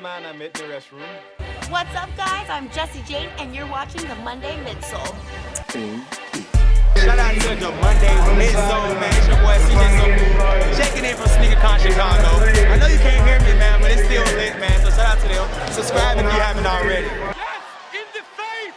man, I'm in the restroom. What's up, guys? I'm Jessie Jane, and you're watching the Monday Midsole. Shout out to the Monday Midsole, man. It's your boy CJ So checking in from Sneaker Con Chicago. I know you can't hear me, man, but it's still lit, man. So shout out to them. Subscribe if you haven't already. Yes, in the face.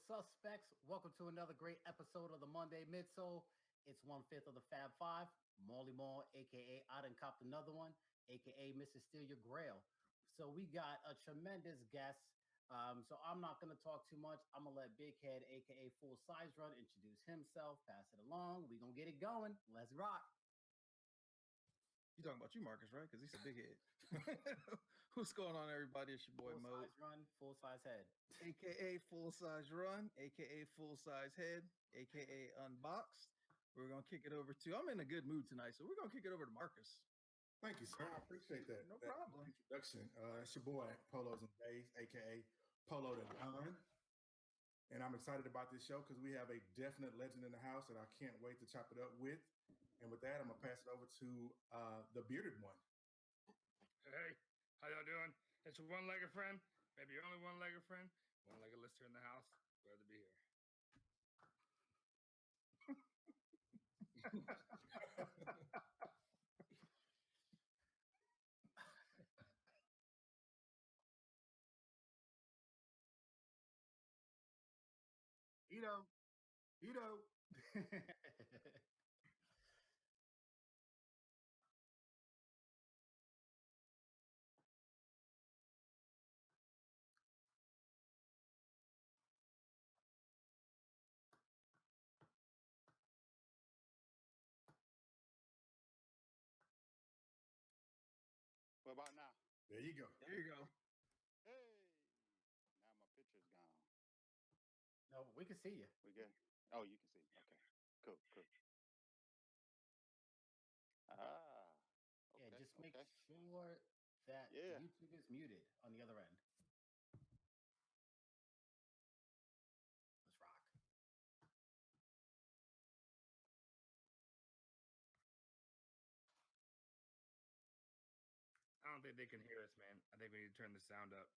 Suspects, welcome to another great episode of the Monday Midsole. It's 1/5 of the Fab Five. Molly Mall, aka I done copped another one, aka Mrs. Steal Your Grail. So we got a tremendous guest. So I'm not gonna talk too much. I'm gonna let Big Head, aka Full Size Run, introduce himself, pass it along. We gonna get it going. Let's rock. You talking about you, Marcus, right? Because he's a big head. What's going on, everybody? It's your boy Full Mo, Size Run, Full Size Head, aka Full Size Run, aka Full Size Head, aka Unboxed. We're gonna kick it over to. I'm in a good mood tonight, so we're gonna kick it over to Marcus. Thank you, sir. I appreciate that. No that problem. Introduction. It's your boy Polos and Days, aka Polo the Don, and I'm excited about this show because we have a definite legend in the house that I can't wait to chop it up with. And with that, I'm gonna pass it over to the bearded one. Hey, how y'all doing? It's your one-legged friend, maybe your only one-legged friend, one-legged lister in the house. Glad to be here. Ito. What about now? There you go. There you go. Hey, now my picture's gone. No, we can see you. We good? Oh, you can see. Okay, cool, cool. Ah, Yeah, okay, just make okay. sure that Yeah. YouTube is muted on the other end. Let's rock. I don't think they can hear us, man. I think we need to turn the sound up.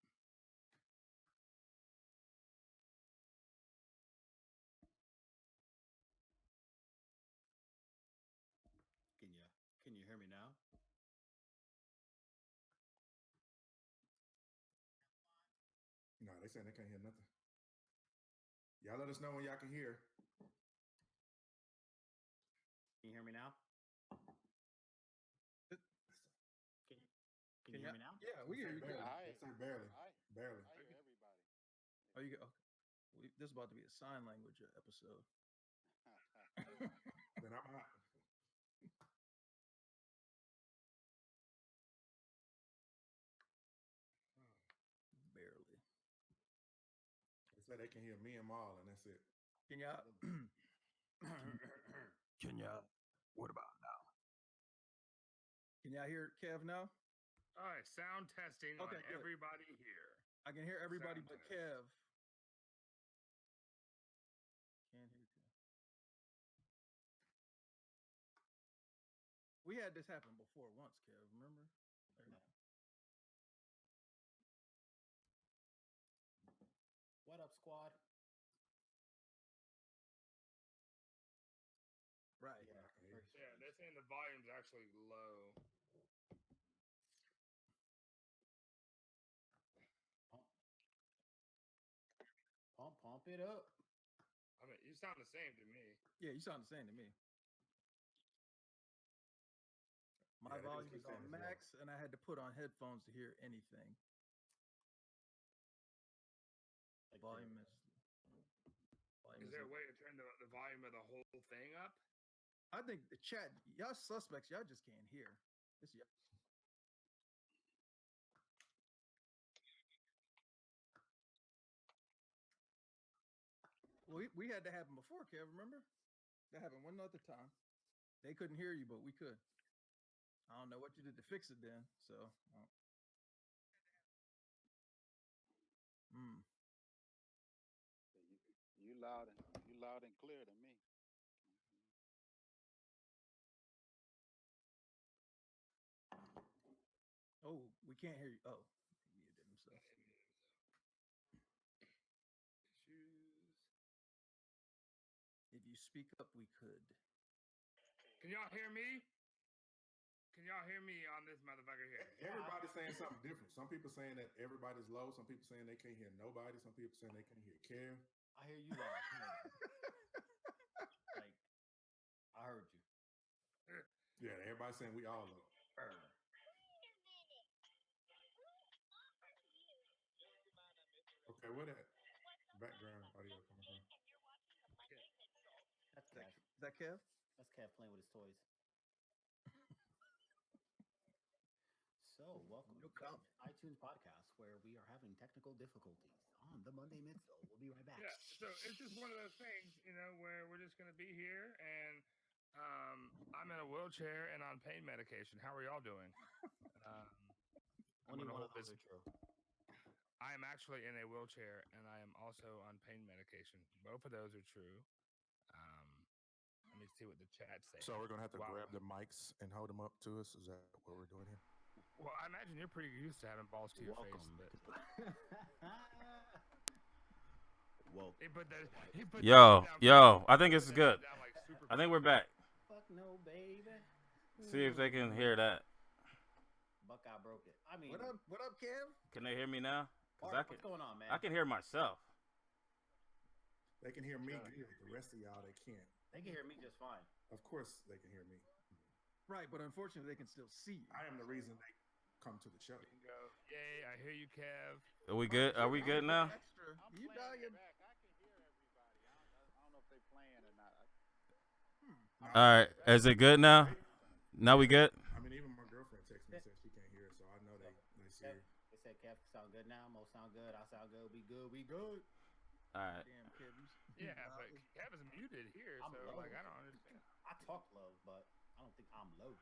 Can you hear me now? No, they saying they can't hear nothing. Y'all let us know when y'all can hear. Can you hear me now? Can you hear me now? Yeah, we hear you. Barely. All They right. say barely. All right. Barely. I hear everybody. Oh, you go. This is about to be a sign language episode. Then I'm out. Barely. They say they can hear me and Maul, and that's it. Can y'all? Can y'all? What about now? Can y'all hear Kev now? All right, sound testing Okay, on good. everybody here. I can hear everybody Sound but test. Kev. Can't hear Kev. We had this happen before once, Kev. Remember? No. What up, squad? Right. Yeah, I can hear you. Yeah, they're saying the volume's actually low. Pump it up. I mean, you sound the same to me. Yeah, you sound the same to me. My Yeah, they volume just is keep saying on it's low. max, and I had to put on headphones to hear anything. Like Volume the- is. Is there a way to turn the volume of the whole thing up? I think the chat, y'all suspects, y'all just can't hear. It's y'all. Well, we had that happen before, Kev. Remember? That happened one other time. They couldn't hear you, but we could. I don't know what you did to fix it then. So. Mm. You loud and clear to me. Oh, we can't hear you. Oh, he muted himself. If you speak up, we could. Can y'all hear me? Can y'all hear me on this motherfucker here? Everybody's saying something different. Some people saying that everybody's low. Some people saying they can't hear nobody. Some people saying they can't hear Kev. I hear you loud. Like, I heard you. Yeah, everybody's saying we all low. Okay, where that background audio coming from? That's Kev. Is that Kev? That's Kev playing with his toys. So, welcome to the iTunes podcast where we are having technical difficulties on the Monday Midsole. We'll be right back. Yeah, so it's just one of those things, where we're just going to be here, and I'm in a wheelchair and on pain medication. How are y'all doing? Only one of those are true. I am actually in a wheelchair, and I am also on pain medication. Both of those are true. Let me see what the chat says. So we're gonna have to grab the mics and hold them up to us. Is that what we're doing here? Well, I imagine you're pretty used to having balls to your face. But... Yo, I think it's good. I think we're back. Fuck no, baby. See if they can hear that. Buckeye broke it. I mean, What up, Kev? Can they hear me now? What's going on, man? I can hear myself. They can hear me good. The rest of y'all, they can't. They can hear me just fine. Of course, they can hear me. Right, but unfortunately, they can still see you. I am the reason they come to the show. Go. Yay, I hear you, Kev. Are we good? Are we good now? Extra. I'm You playing dial your... back. I can hear everybody. I don't know if they're playing or not. All right. Is it good now? Now we good? I mean, even my girlfriend texted me and said she can't hear it, so I know they see her. They said Kev sound good now. Mo sound good. I sound good. We good. We good. All right. Damn, Kev. Yeah, but Kev is muted here, I'm so low. I don't understand. I talk low, but I don't think I'm low.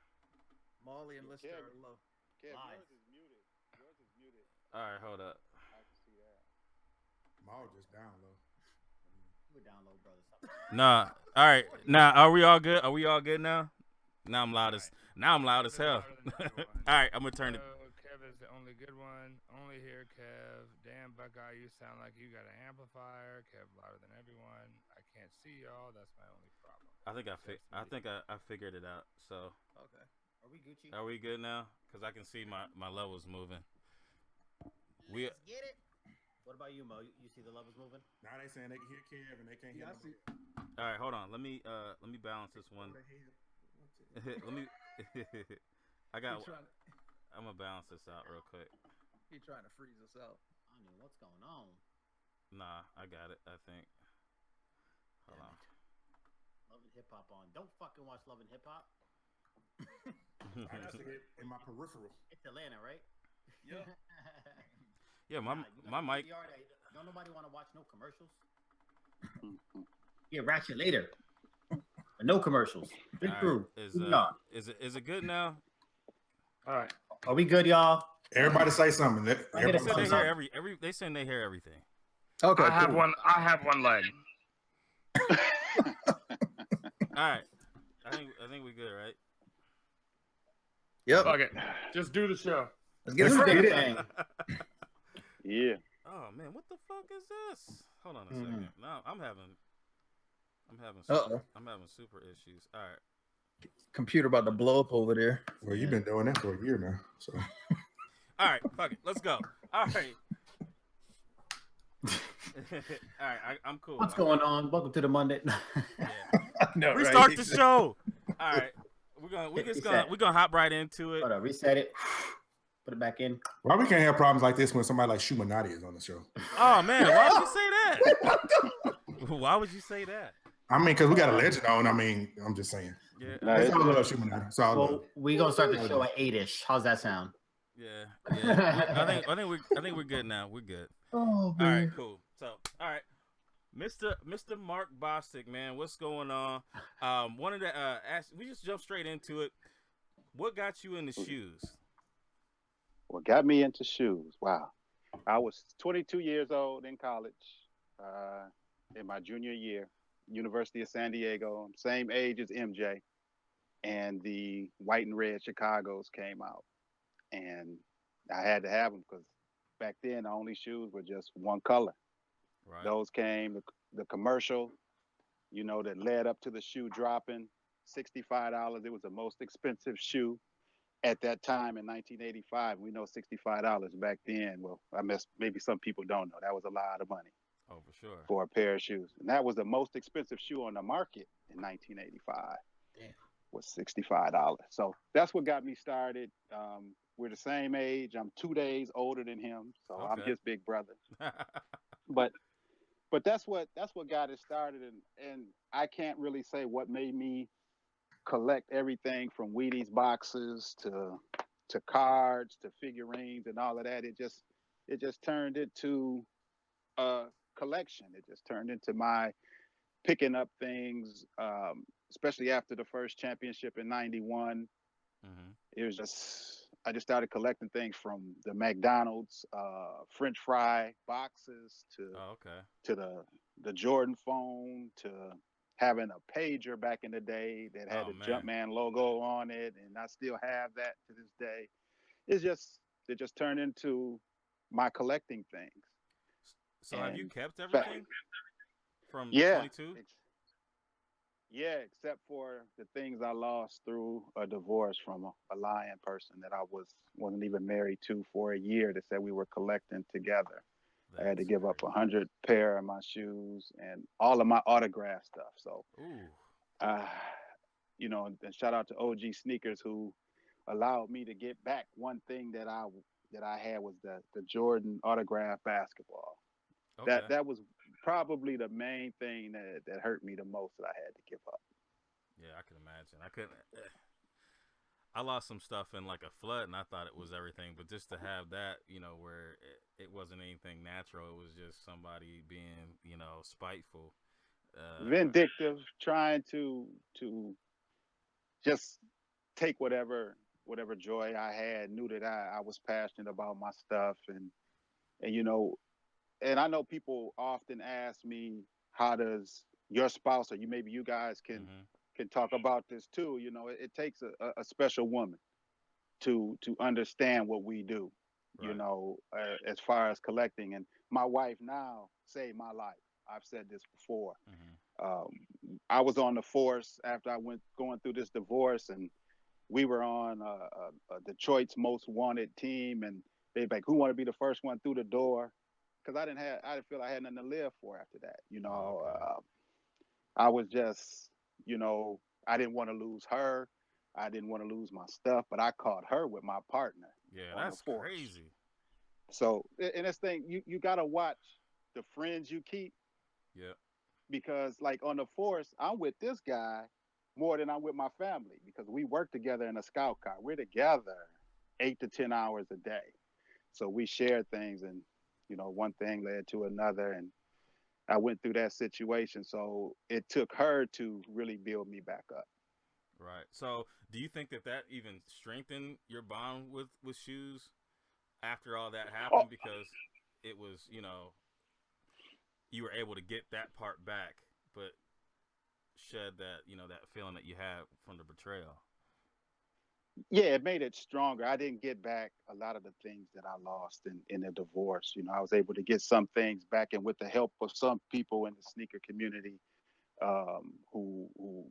Molly and Lister are low. Kev, Live. yours is muted. Yours is muted. All right. Hold up. I can see that. Maul just down low. You were down low, brother. Nah. All right. Now, are we all good? Are we all good now? Now I'm loud as hell. All right. I'm gonna turn it. Kev is the only good one. Only here, Kev. Damn, Buckeye, you sound like you got an amplifier. Kev louder than everyone. I can't see y'all. That's my only problem. I think I figured it out. So. Okay. Are we Gucci? Are we good now? Because I can see my levels moving. Let's get it. What about you, Mo? You see the levels moving? Now they saying they can hear Kev and they can't hear nobody. All right, hold on. Let me balance this one. Let me. I'm gonna balance this out real quick. He trying to freeze us out. I mean, what's going on? Nah, I got it. I think. Hold on. Love and Hip Hop on. Don't fucking watch Love and Hip Hop. I just see it in my peripheral. It's Atlanta, right? Yeah. Yeah, my mic. Don't nobody want to watch no commercials. Yeah, ratchet later. No commercials. Big crew. Is it good now? All right. Are we good, y'all? Everybody say something. They say they hear everything. Okay. I have one leg. All right. I think we're good, right? Yep. Fuck it. Just do the show. Let's get it. Yeah. Oh man, what the fuck is this? Hold on a second. No, I'm having super issues. All right. Computer about to blow up over there. Well, you've been doing that for a year now. So. All right, fuck it. Let's go. All right. All right, I'm cool. What's going on? Welcome to the Monday. No, restart the show. All right. We're gonna hop right into it. Hold on, reset it. Put it back in. Why we can't have problems like this when somebody like Shumanati is on the show? Oh man, why would you say that? Why would you say that? I mean, because we got a legend on. I mean, I'm just saying. Yeah. It's all love, Shumanati. It's all love. We gonna start the show at 8-ish. How's that sound? Yeah. I think we're good now. We're good. Oh, all right, cool. So, all right. Mr. Mark Bostic, man, what's going on? Wanted to ask. We just jump straight into it. What got you into shoes? What got me into shoes? Wow. I was 22 years old in college, uh, in my junior year, University of San Diego, same age as MJ, and the white and red Chicago's came out, and I had to have them because back then the only shoes were just one color. Right. Those came the commercial, that led up to the shoe dropping, $65. It was the most expensive shoe at that time in 1985. We know $65 back then. Well, maybe some people don't know that was a lot of money Oh, for sure. for a pair of shoes, and that was the most expensive shoe on the market in 1985. Damn. Was $65. So that's what got me started. We're the same age. I'm 2 days older than him, so I'm Okay. his big brother. But that's what got it started, and I can't really say what made me collect everything from Wheaties boxes to cards to figurines and all of that. It just turned into a collection. It just turned into my picking up things, especially after the first championship in '91. Mm-hmm. It was just I just started collecting things from the McDonald's French fry boxes Oh, okay. to the Jordan phone to having a pager back in the day that had Oh, a man. Jumpman logo on it, and I still have that to this day. It just turned into my collecting things. So have you And kept fa- everything from yeah, 22? yeah, except for the things I lost through a divorce from a lying person that I wasn't even married to for a year that said we were collecting together. I had to That's give up crazy. 100 pair of my shoes and all of my autograph stuff. So, Ooh. uh, and shout out to OG Sneakers who allowed me to get back one thing that I had was the Jordan autograph basketball. That Okay. that was probably the main thing that hurt me the most that I had to give up. Yeah, I can imagine. I couldn't. I lost some stuff in like a flood, and I thought it was everything. But just to have that, where it wasn't anything natural, it was just somebody being, spiteful. Uh, Vindictive, trying to just take whatever joy I had, knew that I was passionate about my stuff, and and I know people often ask me, how does your spouse or maybe you guys can mm-hmm. can talk about this too. It takes a special woman to understand what we do, Right. as far as collecting. And my wife now saved my life. I've said this before. Mm-hmm. Um, I was on the force after I went going through this divorce, and we were on Detroit's most wanted team, and they like, who want to be the first one through the door? Because I didn't feel I had nothing to live for after that. Oh, okay. I was just, you know, I didn't want to lose her. I didn't want to lose my stuff, but I caught her with my partner Yeah, on the that's force. crazy. So, and this thing, you got to watch the friends you keep, Yep. because, like, on the force, I'm with this guy more than I'm with my family because we work together in a scout car. We're together 8 to 10 hours a day. So we share things, and, one thing led to another. And I went through that situation. So it took her to really build me back up. Right. So, do you think that even strengthened your bond with shoes after all that Oh, happened? Because it was, you were able to get that part back, but shed that, that feeling that you had from the betrayal. yeah, it made it stronger. I didn't get back a lot of the things that I lost in the divorce. I was able to get some things back, and with the help of some people in the sneaker community, who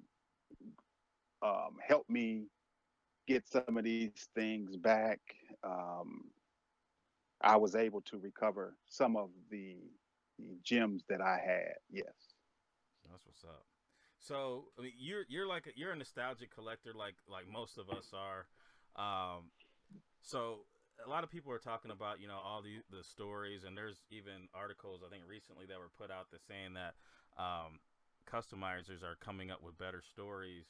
helped me get some of these things back. Um, I was able to recover some of the gems that I had. Yes. That's what's up. So, I mean, you're a nostalgic collector, like most of us are. So a lot of people are talking about, all the stories, and there's even articles I think recently that were put out that saying that customizers are coming up with better stories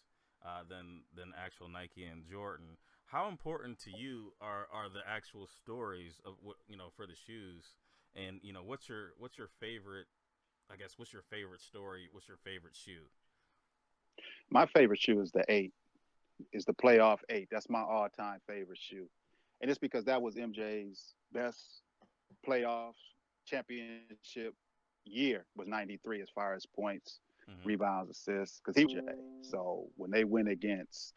than actual Nike and Jordan. How important to you are the actual stories of what for the shoes, and what's your favorite I guess, what's your favorite story? What's your favorite shoe? My favorite shoe is the 8. Is the playoff 8. That's my all-time favorite shoe, and it's because that was MJ's best playoff championship year was 93 as far as points, Mm-hmm. rebounds, assists, because he was Jay. So when they went against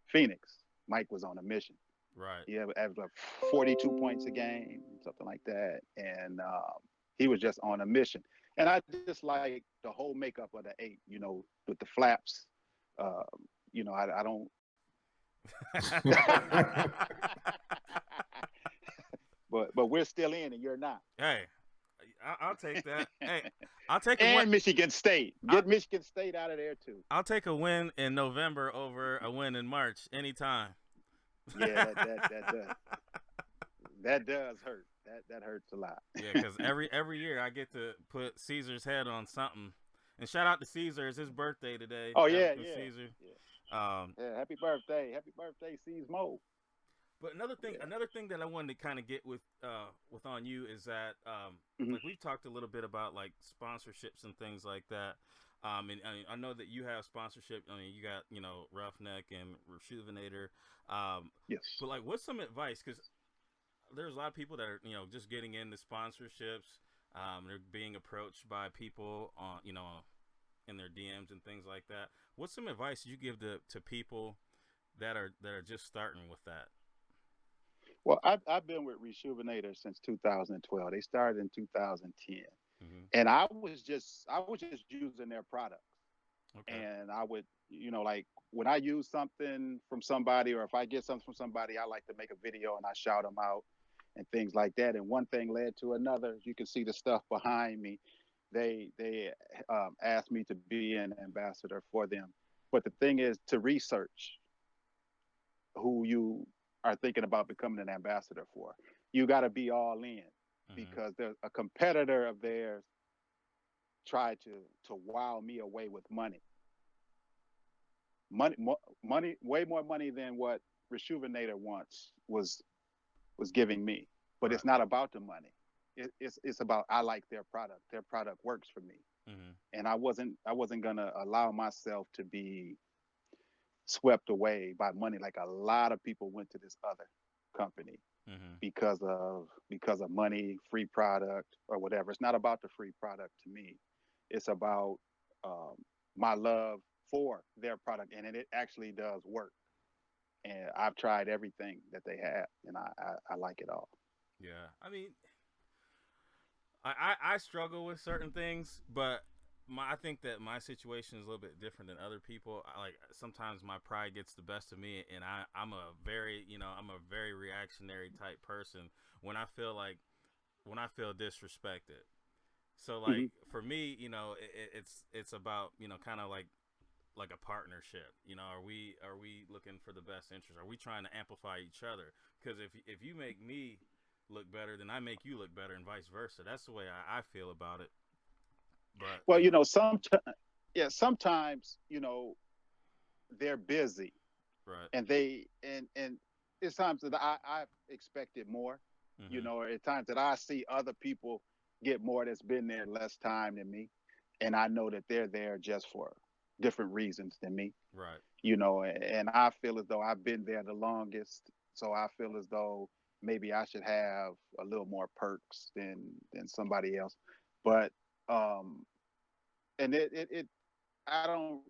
Phoenix, Mike was on a mission. Right. He averaged like 42 points a game, something like that, and he was just on a mission. And I just like the whole makeup of the 8, with the flaps. Um, I don't. But we're still in, and you're not. Hey, I'll take that. Hey, I'll take a win. And Michigan State. I, Get Michigan State out of there too. I'll take a win in November over a win in March anytime. Yeah, that does hurt. That hurts a lot. Yeah, because every year I get to put Caesar's head on something. And shout out to Caesar. It's his birthday today. Oh yeah, Caesar. yeah. Yeah, happy birthday, Caesar Mo. But another thing that I wanted to kind of get with on you is that Mm-hmm. like we've talked a little bit about like sponsorships and things like that. And I know that you have sponsorship. I mean, you got Roughneck and Rejuvenator. Yes. But like, what's some advice? Because there's a lot of people that are just getting into sponsorships. They're being approached by people on in their DMs and things like that. What's some advice you give to people that are just starting with that? Well, I've been with Rejuvenator since 2012. They started in 2010, and I was just using their products. Okay. And I would, like when I use something from somebody, or if I get something from somebody, I like to make a video and I shout them out and things like that. And one thing led to another. You can see the stuff behind me. They asked me to be an ambassador for them. But the thing is to research who you are thinking about becoming an ambassador for. You got to be all in, because there's a competitor of theirs tried to wow me away with money, way more money than what Rejuvenator once was giving me. But Right. It's not about the money. It's about, I like their product. Their product works for me, and I wasn't gonna allow myself to be swept away by money like a lot of people went to this other company because of money, free product, or whatever. It's not about the free product to me. It's about my love for their product, and it actually does work. And I've tried everything that they have, and I like it all. Yeah, I mean, I struggle with certain things, but I think that my situation is a little bit different than other people. Like sometimes my pride gets the best of me, and I'm a very reactionary type person when I feel disrespected. So like for me, it's about kind of like a partnership. Are we looking for the best interest? Are we trying to amplify each other? Because if you make me look better, then I make you look better, and vice versa. That's the way I feel about it. But well, sometimes they're busy, right, and it's times that I've expected more. Or at times that I see other people get more that's been there less time than me, and I know that they're there just for different reasons than me. right, And I feel as though I've been there the longest, so I feel as though maybe I should have a little more perks than somebody else. But and it I don't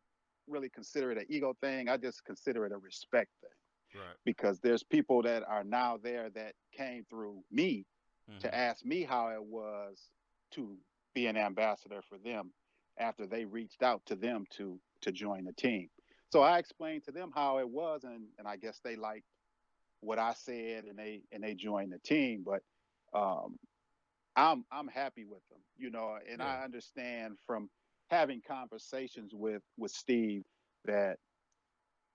really consider it an ego thing. I just consider it a respect thing, right, because there's people that are now there that came through me to ask me how it was to be an ambassador for them after they reached out to them to join the team. So I explained to them how it was, and I guess they liked what I said, and they joined the team. But I'm happy with them, and Yeah. I understand from having conversations with Steve that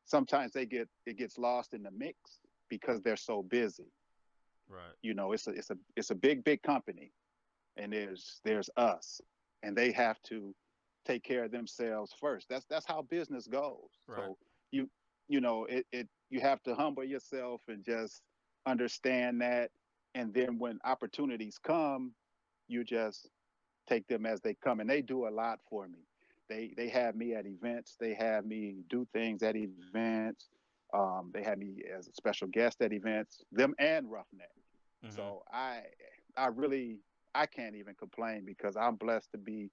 sometimes it gets lost in the mix because they're so busy. right, It's a big company, and there's us, and they have to take care of themselves first. That's how business goes. right. So you have to humble yourself and just understand that, and then when opportunities come, you just take them as they come, and they do a lot for me. They have me at events. They have me do things at events. They have me as a special guest at events. Them and Roughneck. Mm-hmm. So I really I can't even complain because I'm blessed to be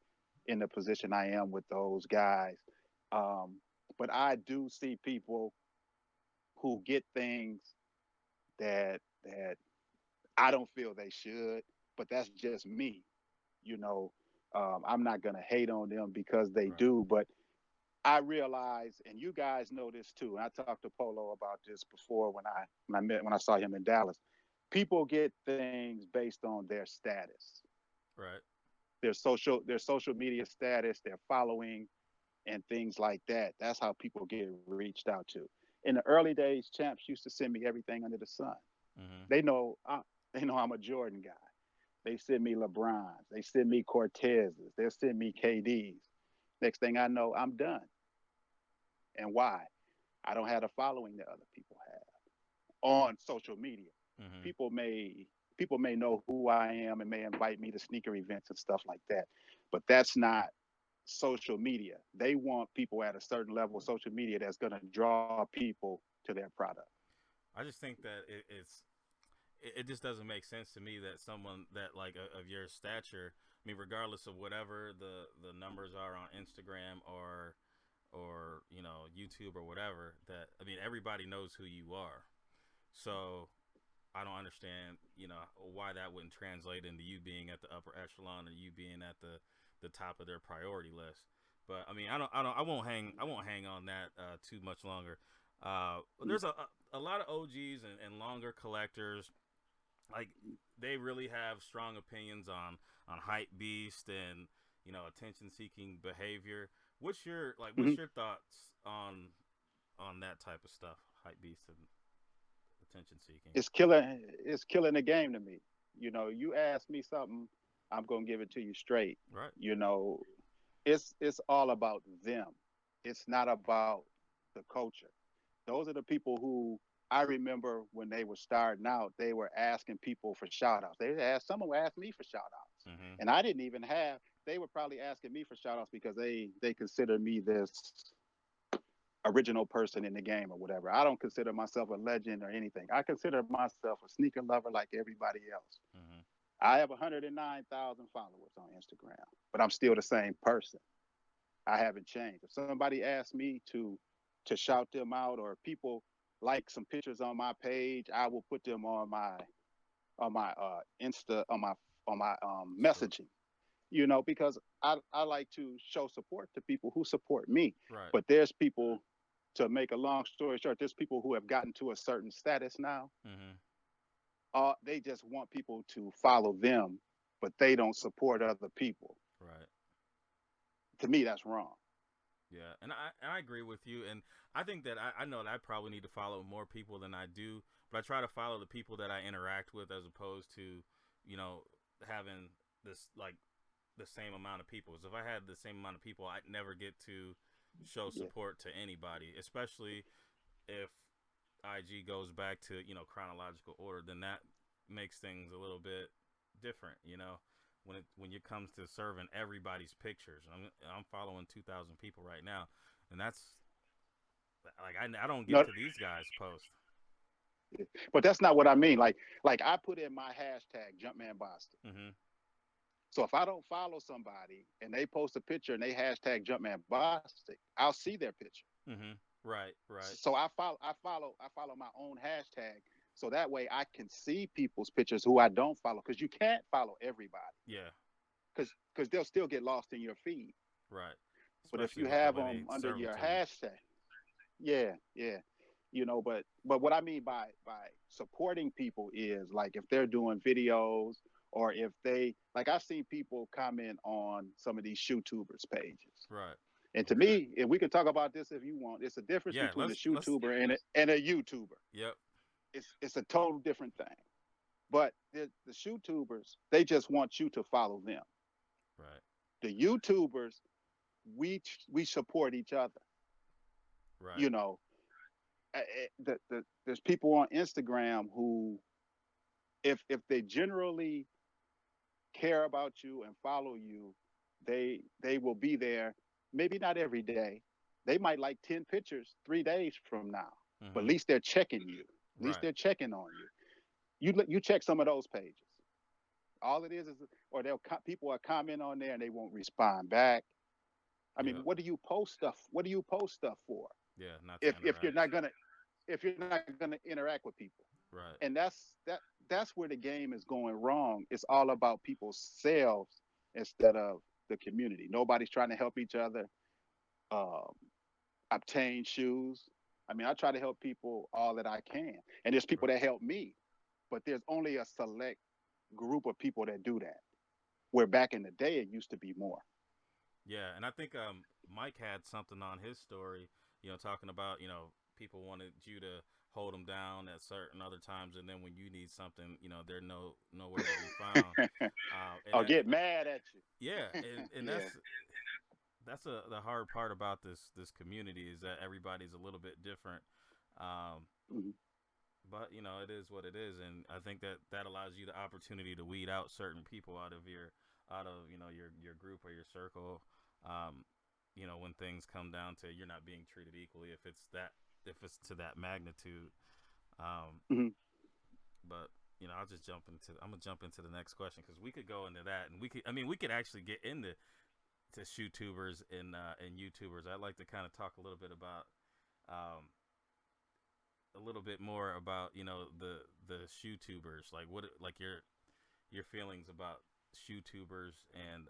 in the position I am with those guys. Um, but I do see people who get things that I don't feel they should, but that's just me. You know, I'm not gonna hate on them because they Right. do, but I realize, and you guys know this too. And I talked to Polo about this before when I saw him in Dallas. People get things based on their status, Right. their social media status, their following, and things like that. That's how people get reached out to. In the early days, champs used to send me everything under the sun. Mm-hmm. They know they know I'm a Jordan guy. They send me LeBrons. They send me Cortezes. They'll send me KDs. Next thing I know, I'm done. And why? I don't have the following that other people have on social media. Mm-hmm. People may people may know who I am and may invite me to sneaker events and stuff like that. But that's not social media. They want people at a certain level of social media that's going to draw people to their product. I just think that it just doesn't make sense to me that someone that like of your stature, I mean, regardless of whatever the numbers are on Instagram or YouTube or whatever, that I mean everybody knows who you are. So I don't understand, why that wouldn't translate into you being at the upper echelon or you being at the top of their priority list. But I mean, I won't hang on that too much longer. There's a lot of OGs and longer collectors, like they really have strong opinions on hype beast and attention seeking behavior. What's Mhm. your thoughts on that type of stuff, hype beast and attention seeking? It's killing the game to me. You ask me something, I'm gonna give it to you straight. Right. You know, it's all about them. It's not about the culture. Those are the people who I remember when they were starting out, they were asking people for shout outs. Someone would ask me for shout outs. Mm-hmm. And I didn't even have, they were probably asking me for shout outs because they consider me this original person in the game or whatever. I don't consider myself a legend or anything. I consider myself a sneaker lover like everybody else. Mm-hmm. I have 109,000 followers on Instagram, but I'm still the same person. I haven't changed. If somebody asks me to shout them out or people like some pictures on my page, I will put them on my Insta on my Story. messaging. Because I like to show support to people who support me. Right. But there's people, to make a long story short, there's people who have gotten to a certain status now. Mm-hmm. They just want people to follow them, but they don't support other people. Right. To me, that's wrong. Yeah, and I agree with you, and I think that I know that I probably need to follow more people than I do, but I try to follow the people that I interact with as opposed to, having this like the same amount of people. So if I had the same amount of people, I'd never get to show Yeah. support to anybody, especially if IG goes back to chronological order. Then that makes things a little bit different, when it comes to serving everybody's pictures. I'm following 2,000 people right now, and that's like I don't get No, to these guys post. but that's not what I mean. Like I put in my hashtag Jumpman Bostic. Mm-hmm. So if I don't follow somebody and they post a picture and they hashtag Jumpman Bostic, I'll see their picture. Mm-hmm. Right. Right. So I follow my own hashtag, so that way I can see people's pictures who I don't follow, because you can't follow everybody, Yeah. because they'll still get lost in your feed. Right. But if Especially you with the have way them they under serve it your to you. hashtag, yeah, yeah, but what I mean by supporting people is, like, if they're doing videos, or if they, like, I've seen people comment on some of these YouTubers pages. Right. And to me, if we can talk about this if you want, it's a difference Yeah. between a Let's. YouTuber and a YouTuber. Yep. It's a total different thing. But the YouTubers, they just want you to follow them. Right. The YouTubers, we support each other. Right. You know, there's people on Instagram who, if they generally care about you and follow you, they will be there. Maybe not every day. They might like 10 pictures 3 days from now, but at Mm-hmm. least they're checking you. At least Right. they're checking on you. You check some of those pages. All it is, or people are comment on there and they won't respond back. I mean, Yep. what do you post stuff? What do you post stuff for? Yeah. Not to If you're interact. not gonna interact with people, Right. and that's where the game is going wrong. It's all about people's selves instead of the community. Nobody's trying to help each other um, obtain shoes. I mean, I try to help people all that I can, and there's people Right. that help me, but there's only a select group of people that do that. Where back in the day, it used to be more. Yeah, and I think Mike had something on his story, talking about, people wanted you to hold them down at certain other times, and then when you need something, they're nowhere to be found. And I'll get mad at yeah, you. and Yeah. that's the hard part about this community is that everybody's a little bit different. Um, Mhm. but it is what it is, and I think that allows you the opportunity to weed out certain people out of your group or your circle. Um, when things come down to you're not being treated equally, if it's to that magnitude. Um, Mhm. but I'm gonna jump into the next question because we could go into that, and we could actually get into to shoe tubers and YouTubers. I'd like to kind of talk a little bit about um, a little bit more about the shoe tubers, like what like your feelings about shoe tubers, and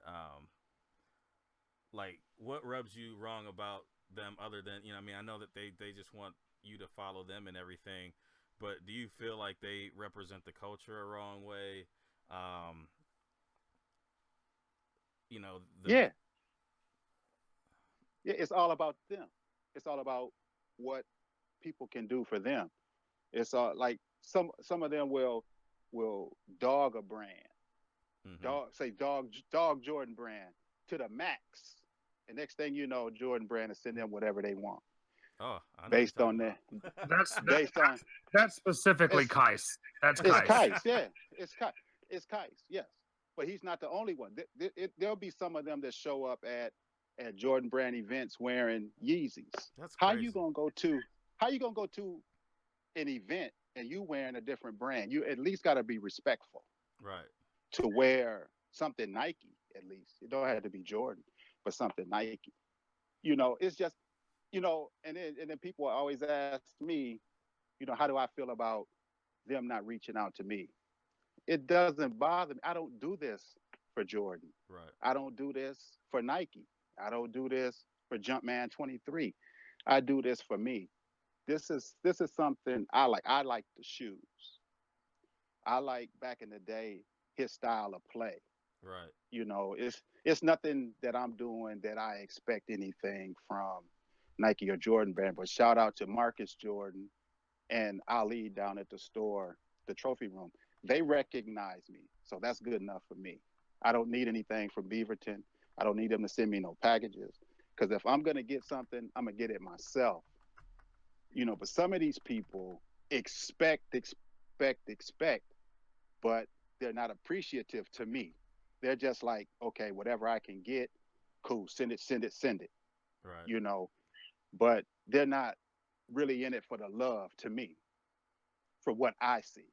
like what rubs you wrong about them other than I know that they just want you to follow them and everything, but do you feel like they represent the culture a wrong way? um the Yeah. Yeah. It's all about them. It's all about what people can do for them. It's all like some of them will dog a brand, hmm dog Jordan brand to the max. And next thing you know, Jordan brand is sending them whatever they want oh, I know what based you're on talking their That's that, based on that's specifically it's Kais. That's it's Kais. Kais, yeah, it's Kais, yes. But he's not the only one. There'll be some of them that show up at Jordan brand events wearing Yeezys. that's How you crazy. gonna go to how you gonna go to an event and you wearing a different brand? You at least got to be respectful Right. to wear something Nike. At least it don't have to be Jordan, but something Nike. It's just and then people always ask me, how do I feel about them not reaching out to me? It doesn't bother me. I don't do this for Jordan. Right. I don't do this for Nike. I don't do this for Jumpman 23. I do this for me. This is something I like. I like the shoes. I like back in the day his style of play. Right. It's nothing that I'm doing that I expect anything from Nike or Jordan brand. But shout out to Marcus Jordan and Ali down at the store, the trophy room. They recognize me, so that's good enough for me. I don't need anything from Beaverton. I don't need them to send me no packages because if I'm gonna get something, I'm gonna get it myself. But some of these people expect, but they're not appreciative to me. They're just like, okay, whatever I can get, cool, send it, send it, send it. Right. You know, but they're not really in it for the love to me, for what I see.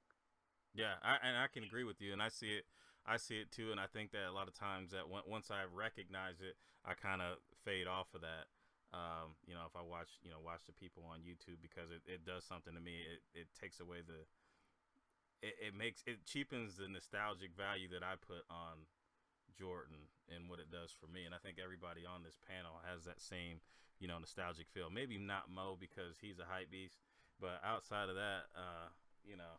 Yeah, and I can agree with you, and I see it. I see it too, and I think that a lot of times that once I recognize it, I kind of fade off of that. If I watch the people on YouTube because it does something to me. It takes away it cheapens the nostalgic value that I put on Jordan and what it does for me. And I think everybody on this panel has that same, nostalgic feel. Maybe not Mo because he's a hype beast, but outside of that, you know.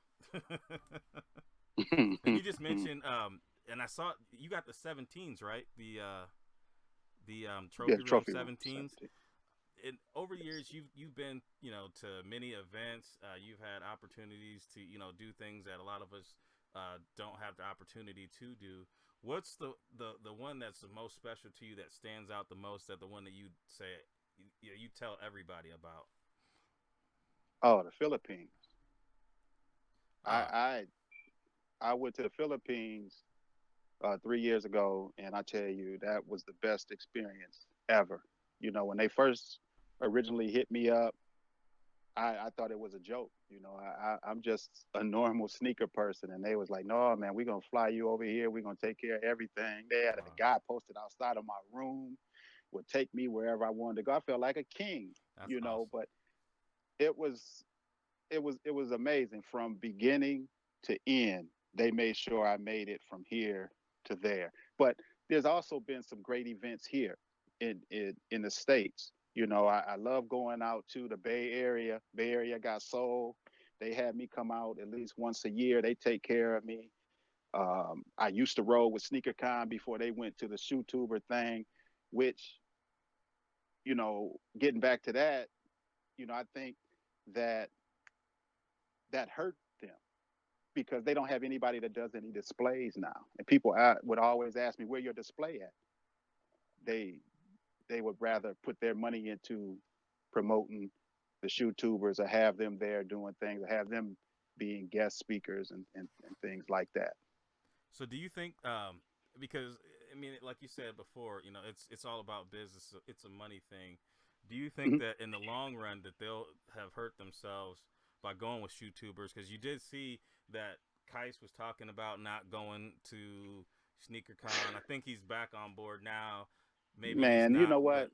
And you just mentioned, and I saw you got the 17s, right? The Yeah, trophy room trophy room 17s. And over the years, you've been, to many events. You've had opportunities to, do things that a lot of us don't have the opportunity to do. What's the one that's the most special to you that stands out the most? That the one that you say you tell everybody about? Oh, the Philippines. Uh, I I I went to the Philippines 3 years ago, and I tell you that was the best experience ever. When they first originally hit me up, I thought it was a joke. I'm just a normal sneaker person, and they was like, "No, man, we're gonna fly you over here. We're gonna take care of everything." They had a guy posted outside of my room, would take me wherever I wanted to go. I felt like a king, That's awesome. But it was it was amazing from beginning to end. They made sure I made it from here to there. But there's also been some great events here in the States. I love going out to the Bay Area. Bay Area got soul. They had me come out at least once a year. They take care of me. I used to roll with SneakerCon before they went to the shoe tuber thing, which, getting back to that, I think that that hurt them because they don't have anybody that does any displays now. And people would always ask me, where your display at? They would rather put their money into promoting the shoe tubers or have them there doing things, or have them being guest speakers and things like that. So do you think, because I mean, like you said before, it's all about business. It's a money thing. Do you think that in the long run that they'll have hurt themselves by going with shoe tubers? Because you did see that Kais was talking about not going to SneakerCon. I think he's back on board now. Maybe Man, he's not, you know what?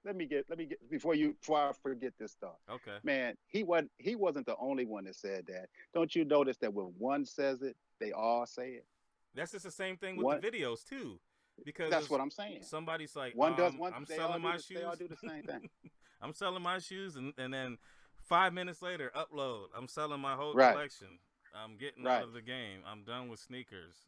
Let me get before I forget this thought. Okay. Man, he wasn't the only one that said that. Don't you notice that when one says it, they all say it? That's just the same thing with the videos too. Because that's what I'm saying. Somebody's like, one does one. I'm They selling all my do shoes. They all do the same thing. I'm selling my shoes, and then 5 minutes later, upload. I'm selling my whole Right. collection. I'm getting Right. out of the game. I'm done with sneakers.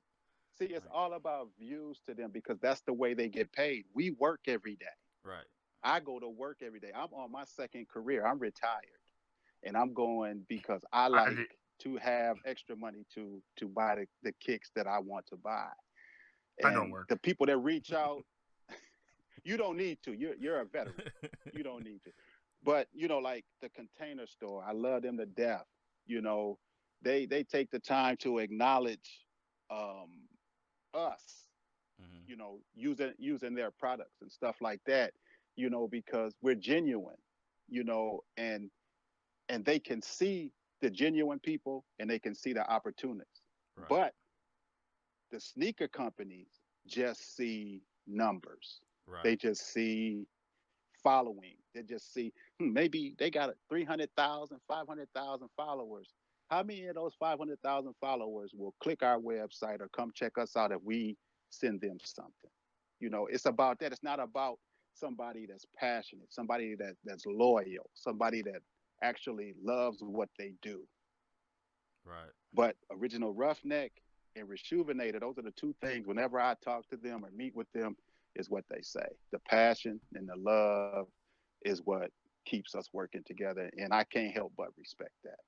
See, it's all about views to them because that's the way they get paid. We work every day. Right. I go to work every day. I'm on my second career. I'm retired, and I'm going because I like to have extra money to buy the kicks that I want to buy. And I don't work. The people that reach out, you don't need to. You're a veteran. You don't need to. But like the Container Store, I love them to death. They take the time to acknowledge us. Using their products and stuff like that. Because we're genuine. And they can see the genuine people and they can see the opportunists. Right. But the sneaker companies just see numbers. Right. They just see following. They just see maybe they got 300,000, 500,000 followers. How many of those 500,000 followers will click our website or come check us out if we send them something? It's about that. It's not about somebody that's passionate, somebody that's loyal, somebody that actually loves what they do. Right. But Original Roughneck and Rejuvenated, those are the two things. Whenever I talk to them or meet with them, is what they say. The passion and the love is what keeps us working together, and I can't help but respect that.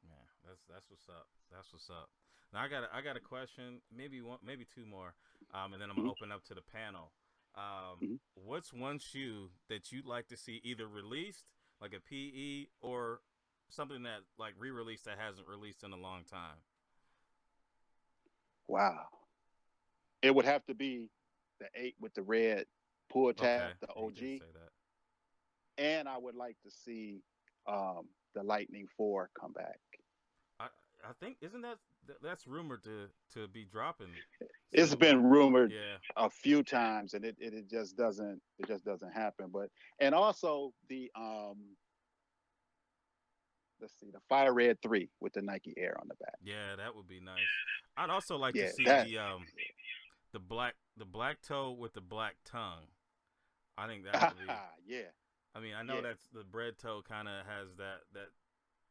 Yeah, that's what's up. That's what's up. Now I got a question, maybe one, maybe two more, and then I'm gonna open up to the panel. What's one shoe that you'd like to see either released, like a PE, or something that like re-released that hasn't released in a long time? Wow. It would have to be the 8 with the red pull tab, the OG. You did say that. And I would like to see the Lightning 4 come back. I think that's rumored to be dropping. It's been rumored a few times, and it just doesn't happen. But and also the let's see, the Fire Red 3 with the Nike Air on the back. Yeah, that would be nice. I'd also like to see the black toe with the black tongue. I think that would be yeah. I mean, I know that's the bread toe kind of has that,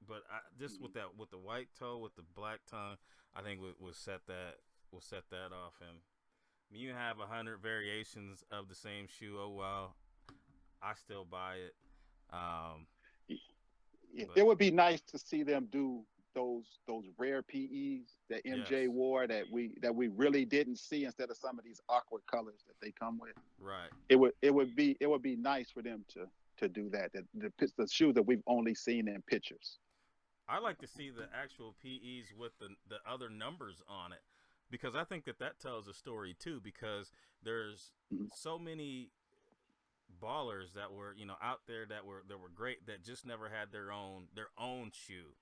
but just with the white toe with the black tongue, I think we'll set that off. And I mean, you have 100 variations of the same shoe. Oh wow, I still buy it. It would be nice to see them do those rare PEs that MJ wore that we really didn't see, instead of some of these awkward colors that they come with. Right. It would be nice for them to do that. The shoes that we've only seen in pictures. I like to see the actual PEs with the other numbers on it, because I think that tells a story too, because there's so many ballers that were, you know, out there that were great, that just never had their own shoe.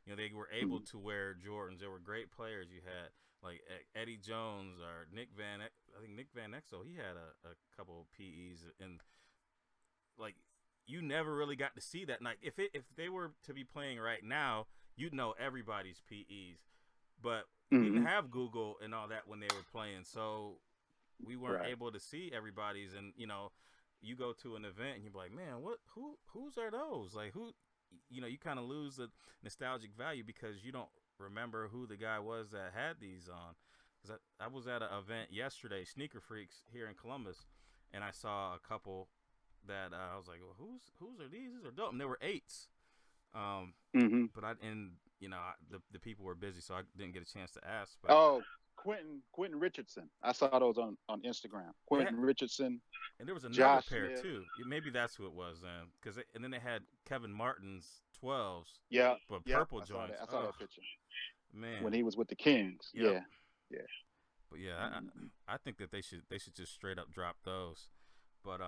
You know, they were able to wear Jordans. They were great players. You had like Eddie Jones or Nick Van Exel. He had a couple of PEs, and like you never really got to see that. Like if they were to be playing right now, you'd know everybody's PEs. But we didn't have Google and all that when they were playing, so we weren't able to see everybody's. And you know, you go to an event and you're like, man, whose are those? Like who, you know, you kind of lose the nostalgic value because you don't remember who the guy was that had these on. Because I was at an event yesterday, Sneaker Freaks here in Columbus, and I saw a couple that I was like, well, whose are these? These are dope. And there were 8s. But you know, the people were busy, so I didn't get a chance to ask. But Quentin Richardson. I saw those on Instagram. Quentin Richardson. And there was another Josh pair Smith. too. Maybe that's who it was then. And then they had Kevin Martin's 12s. Yeah. But purple I joints. I saw that picture. Man. When he was with the Kings. Yep. Yeah. But yeah, I think that they should just straight up drop those. But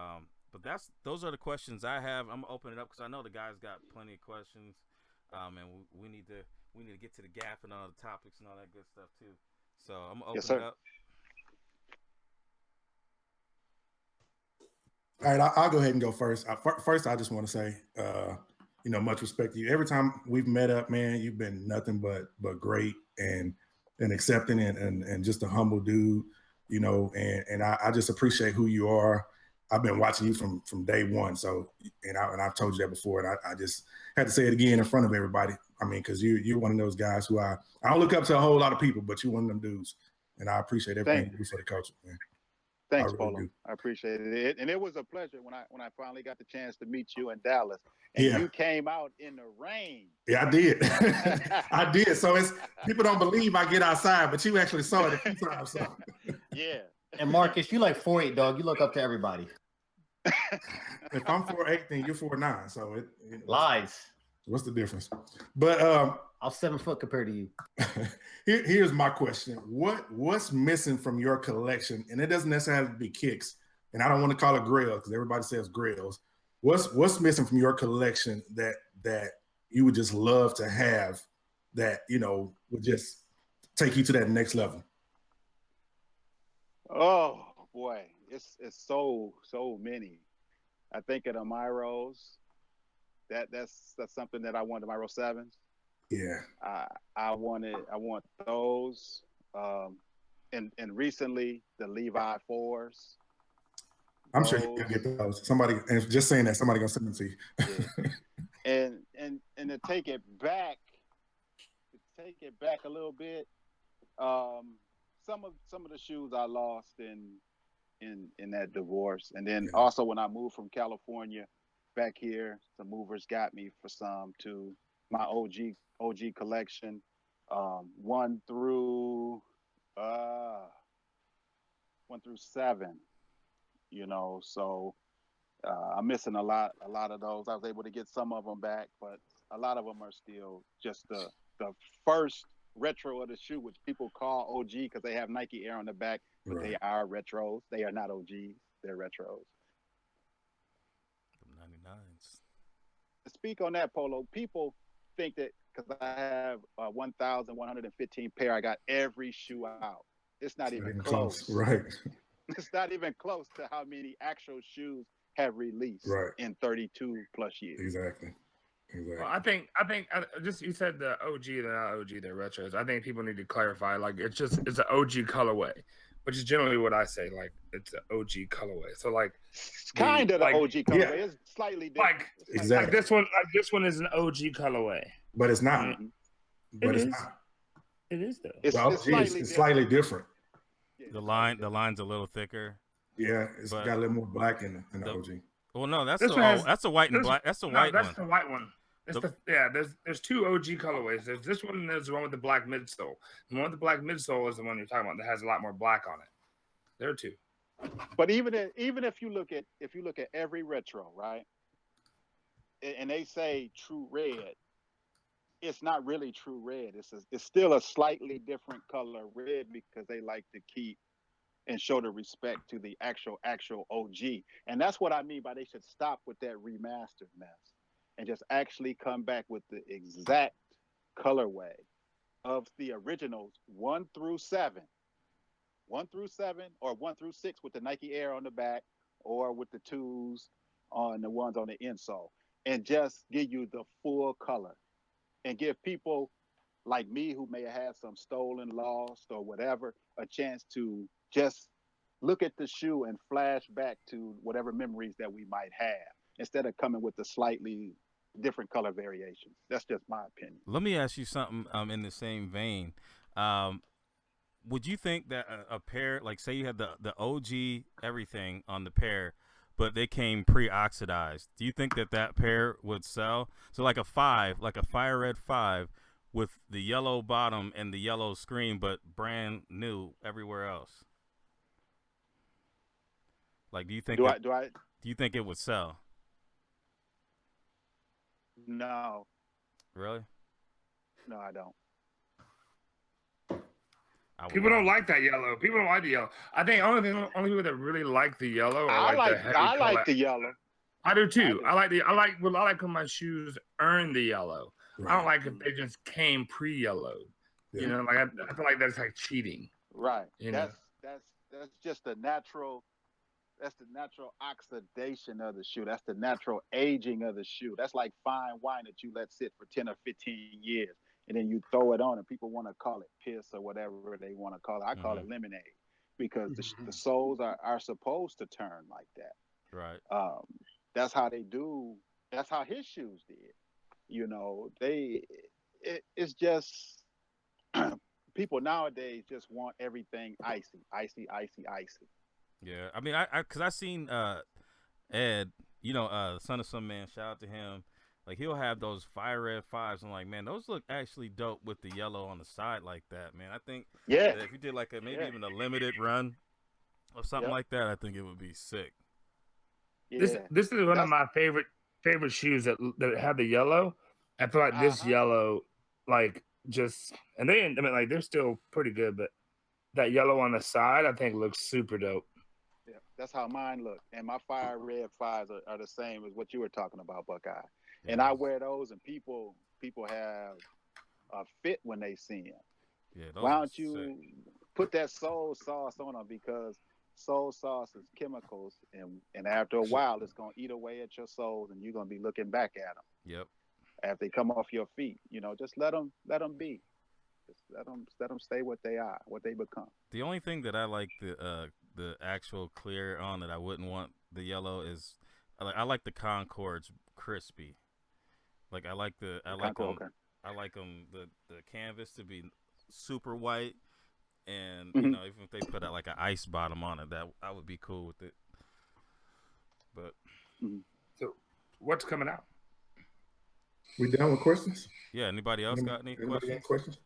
those are the questions I have. I'm gonna open it up because I know the guys got plenty of questions. And we need to get to the G.A.P and all the topics and all that good stuff too. So I'm gonna open it up. All right, I'll go ahead and go first. First, I just want to say, you know, much respect to you. Every time we've met up, man, you've been nothing but great and accepting and just a humble dude, you know. And I just appreciate who you are. I've been watching you from day one. So, and I've told you that before, and I just had to say it again in front of everybody. I mean, because you're one of those guys who I don't look up to a whole lot of people, but you're one of them dudes, and I appreciate everything you do for the culture, man. Thanks, Polo. I appreciate it. And it was a pleasure when I finally got the chance to meet you in Dallas. And you came out in the rain. Yeah, I did. I did. So people don't believe I get outside, but you actually saw it a few times. So. Yeah. And Marcus, you like 4'8", dog. You look up to everybody. If I'm 4'8", then you're 4'9". So you know, lies. What's the difference? But I'm 7 foot compared to you. Here's my question: What's missing from your collection? And it doesn't necessarily have to be kicks. And I don't want to call it grails because everybody says grails. What's missing from your collection that you would just love to have, that you know would just take you to that next level? Oh boy, it's so many. I think of the Myros. That's something that I want. The Myro 7s. Yeah. I want those. And recently the Levi 4s. I'm sure you can get those. Somebody, and just saying that, somebody gonna send them to you. Yeah. and to take it back a little bit. Some of the shoes I lost in that divorce, and then also when I moved from California back here, some movers got me for some too. My OG collection, 1 through 7. You know, so I'm missing a lot of those. I was able to get some of them back, but a lot of them are still just the first retro of the shoe, which people call OG because they have Nike Air on the back, but they are retros. They are not OGs. They're retros. The 99s. To speak on that, Polo, people think that because I have 1,115 pair, I got every shoe out. It's not even close. Right. It's not even close to how many actual shoes have released in 32 plus years. Exactly. Well, I think just you said the OG, they're not OG, they're retros. I think people need to clarify. Like it's an OG colorway, which is generally what I say. Like it's an OG colorway. So like it's kind of the OG colorway. Yeah. It's slightly different. Like this one is an OG colorway, but it's not. Mm-hmm. But it's not. It is though. It's slightly different. Yeah, the line's a little thicker. Yeah, it's got a little more black in the OG. Well, no, that's a white and black. That's the white one. That's the white one. There's 2 OG colorways. There's this one and there's the one with the black midsole. The one with the black midsole is the one you're talking about that has a lot more black on it. There are 2. But even if you look at every retro, right? And they say true red, it's not really true red. It's still a slightly different color red because they like to keep and show the respect to the actual OG. And that's what I mean by they should stop with that remastered mess and just actually come back with the exact colorway of the originals 1 through 7. 1 through 7 or 1 through 6 with the Nike Air on the back or with the 2s on the ones on the insole, and just give you the full color and give people like me who may have had some stolen, lost, or whatever, a chance to just look at the shoe and flash back to whatever memories that we might have instead of coming with the slightly different color variations. That's just my opinion. Let me ask you something in the same vein. Would you think that a pair, like say you had the OG everything on the pair, but they came pre-oxidized, do you think that pair would sell? So like a fire red 5 with the yellow bottom and the yellow screen, but brand new everywhere else. Like, do you think do you think it would sell? No. Really? No, I don't. People don't like that yellow. People don't like the yellow. I think only people that really like the yellow are the heavy I like color. the yellow. I do too. I like when my shoes earn the yellow. Right. I don't like if they just came pre-yellowed. Yeah. You know, like I feel like that's like cheating. Right. You know? That's just the natural. That's the natural oxidation of the shoe. That's the natural aging of the shoe. That's like fine wine that you let sit for 10 or 15 years. And then you throw it on and people want to call it piss or whatever they want to call it. I call it lemonade because the soles are supposed to turn like that. Right. That's how they do. That's how his shoes did. You know, it's just people nowadays just want everything icy. Yeah. I mean, because I seen Ed, son of some man, shout out to him. Like, he'll have those fire red 5s. I'm like, man, those look actually dope with the yellow on the side like that, man. I think that if you did like maybe even a limited run or something like that, I think it would be sick. Yeah. This is one of my favorite shoes that have the yellow. I feel like this yellow, like they're still pretty good, but that yellow on the side, I think looks super dope. Yeah, that's how mine look. And my fire red 5s are the same as what you were talking about, Buckeye. Yeah. And I wear those, and people have a fit when they see them. Yeah, why don't you put that soul sauce on them? Because soul sauce is chemicals, and after a while, it's gonna eat away at your soles, and you're gonna be looking back at them. Yep. After they come off your feet, just let them be. Just let them stay what they are, what they become. The only thing that I like the actual clear on that I wouldn't want the yellow is I like the Concords crispy. Like I like them the canvas to be super white, and even if they put out like an ice bottom on it, that I would be cool with it. But so what's coming out? We done with questions? Yeah. Anybody else got any questions?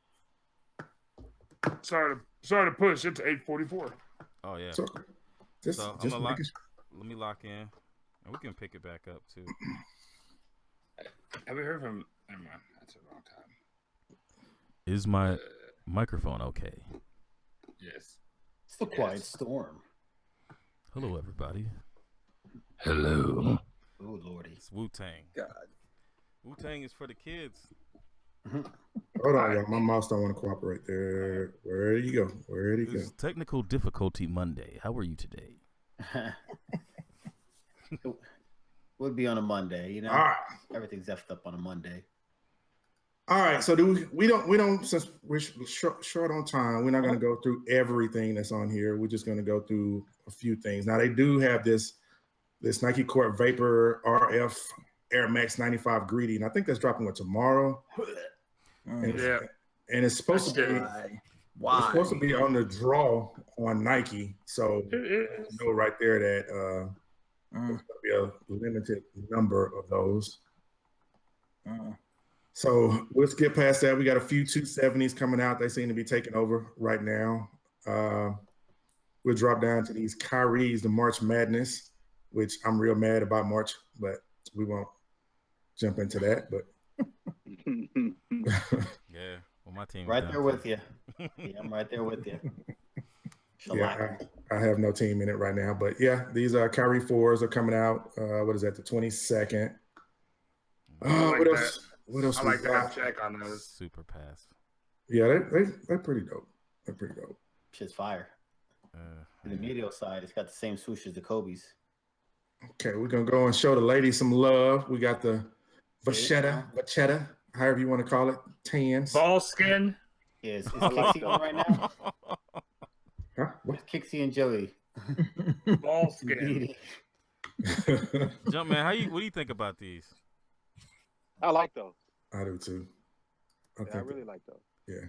Sorry to push. It's 8:44. Oh yeah. So let me lock in, and we can pick it back up too. Have we heard from? Never mind. That's the wrong time. Is my microphone okay? Yes. It's the quiet storm. Hello, everybody. Hello. Oh lordy. It's Wu-Tang. God. Wu-Tang is for the kids. Hold on, y'all. My mouse don't want to cooperate there. Where did you go? Technical difficulty Monday. How are you today? Would be on a Monday, All right. Everything's effed up on a Monday. All right. So we don't since we're short on time, we're not going to go through everything that's on here. We're just going to go through a few things. Now they do have this Nike Court Vapor RF Air Max 95 Greedy, and I think that's dropping tomorrow. And it's supposed to be it's supposed to be on the draw on Nike. So you know right there that there's going to be a limited number of those. So we'll skip past that. We got a few 270s coming out. They seem to be taking over right now. We'll drop down to these Kyrie's, the March Madness, which I'm real mad about March, but we won't jump into that. But Yeah. Well, my team Right there with you. Yeah, I'm right there with you. Yeah, I have no team in it right now, but yeah, these Kyrie 4s are coming out. What is that? The 22nd. What else? What else? I We like got? that check on those. Super pass. Yeah, they're pretty dope. They're pretty dope. Shit's fire. The medial side, it's got the same swoosh as the Kobe's. Okay, we're gonna go and show the ladies some love. We got the Vachetta, however you want to call it, tans. Ball skin. Yeah, is Kixie on right now? Huh? What? It's Kixie and Joey. Ball skin. Jumpman, what do you think about these? I like those. I do too. I really like those. Yeah.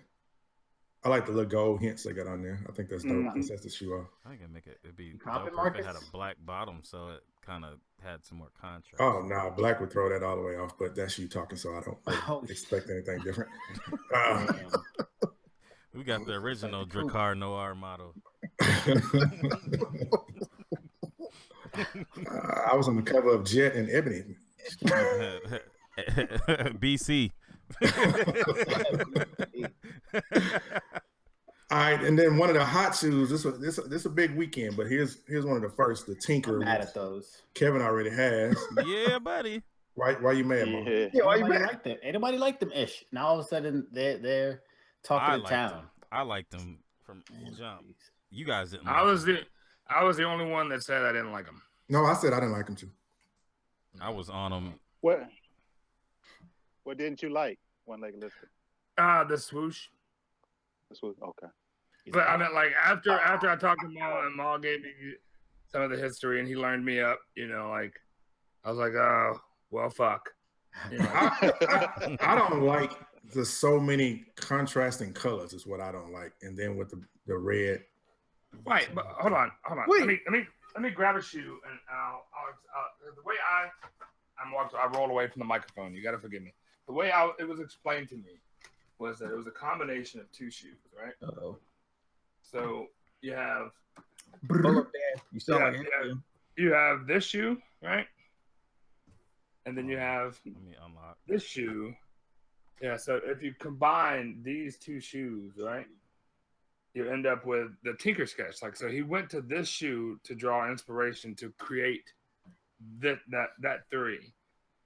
I like the little gold hints they got on there. I think that's dope. That sets the shoe off. I think it'd be Copy dope if it Marcus? had a black bottom, so it kind of had some more contrast. Oh no, black would throw that all the way off, but that's you talking, so I don't expect anything different. We got the original Drakkar Noir model. I was on the cover of Jet and Ebony. BC. All right, and then one of the hot shoes. This a big weekend, but here's one of the first. The Tinker. I'm mad at those. Kevin already has. Yeah, buddy. Why you mad, Mo? Yeah, why you mad? Like them? Anybody like them ish? Now all of a sudden they're talking to town. I like them from jump. You guys didn't. I was the only one that said I didn't like them. No, I said I didn't like them too. I was on them. What didn't you like? One leg listed. The swoosh. The swoosh. Okay. But I meant like after I talked to Maul and Maul gave me some of the history and he learned me up, like I was like, oh well, fuck. I don't like the so many contrasting colors is what I don't like, and then with the red. Wait, but hold on. Wait. Let me grab a shoe and I'll the way I roll away from the microphone. You got to forgive me. The way it was explained to me was that it was a combination of two shoes, right? Uh-oh. So you have you have this shoe, right? And then you have Let me unlock this shoe. Yeah, so if you combine these two shoes, right, you end up with the Tinker Sketch. Like, so he went to this shoe to draw inspiration to create that three,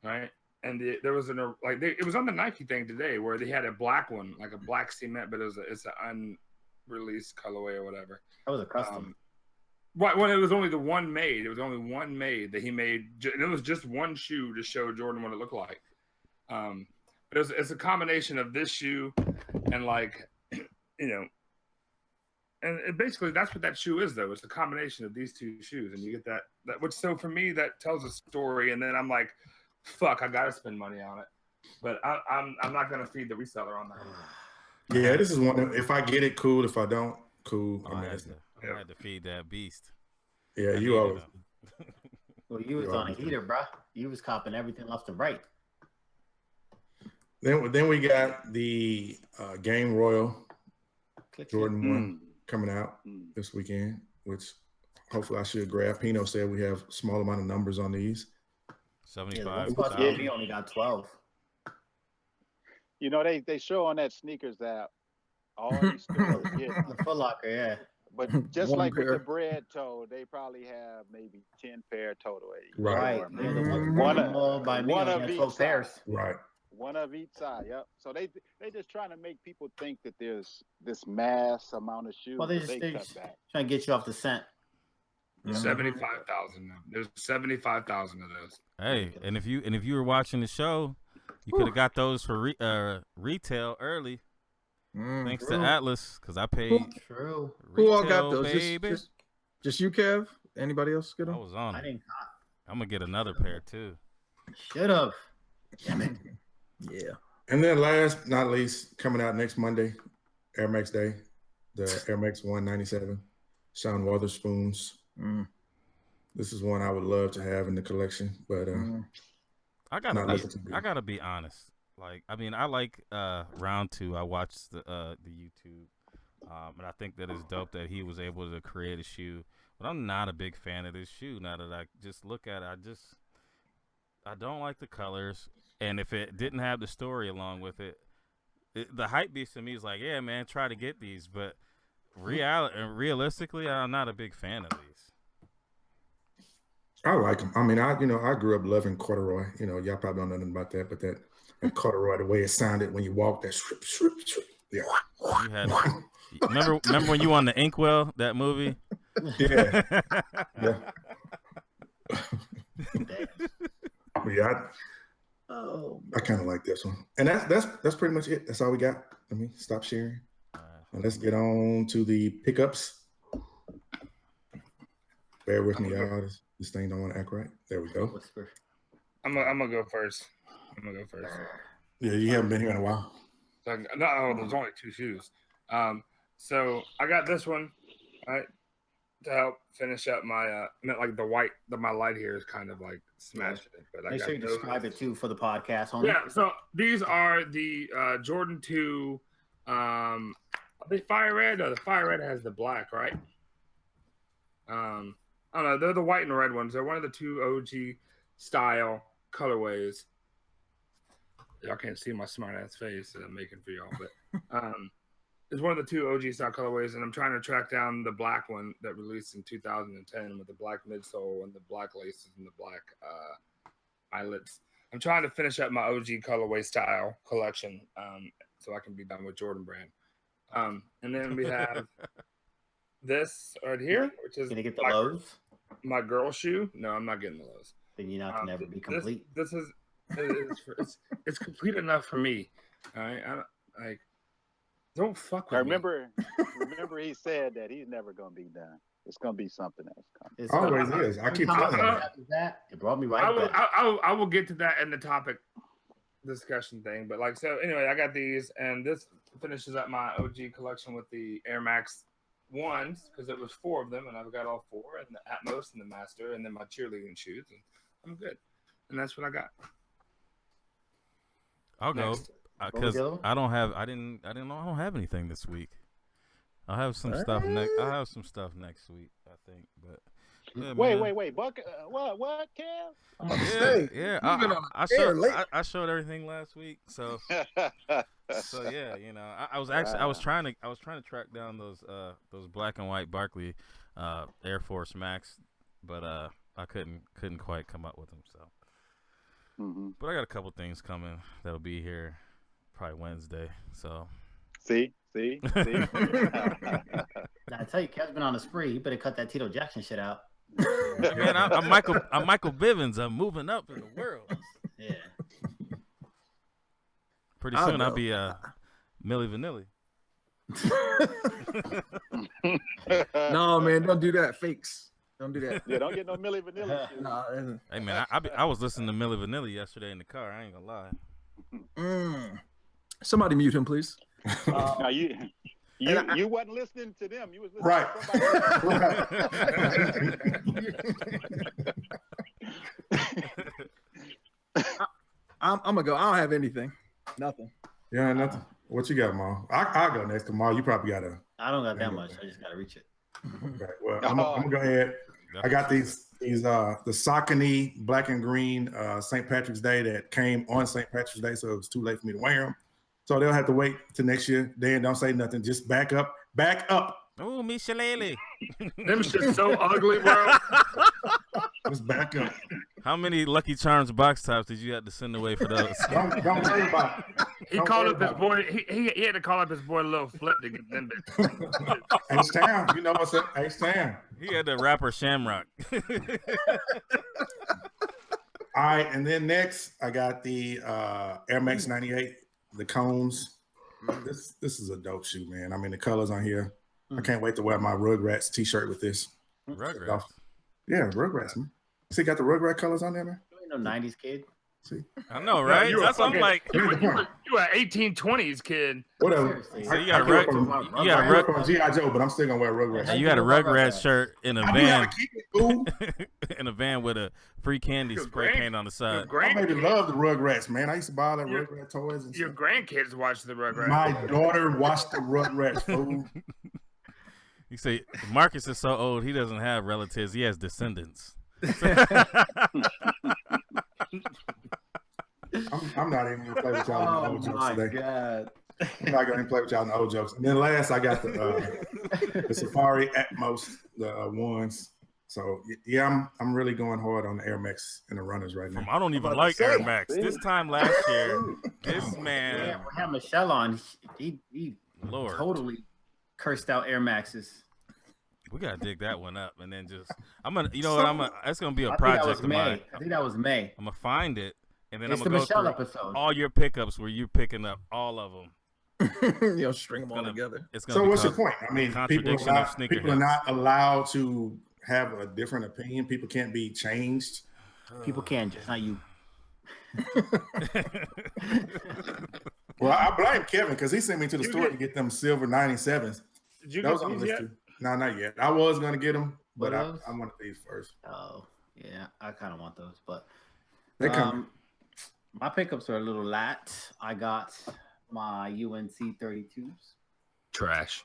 right? And there was it was on the Nike thing today where they had a black one, like a black cement, but it's an unreleased colorway or whatever. That was a custom. Right. Well, it was only the one made. It was only one made that he made. And it was just one shoe to show Jordan what it looked like. But it's a combination of this shoe and and basically that's what that shoe is, though. It's a combination of these two shoes, and you get that. Which, so for me, that tells a story. And then I'm like, fuck, I gotta spend money on it. But I'm not gonna feed the reseller on that. Yeah, this is one. If I get it, cool. If I don't, cool. I had to feed that beast. Yeah, you always. Well, you was on a heater, bro. You was copping everything left and right. Then we got the Game Royal Jordan 1 coming out this weekend, which hopefully I should grab. Pino said we have small amount of numbers on these. 75. He only got 12. They show on that sneakers app all these stores get The Foot Locker, yeah. But just One like pair. with the bread toe, they probably have maybe 10 pair total. Right. Yeah, the One by me one only of had each 12 pairs. Right. One of each side, yep. So they just trying to make people think that there's this mass amount of shoes. Well, they're that just cut back. trying to get you off the scent. 75,000. There's 75,000 of those. Hey, and if you were watching the show, you could have got those for retail early. Thanks to Atlas, because I paid. True. Who all got those? Baby. Just you, Kev? Anybody else get I them? was on I it. didn't cop. I'm gonna get another pair too. Should have. Damn it. Yeah. And then last but not least, coming out next Monday, Air Max Day, the Air Max 197, Sean Wotherspoon's. This is one I would love to have in the collection, but I gotta be honest. Like, I mean, I like round 2. I watched the YouTube, and I think that it's dope that he was able to create a shoe. But I'm not a big fan of this shoe. Now that I just look at it, I don't like the colors. And if it didn't have the story along with it, the hype beast in me is like, yeah, man, try to get these, but realistically, I'm not a big fan of these. I like them. I mean, I grew up loving corduroy. You know, y'all probably don't know nothing about that, but that corduroy, the way it sounded when you walked, that shrip, shrip, shrip. Yeah. You had remember when you on the Inkwell, that movie? Yeah. Yeah. Yeah. I kind of like this one, and that's pretty much it. That's all we got. Let me stop sharing, and let's get on to the pickups. Bear with me, y'all. This thing don't want to act right. There we go. I'm gonna go first. Yeah, you haven't been here in a while. So, no, there's only 2 shoes. So I got this one, right, to help finish up my like the white. My light here is kind of like smashing it, but Make I got sure you describe it too for the podcast. Homie. Yeah. So these are the Jordan 2. Are they fire red? No, the fire red has the black, right? I don't know. They're the white and red ones. They're one of the 2 OG style colorways. Y'all can't see my smart ass face that I'm making for y'all, but it's one of the 2 OG style colorways, and I'm trying to track down the black one that released in 2010 with the black midsole and the black laces and the black eyelets. I'm trying to finish up my OG colorway style collection, so I can be done with Jordan brand. And then we have this right here, which is Gonna get the lows. My girl shoe. No, I'm not getting the lows. Then you're not gonna ever be complete. This is it's complete enough for me. All right, don't fuck with me. Remember he said that he's never gonna be done. It's gonna be something else coming. It's Always is. I keep telling you. That it brought me right back. I will get to that in the topic discussion thing. But like, so anyway, I got these, and this finishes up my OG collection with the Air Max 1s, because it was 4 of them, and I've got all 4, and the Atmos and the Master, and then my cheerleading shoes, and I'm good. And that's what I got. I'll go because I don't have anything this week. I'll have some stuff next. I'll have some stuff next week, I think. But yeah, wait, Buck. What, Kev? Yeah. I showed everything last week, so yeah, you know, I was trying to track down those black and white Barkley Air Force Max, but I couldn't quite come up with them. So, but I got a couple things coming that'll be here probably Wednesday. So, see. Now, I tell you, Kev's been on a spree. You better cut that Tito Jackson shit out. Man, I'm Michael Bivins. I'm moving up in the world. Yeah. Pretty soon I'll be Milli Vanilli. No, man, don't do that. Fakes. Don't do that. Yeah, don't get no Milli Vanilli. Nah, hey, man, I was listening to Milli Vanilli yesterday in the car. I ain't gonna lie. Somebody mute him, please. Now you wasn't listening to them. You was listening Right. to somebody. I'm gonna go. I don't have anything. Nothing. Yeah, nothing. What you got, Maul? I'll go next. Maul, you probably got a. I don't got that much. I just gotta reach it. Okay. Well, I'm gonna go ahead. I got these the Saucony black and green St. Patrick's Day that came on St. Patrick's Day, so it was too late for me to wear them. So they'll have to wait till next year. Dan, don't say nothing. Just back up. Oh, Michelele. Them shit's so ugly, bro. Just back up. How many Lucky Charms box tops did you have to send away for those? Don't worry about it. He called up his boy. He had to call up his boy Lil Flip to get them. H-Town. You know what's up? H-Town. He had the rapper Shamrock. All right, and then next I got the Air Max 98, the cones. This is a dope shoe, man. I mean, the colors on here. I can't wait to wear my Rugrats t-shirt with this. Rugrats? Yeah, Rugrats, man. See, got the Rugrat colors on there, man. You ain't no 90s kid. See? I know, right? You That's what I'm like. You an 1820s kid. Whatever. So you got a G.A.P, but I'm still gonna wear Rugrats. You got a Rugrats shirt in a I van. gotta keep it cool. In a van with a free candy spray paint on the side. I maybe love the Rugrats, man. I used to buy like Rugrat toys. And your grandkids watch the Rugrats. My daughter watched the Rugrats, fool. You say Marcus is so old he doesn't have relatives; he has descendants. I'm not even gonna play with y'all. Oh my god! I'm not gonna play with y'all in the old jokes. And then last, I got the Safari Atmos, the ones. So yeah, I'm really going hard on the Air Max and the runners right now. I don't even like Air Max. This time last year, this man. Yeah, we had Michelle on. He Lord. totally cursed out Air Maxes. We gotta dig that one up, and then just that's gonna be a I project think that was of mine. I think that was May. I'm gonna find it, and then It's I'm the gonna go Michelle through episode. all your pickups where you're picking up all of them. You'll string them all together. It's gonna So what's your point? I mean, people are not allowed to have a different opinion. People can't be changed. People can, just not you. Well, I blame Kevin because he sent me to the store to get them silver 97s. Did you That get was on the these list yet? too. No, not yet. I was gonna get them, but I Those? wanted these first. Oh, yeah, I kind of want those, but They come. my pickups are a little light. I got my UNC 32s. Trash.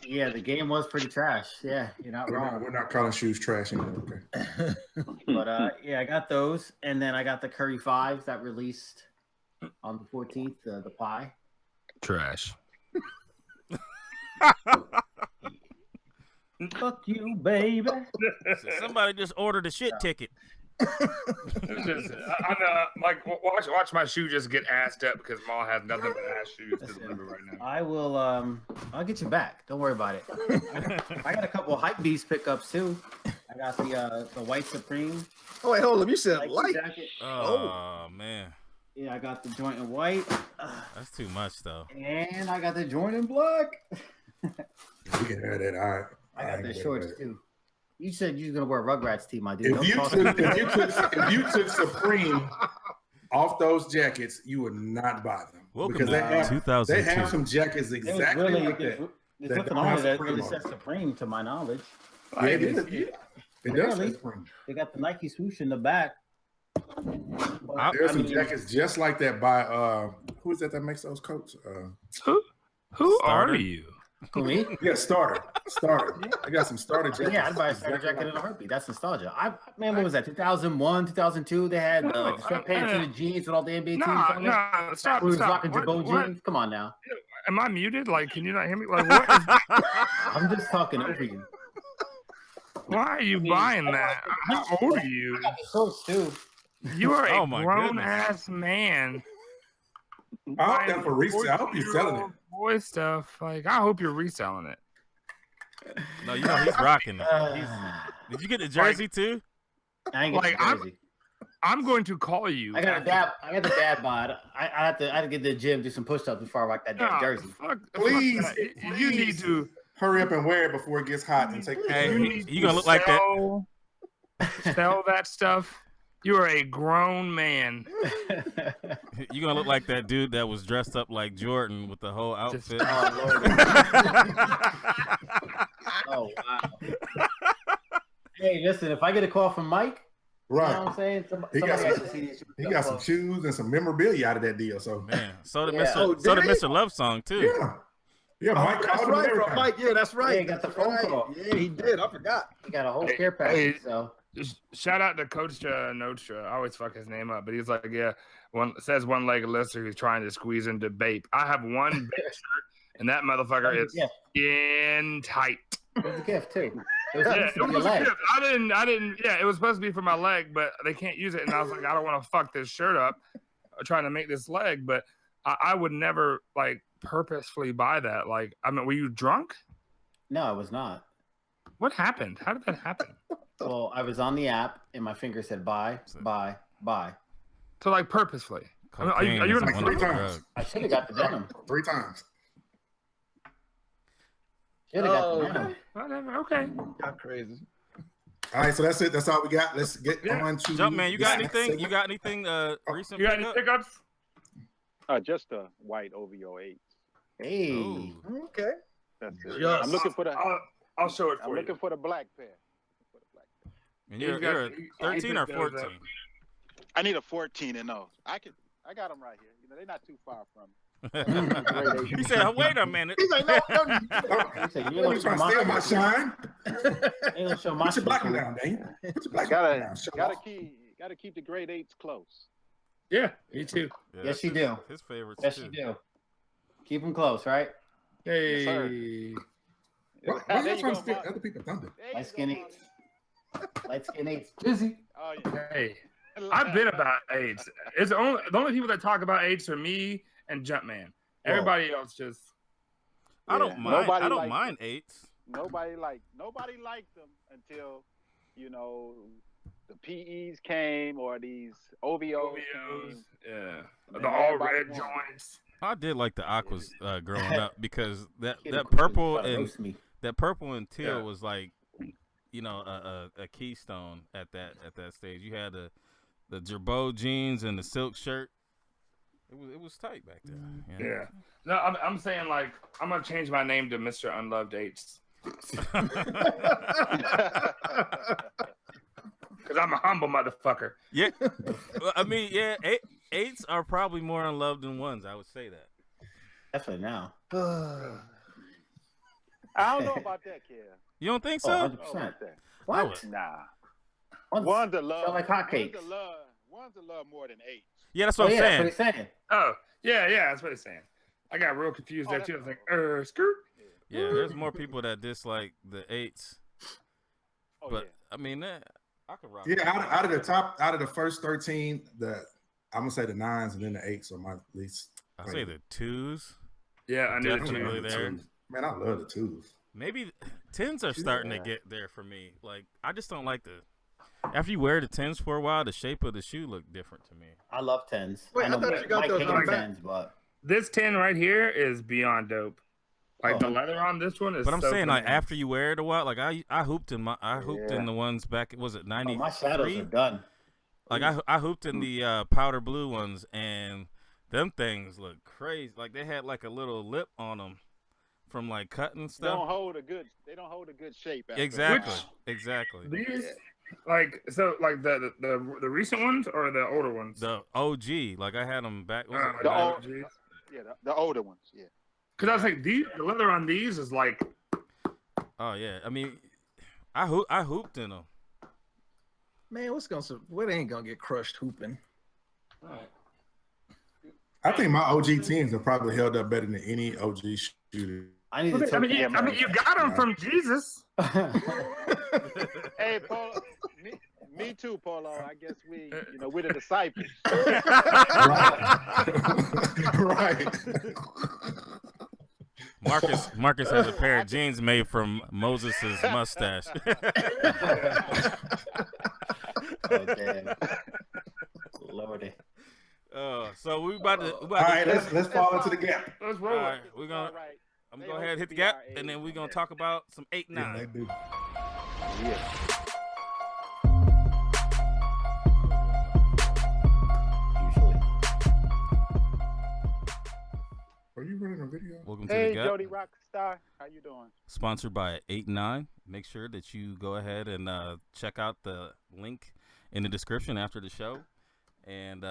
Yeah, the game was pretty trash. Yeah, you're not wrong. We're not calling shoes trash anymore. Okay. But yeah, I got those, and then I got the Curry 5s that released on the 14th. The pie. Trash. Fuck you, baby. Somebody just ordered a shit ticket. Watch my shoe just get assed up because Ma has nothing but ass shoes to deliver right now. I will. I'll get you back. Don't worry about it. I got a couple of hype beast pickups too. I got the white Supreme. Oh wait, hold up. You said light. Jacket. Oh man. Yeah, I got the joint in white. That's too much though. And I got the joint in black. You can have that. I got the shorts too. You said you was gonna wear a Rugrats tee, my dude. If you took Supreme off those jackets, you would not buy them. Welcome because to they have some jackets exactly like that. There's nothing on it that really says Supreme, to my knowledge. Yeah, it is. It does say Supreme. They got the Nike swoosh in the back. There's some jackets just like that by who is that makes those coats? Who are you? Who, me? Yeah, Starter. I got some Starter jackets. Yeah, I'd buy a Starter jacket in a heartbeat. That's nostalgia. What was that? 2001, 2002. They had like the sweatpants and the jeans with all the NBA teams. Stop. We was rocking Jabot jeans. Come on now. Am I muted? Like, can you not hear me? Like, what? I'm just talking over you. Why are you buying that? How old are you? I got the shorts too. You are a grown ass man. I hope that for resale. I hope you're selling it. Boy stuff. Like, I hope you're reselling it. No, you know he's rocking it. Did you get the jersey too? I ain't get the jersey. I'm going to call you. I got the dad bod. I had to get to the gym, do some push-ups before I rock that damn jersey. Please, you need to hurry up and wear it before it gets hot and take. Hey, you gonna look like that? Sell that stuff. You are a grown man. You're gonna look like that dude that was dressed up like Jordan with the whole outfit. Oh wow. Hey, listen, if I get a call from Mike, right? You know what I'm saying? He got some shoes and some memorabilia out of that deal. So man, so did Mr. Love Song too. Yeah, Mike. That's right, from Mike. Yeah, that's right. Yeah, he got the phone call. Yeah, he did. I forgot. He got a whole care package. So shout out to Coach Nostra. I always fuck his name up, but he's like, yeah, one-legged lister who's trying to squeeze into BAPE. I have one big shirt, and that motherfucker is in tight. It was a gift too. It was a gift. I didn't. Yeah, it was supposed to be for my leg, but they can't use it, and I was like, I don't want to fuck this shirt up, trying to make this leg. But I would never like purposefully buy that. Like, I mean, were you drunk? No, I was not. What happened? How did that happen? Well, I was on the app and my finger said buy. So like purposefully. Are you like 3 times? I should have got the denim. 3 times. Should have got the denim. Whatever. Okay. Got crazy. All right, so that's it. That's all we got. Let's get on to Jumpman. You got anything? You got anything? Recent? You got any pickups? Just a white OVO 8. Hey. Ooh. Okay. That's it. Yes. I'm looking for the. I'll show it for you. I'm looking for the black pair. And you're 13 or 14? I need a 14 and those. I got them right here. You know, they're not too far from me. He said, "Wait a minute." He's like, no. You trying to steal my shine? Ain't gonna show my Put your black one down, Dane. I gotta keep the grade 8s close. Yeah, me too. Yeah, Yes, that's you do. His favorites Yes, too. you do. Keep them close, right? Hey. sir. Why There y'all you trying go, to steal Mark. other people's thunder? There you Light go, skin Molly. eights. Light skin eights. Busy. Oh yeah. Hey, I've been about AIDS. It's the only people that talk about AIDS are me and Jumpman. Everybody else just. I don't Yeah. mind. Nobody I don't liked mind eights. Nobody liked them until, you know, the PEs came or these OVOs came. Yeah, And the then all everybody red won. joints. I did like the aquas growing up because that Kid quickly purple try to and roast me. that purple and teal Yeah. was like, you know, a keystone at that stage. You had the Gerbeau jeans and the silk shirt. It was tight back then. You know? Yeah. No, I'm saying like I'm gonna change my name to Mr. Unloved Eights. Because I'm a humble motherfucker. Yeah, I mean, yeah, eights are probably more unloved than ones. I would say that. Definitely now. I don't know about that, kid. You don't think Oh, so? 100%. I don't know about that. What? Nah. One's One's a love. sell like hotcakes. One's a love more than eight. Yeah, that's Oh, what I'm yeah, saying. that's what he's saying. Oh, yeah, that's what he's saying. I got real confused there too. I was like, skirt. Yeah, there's more people that dislike the eights. Oh, But yeah. I mean, I could rock. Yeah, out of the first 13, I'm gonna say the 9s and then the 8s are my least. I say the 2s. Yeah, I knew the Definitely two. there. Man, I love the 2s. Maybe 10s are starting to get there for me. Like, I just don't like after you wear the 10s for a while, the shape of the shoe look different to me. I love 10s. Wait, I know thought you got Mike those hates on back. 10s, but This 10 right here is beyond dope. Like the leather on this one is. But I'm so saying, like, bananas. after you wear it a while, like I hooped in in the ones back. Was it 93? my shadows are done. Like I hooped in the powder blue ones, and them things look crazy. Like they had like a little lip on them from like cutting They stuff. don't hold a good shape. After Exactly. that. Exactly. These, like, so like the recent ones or the older ones? The OG, like I had them back. Was it The like old- Yeah, the older ones. Yeah. Because I was like, the leather on these is like. Oh yeah, I mean, I hooped in them. Man, what ain't gonna get crushed hooping? I think my OG 10s have probably held up better than any OG shooter. I need to I mean, you got them from Jesus. Hey, Polo. Me too, Polo. I guess we're the disciples. Right. Marcus has a pair of jeans made from Moses's mustache. Oh, damn. Lordy. So we about to. All right, let's fall into the gap. Let's All roll. right, we're gonna. Right. I'm gonna go ahead and hit the gap, and then we're gonna talk about some 8, 9. Yeah, they do. Yeah. Usually. Are you running a video? Welcome to Hey, the gap. Jody Rockstar. How you doing? Sponsored by 8 9. Make sure that you go ahead and check out the link in the description after the show, and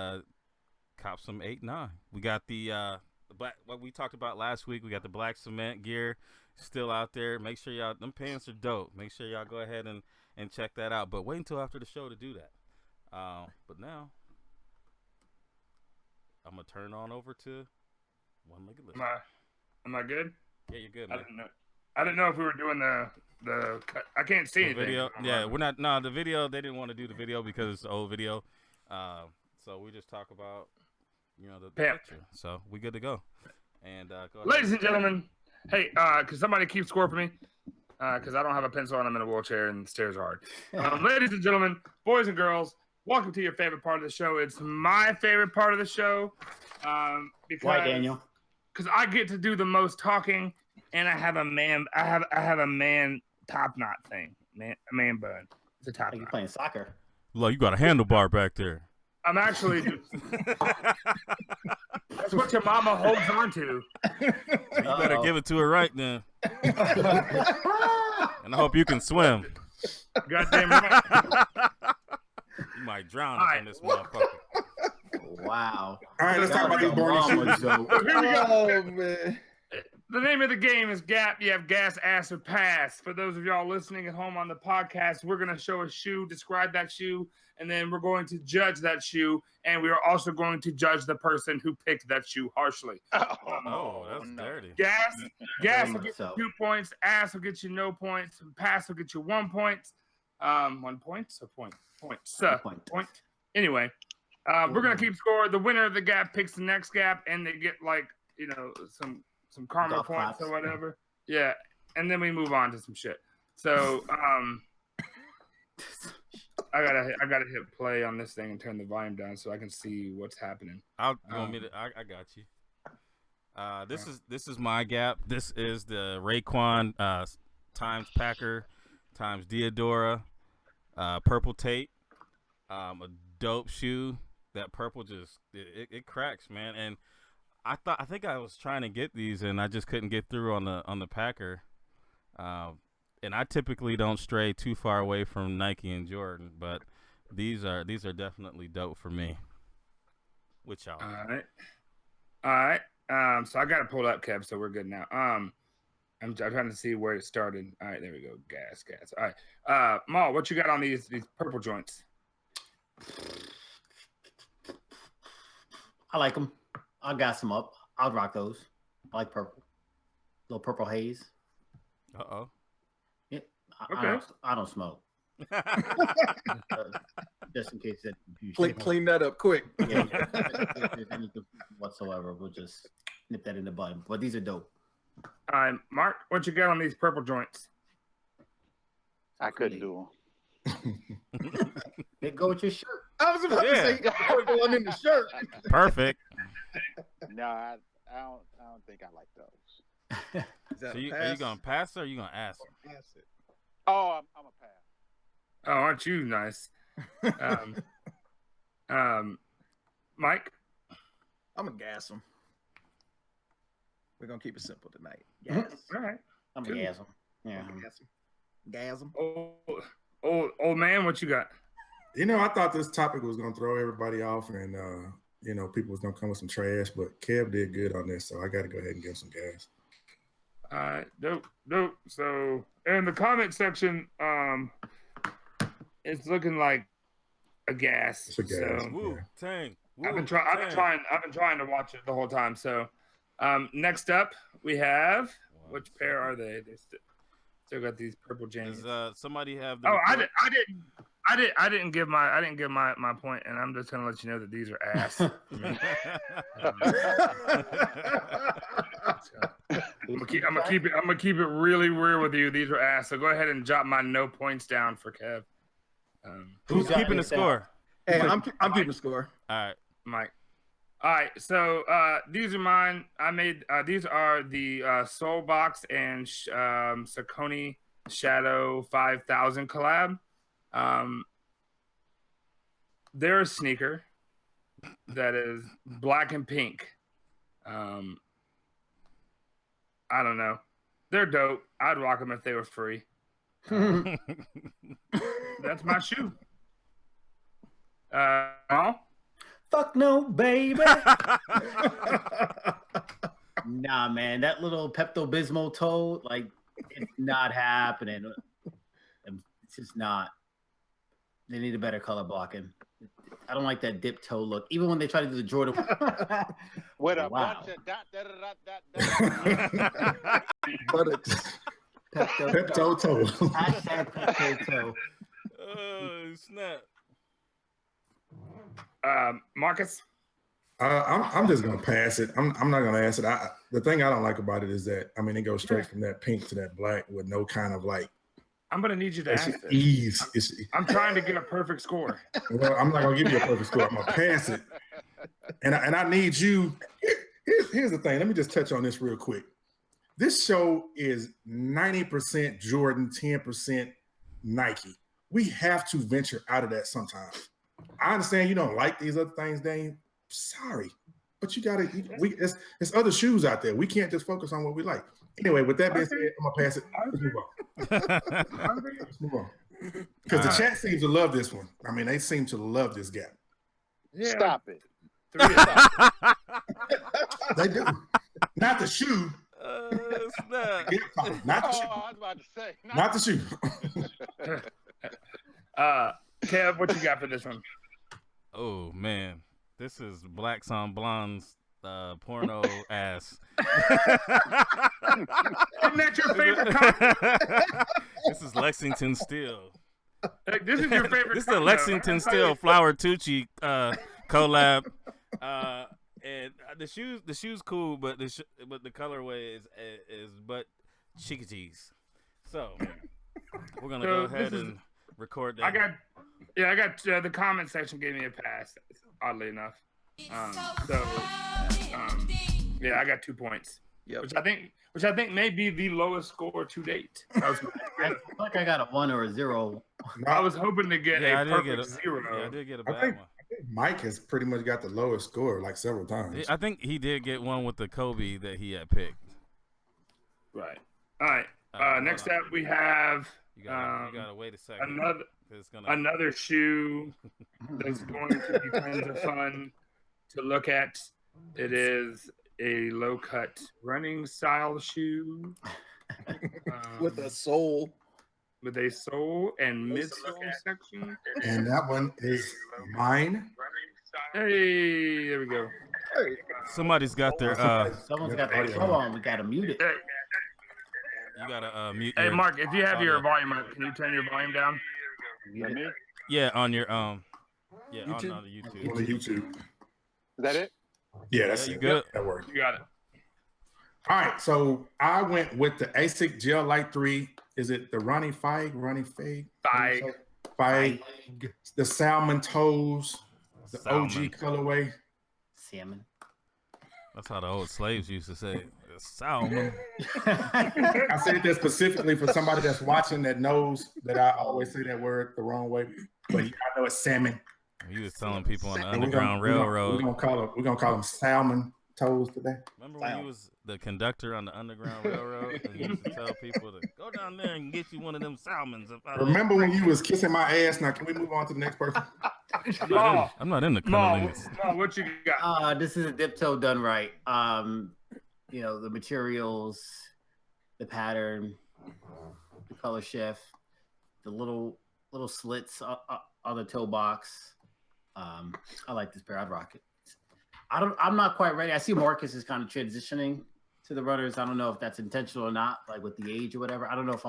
cop some 8 9. We got the black. What we talked about last week. We got the black cement gear still out there. Make sure y'all, them pants are dope. Make sure y'all go ahead and check that out. But wait until after the show to do that. But now I'm gonna turn on over to One-Legged Listener. Am I good? Yeah, you're good, I man. didn't know if we were doing the cut. I can't see The anything. video. Yeah, we're not. No, the video. They didn't want to do the video because it's the old video. So we just talk about, the Pimp. picture. So we good to go. And go ahead. Ladies and gentlemen, hey, can somebody keep score for me? Because I don't have a pencil and I'm in a wheelchair and the stairs are hard. Ladies and gentlemen, boys and girls, welcome to your favorite part of the show. It's my favorite part of the show. Because, Why, Daniel? Because I get to do the most talking, and I have a man. I have a man top knot thing, a man bun. It's a top Like you knot. playing soccer. Look, you got a handlebar back there. I'm actually. That's what your mama holds on to. You better give it to her right then. And I hope you can swim. Goddamn right. You might drown us in this motherfucker. Wow. All right, let's talk about these Barney shoes. Here we go. Oh man. the name of the game is G.A.P. You have gas, ass, or pass. For those of y'all listening at home on the podcast, we're going to show a shoe, describe that shoe, and then we're going to judge that shoe, and we are also going to judge the person who picked that shoe harshly. Oh, that's dirty. Gas will get you 2 points, ass will get you no points, and pass will get you 1 point. 1 point? So points. Point. Anyway, we're going to keep score. The winner of the G.A.P. picks the next G.A.P., and they get some karma points or whatever. Yeah. And then we move on to some shit. So I gotta hit play on this thing and turn the volume down so I can see what's happening. I got you. This is my G.A.P. This is the Raekwon times Packer times Diodora purple tape. A dope shoe. That purple just it cracks, man. And I think I was trying to get these and I just couldn't get through on the Packer. And I typically don't stray too far away from Nike and Jordan, but these are definitely dope for me. Which y'all. All right. So I got to pull up, Kev, so we're good now. I'm trying to see where it started. All right, there we go. Gas. All right. Maul, what you got on these purple joints? I like them. I got some up. I'll rock those. I like purple. Little purple haze. Uh-oh. Yeah, Okay. I don't smoke. Just in case that Clean that up quick. Yeah, if there's anything whatsoever, we'll just nip that in the bud. But these are dope. All right, Mark, what you got on these purple joints? I couldn't do them. They go with your shirt. I was about to say you got purple on in the shirt. Perfect. No, I don't think I like those. So are you gonna pass it or are you gonna ask him? Pass it. Oh, I'm a pass. Oh, aren't you nice? Mike? I'm gonna gas them. We're gonna keep it simple tonight. Gas. All right. I'm gonna gas them. Yeah. Gas them. Old man, what you got? I thought this topic was gonna throw everybody off, and people was gonna come with some trash, but Kev did good on this, so I got to go ahead and give him some gas. All right, dope. So in the comment section, it's looking like a gas. It's a gas. So Wu-Tang. I've been trying to watch it the whole time. So next up we have which pair are they? They still got these purple James. Does somebody have the I didn't give my point, and I'm just gonna let you know that these are ass. I'm gonna keep it really weird with you. These are ass. So go ahead and jot my no points down for Kev. Who's keeping the score? Hey, I'm keeping the score. All right, Mike. All right, so these are mine. I made these are the Soul Box and Saucony Shadow 5000 collab. They're a sneaker that is black and pink. I don't know. They're dope. I'd rock them if they were free. That's my shoe. Fuck no, baby. Nah, man, that little Pepto-Bismol toe, like, it's not happening. It's just not. They need a better color blocking. I don't like that dip toe look. Even when they try to do the Jordan. With a Wow. bunch of dot. But it's Pepto toe. Hashtag Pepto toe. Oh snap! Marcus? I'm just gonna pass it. I'm not gonna ask it. The thing I don't like about it is that it goes straight from that pink to that black with no kind of like. I'm gonna need you to ask this. Ease. I'm trying to get a perfect score. Well, I'm not gonna give you a perfect score. I'm gonna pass it, and I need you. Here's the thing. Let me just touch on this real quick. This show is 90% Jordan, 10% Nike. We have to venture out of that sometimes. I understand you don't like these other things, Dane. Sorry, but you gotta. It's other shoes out there. We can't just focus on what we like. Anyway, with that being said, I'm gonna pass it. Let's move on. Let's move on. Because the chat seems to love this one. They seem to love this G.A.P. Yeah. Stop it. They do. Not the shoe. Snap. Not the Oh, shoe. I was about to say. Not the shoe. Kev, what you got for this one? Oh man, this is Blacks on Blondes porno ass. Isn't that your favorite comic? This is Lexington Steel. Like, this is your favorite. This is the comic, Lexington Steel Flower Tucci collab. And the shoes cool, but the colorway is but chickadees. So we're gonna go ahead and record that. I got the comment section gave me a pass. Oddly enough, I got 2 points, which I think may be the lowest score to date. I feel like I got a 1 or a 0. I was hoping to get a perfect 0. Yeah, I did get a bad I think one. Mike has pretty much got the lowest score like several times. I think he did get one with the Kobe that he had picked. Right. All right. Next up, we have you gotta wait a second. Another shoe that's going to be tons of fun to look at. It is a low-cut running style shoe With a sole. With a sole and midsole section. And that one is mine. Hey, there we go. Somebody's got their Someone's got their. Hold on, we gotta mute it. You gotta mute. Hey, your Mark, if you have audio. your volume up, can you turn your volume down? Yeah, on your YouTube? on the YouTube. On the YouTube. Is that it? Yeah, that's you it. good? That works. You got it. All right, so I went with the ASIC Gel Light 3. Is it the Ronnie Feig? Feig. The salmon toes. The Salmon. OG colorway. Salmon. That's how the old slaves used to say it. Salmon. I said that specifically for somebody that's watching that knows that I always say that word the wrong way. But I know it's salmon. You was telling people on the And Underground Railroad. We're gonna call them salmon toes today. Remember when you was the conductor on the Underground Railroad and you used to tell people to go down there and get you one of them salmons? Remember when you was kissing my ass? Now can we move on to the next person? I'm not in the cunnilingus. No, what you got? This is a dip toe done right. You know, the materials, the pattern, the color shift, the little slits on the toe box. I like this pair. I'd rock it. I'm not quite ready. I see Marcus is kind of transitioning to the runners. I don't know if that's intentional or not, like with the age or whatever. I don't know if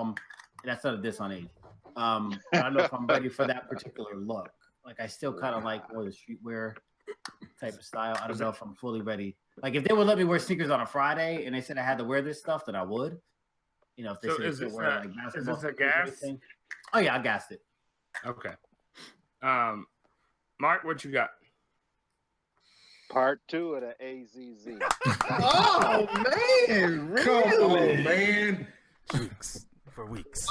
that's not a diss on age. I don't know if I'm ready for that particular look. Like, I still kind of like more the streetwear type of style. I don't know if I'm fully ready. Like, if they would let me wear sneakers on a Friday and they said I had to wear this stuff, then I would. You know, if they said I could wear like basketball. Is this a gas? Oh yeah, I gassed it. Okay. Mark, what you got? Part 2 of the AZZ. Oh man, really? Come on, man. For weeks.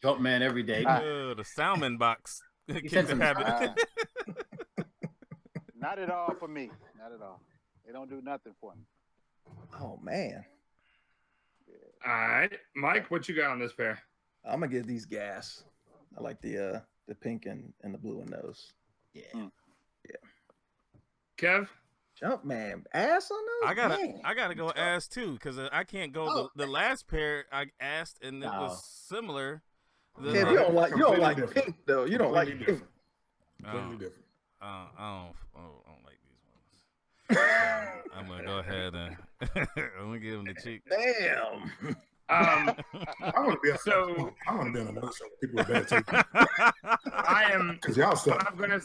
Jumpman every day. The salmon box. said some- Not at all for me. Not at all. They don't do nothing for me. Oh man, All right, Mike, what you got on this pair? I'm gonna give these gas. I like the pink and the blue in those. Yeah. Kev? Jumpman ass on those. I gotta go ass too because I can't go. The last pair I asked and it was similar. Kev, you don't like different. pink though. You don't like pink. Different. Completely different. I don't like these ones. So I'm gonna go ahead and I'm gonna give them the cheek. Damn. I want to be on another show with people with better taste. I am. Because y'all suck. I'm gonna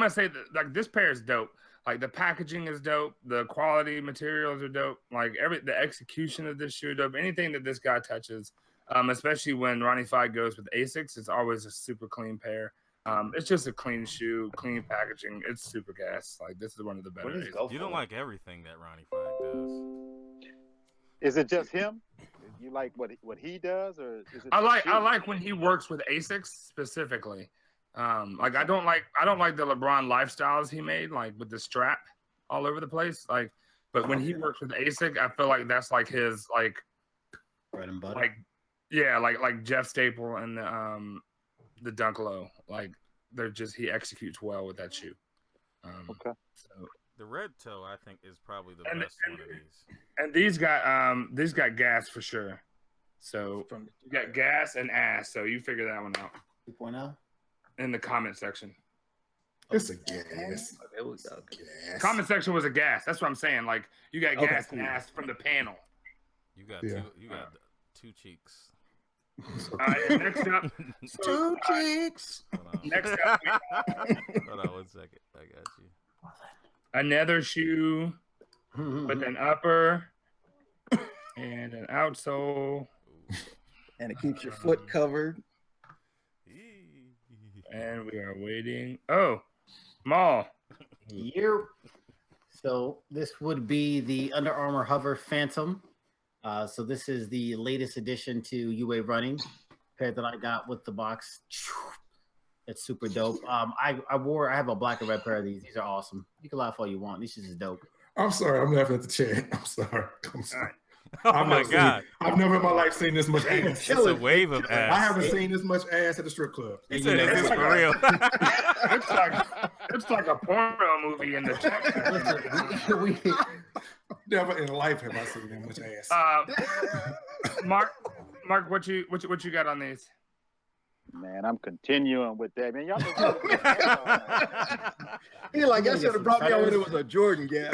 say that, like, this pair is dope. Like, the packaging is dope. The quality materials are dope. Like, the execution of this shoe dope. Anything that this guy touches, especially when Ronnie Feig goes with Asics, it's always a super clean pair. It's just a clean shoe, clean packaging. It's super gas. Like, this is one of the better. You don't like everything that Ronnie Feig does. Is it just him? You like what he does, or is it? I like when he works with Asics specifically. Like, I don't like the LeBron lifestyles he made, like with the strap all over the place. Like, but when he works with ASIC, I feel like that's like his Bread and butter. like, yeah, like Jeff Staple and the Dunk Low. Like, he executes well with that shoe. Okay. So The red toe, I think, is probably the And- best one of these. And these got gas for sure. So you got gas and ass. So you figure that one out 2.0. in the comment section. It's a gas. There we go. Gas. Comment section was a gas. That's what I'm saying. Like you got Okay, gas cool. and ass from the panel. You got Yeah. two cheeks. All right. Next up, Two cheeks. Hold on. next up, Hold on 1 second. I got you. another shoe with an upper and an outsole. And it keeps your foot covered. And we are waiting. Oh, Maul. Yep. So this would be the Under Armour Hover Phantom. So this is the latest addition to UA Running pair that I got with the box. It's super dope. I have a black and red pair of these. These are awesome. You can laugh all you want. These is dope. I'm sorry. I'm laughing at the chat. I'm sorry. I'm sorry. Oh my God. I've never in my life seen this much ass. It's a wave of ass. I haven't seen this much ass at the strip club. He said, "Is this for real?" It's like a porno movie in the chat. Never in life have I seen that much ass. Mark, what you got on these? Man, I'm continuing with that. Man, y'all He like, I should have brought me out when it was a Jordan gap.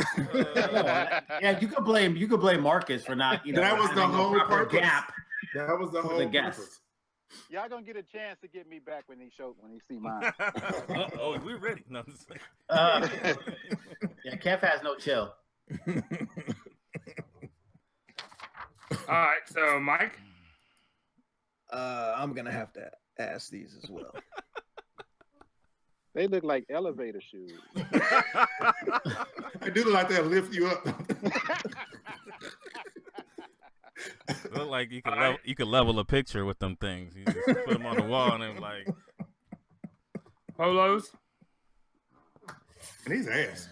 Yeah, you could blame Marcus for not, That was the having a whole proper purpose. gap. That was the for whole the guess. purpose. y'all gonna get a chance to get me back when he see mine. Oh, we ready? No, I'm just saying. Yeah, Kev has no chill. All right, so Mike. I'm gonna have to ask these as well. They look like elevator shoes. They do look like they'll lift you up. Look like you can level a picture with them things. You just put them on the wall and then like Polos. And he's ass.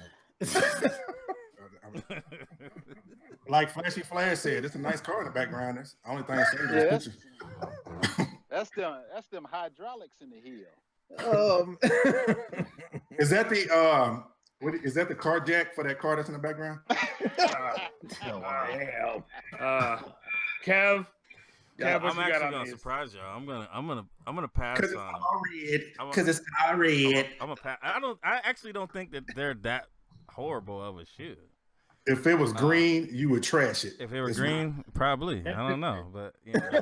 Like Flashy Flash said, it's a nice car in the background. That's the only thing I say in this picture. That's them hydraulics in the heel. Is that the is that the car jack for that car that's in the background? Kev, what I'm you got actually on gonna these? surprise y'all. I'm gonna pass Because it's on. all red. I'm a- Because it's all red. I'm a pass. I actually don't think that they're that horrible of a shoe. If it was green, you would trash it. If it were It's green, probably. I don't know, but you know,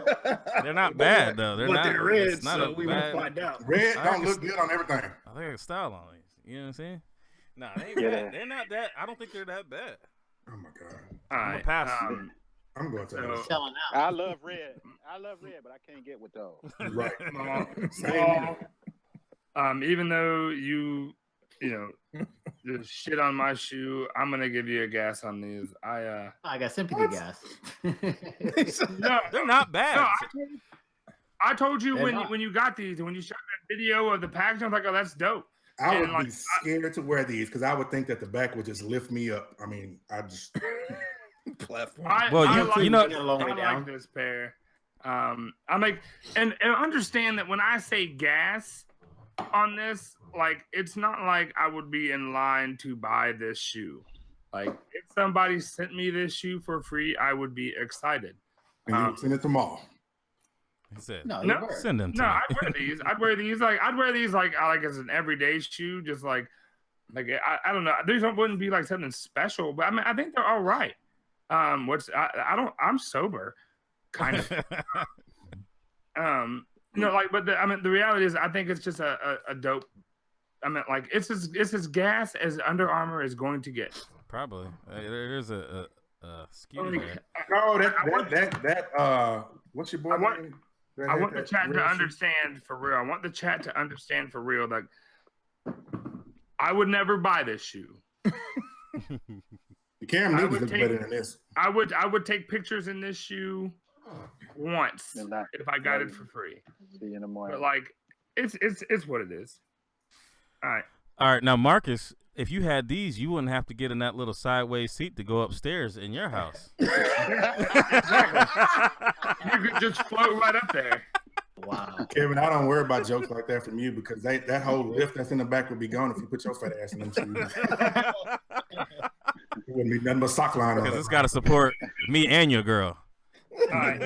they're not bad though. They're but not. they're red, It's not so a we bad. won't find out. Red I don't can look good on everything. I think it's style on these. You know what I'm saying? Nah, they ain't Yeah. bad. They're not that. I don't think they're that bad. Oh my god. All I'm a right, pass. I'm going to tell you. Selling out. I love red, but I can't get with those. Right. Small. Even though you just shit on my shoe, I'm gonna give you a gas on these. I got sympathy gas. No, They're not bad. no, I told you They're when not. when you got these, when you shot that video of the packaging, I was like, oh, that's dope. I And, would like, be scared to wear these because I would think that the back would just lift me up. I mean, I just Platform. Well, I you know- Get a long way I down. like this pair. I like and understand that when I say gas on this, like it's not like I would be in line to buy this shoe. Like if somebody sent me this shoe for free, I would be excited. and you would send it to Maul. He said, No, No, no. send them to No, me. I'd wear these. I'd wear these like as an everyday shoe, just like I don't know. These wouldn't be like something special, but I mean I think they're all right. I'm sober, kind of. But the reality is, I think it's just a dope. I mean, like it's as gas as Under Armour is going to get. Probably. There's a skew Like, there. No, that what's your boy name? I want the chat to understand for real. I want the chat to understand for real that I would never buy this shoe. The Cam I Newton would looks take- better than this. I would take pictures in this shoe once And that- if I got it for free. See you in the morning. But like, it's what it is. All right. All right, now Marcus, if you had these, you wouldn't have to get in that little sideways seat to go upstairs in your house. You could just float right up there. Wow. Kevin, I don't worry about jokes like that from you because that whole lift that's in the back would be gone if you put your fat ass in them shoes. Wouldn't be nothing but sock line on Because it. it's got to support me and your girl. All right.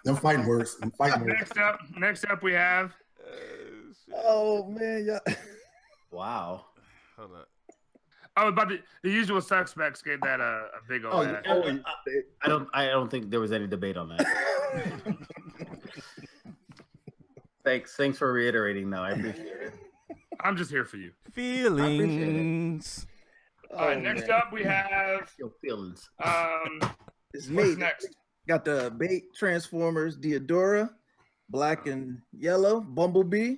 Them fighting words. Them fighting words. Next up, we have. Oh man, yeah. Wow. Hold up. Oh, but the usual suspects gave that a big old ass. I don't think there was any debate on that. Thanks for reiterating, though. I appreciate it. I'm just here for you. Feelings. All right, next up we have Your feelings. It's what's me. next? Got the bait Transformers Deodora, black and yellow, Bumblebee.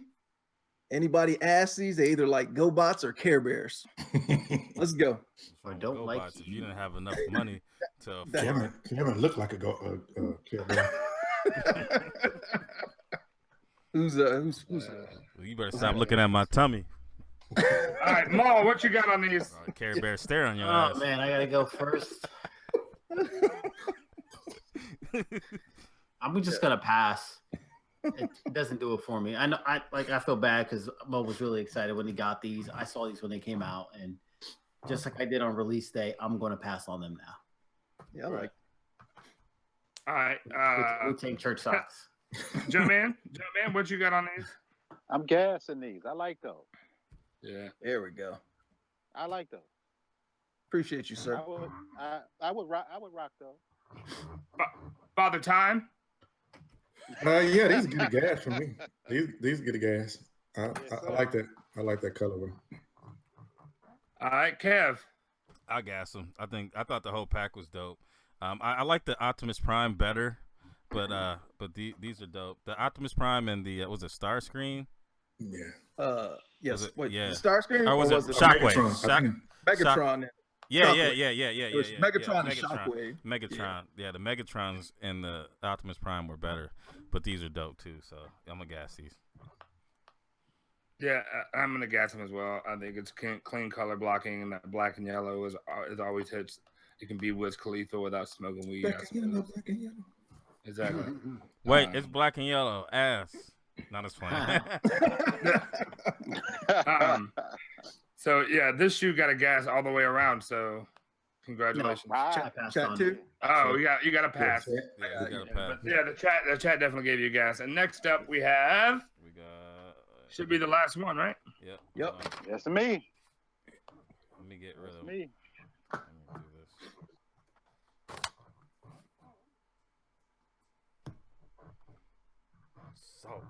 Anybody ask these, they either like GoBots or Care Bears. Let's go. I don't like If you didn't have enough money to Kevin looked like a Care Bear. Who's Well, you better stop looking at my tummy. All right, Maul, what you got on these? Care Bear stare on your Oh ass. man, I gotta go first. I'm just gonna pass. It doesn't do it for me. I know. I feel bad because Mo was really excited when he got these. I saw these when they came out, and just like I did on release day, I'm gonna pass on them now. Yeah, I like. All right, We take church socks. Jumpman, what you got on these? I'm gassing these. I like those. Yeah, There we go. I like those. Appreciate you, sir. I would rock those. Father Time. Yeah, these get a gas for me. These get a gas. I like that. I like that colorway. All right, Kev. I gas them. I thought the whole pack was dope. I like the Optimus Prime better, but these are dope. The Optimus Prime and the was it Starscream? Yeah. Yes. Wait, yeah. the Starscream Or was it Shockwave? Shockwave? Megatron. Yeah. It was Megatron and Shockwave. Megatron. Yeah, the Megatrons and the Optimus Prime were better, but these are dope too. So I'm gonna gas these. Yeah, I'm gonna gas them as well. I think it's clean color blocking, and that black and yellow is always hits. It can be Wiz Khalifa without smoking weed. Black and yellow. Exactly. Wait, it's black and yellow. Ass. Not as funny. So yeah, this shoe got a gas all the way around. So congratulations. Chat too. Oh, you got a pass. Yeah, we got a pass. Yeah, the chat definitely gave you gas. And next up we have should be the last one, right? Yep. That's me. Let me get rid of Me. Let me do this. Salt.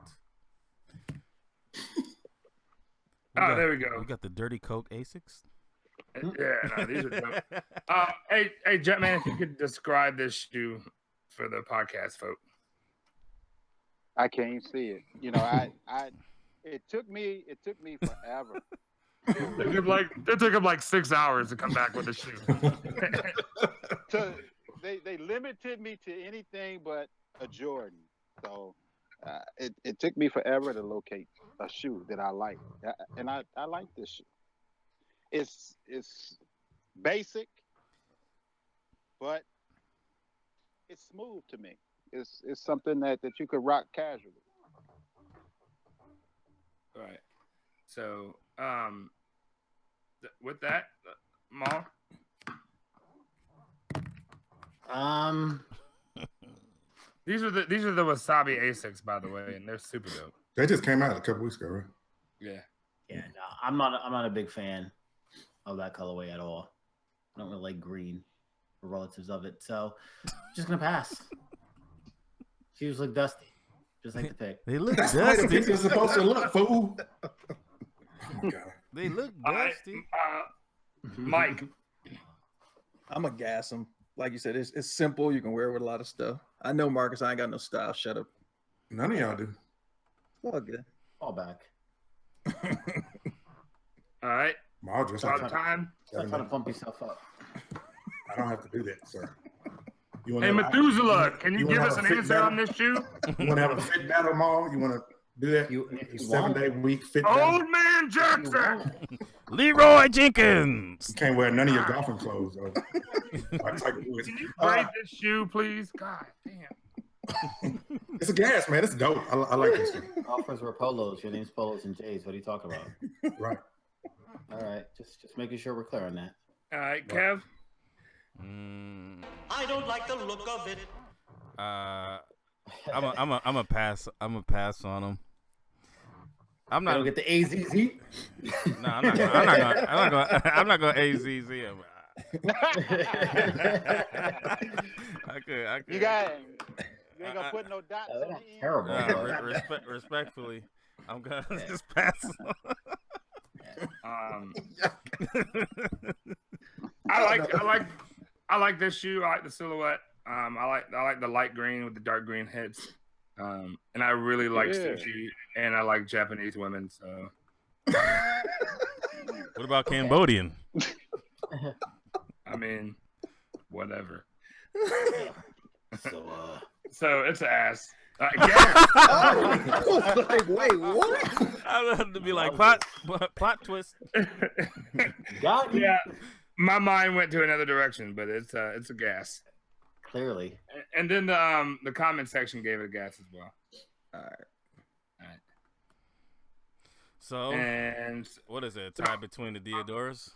There we go. We got the Dirty Coke Asics. Yeah, no, these are dope. Hey, Jumpman, if you could describe this shoe for the podcast folk. I can't see it. You know, it took me forever. It took him like 6 hours to come back with a shoe. They limited me to anything but a Jordan. So it took me forever to locate a shoe that I like, and I like this shoe. It's basic, but it's smooth to me. It's something that you could rock casually. Right. So, with that, Maul. These are the Wasabi Asics, by the way, and they're super dope. They just came out a couple weeks ago, right? Yeah. Yeah, no, I'm not a big fan of that colorway at all. I don't really like green or relatives of it, so just gonna pass. Shoes look dusty, just like the pick. They look That's the way the dusty. picture's supposed to look, fool. Oh my God. They look All right, dusty. Mike. I'm gonna gas them. Like you said, it's simple. You can wear it with a lot of stuff. I know, Marcus. I ain't got no style. Shut up. None of y'all do. All good. Fall back. All right. I'll just All the time. Stop trying to pump yourself up. I don't have to do that, sir. Hey, Methuselah, can you give us an answer on this shoe? You want to have a fit battle, Maul? You want to do that? If you 7-day week fit battle? Old man Jackson. Leroy Jenkins. You can't wear none of your golfing clothes, though. Can you grade this shoe, please? God damn. It's a gas, man. It's dope. I like this thing. Offers were polos. Your name's Polos and J's. What are you talking about? Right. All right, just making sure we're clear on that. All right, Kev. I don't like the look of it. I'm a pass. I'm a pass on him. I'm not gonna get the AZZ. No, I'm not gonna AZZ him. I could. You ain't gonna put no dots in the end. Terrible. Respectfully, I'm gonna just pass. I like this shoe. I like the silhouette. I like the light green with the dark green heads. And I really like sushi, and I like Japanese women. So, what about Cambodian? I mean, whatever. So it's ass. Like, wait, what? I love to be like plot twist. Got you. Yeah, my mind went to another direction, but it's a gas. Clearly. And then the comment section gave it a gas as well. All right. So, and what is it? A tie between the Diodoras?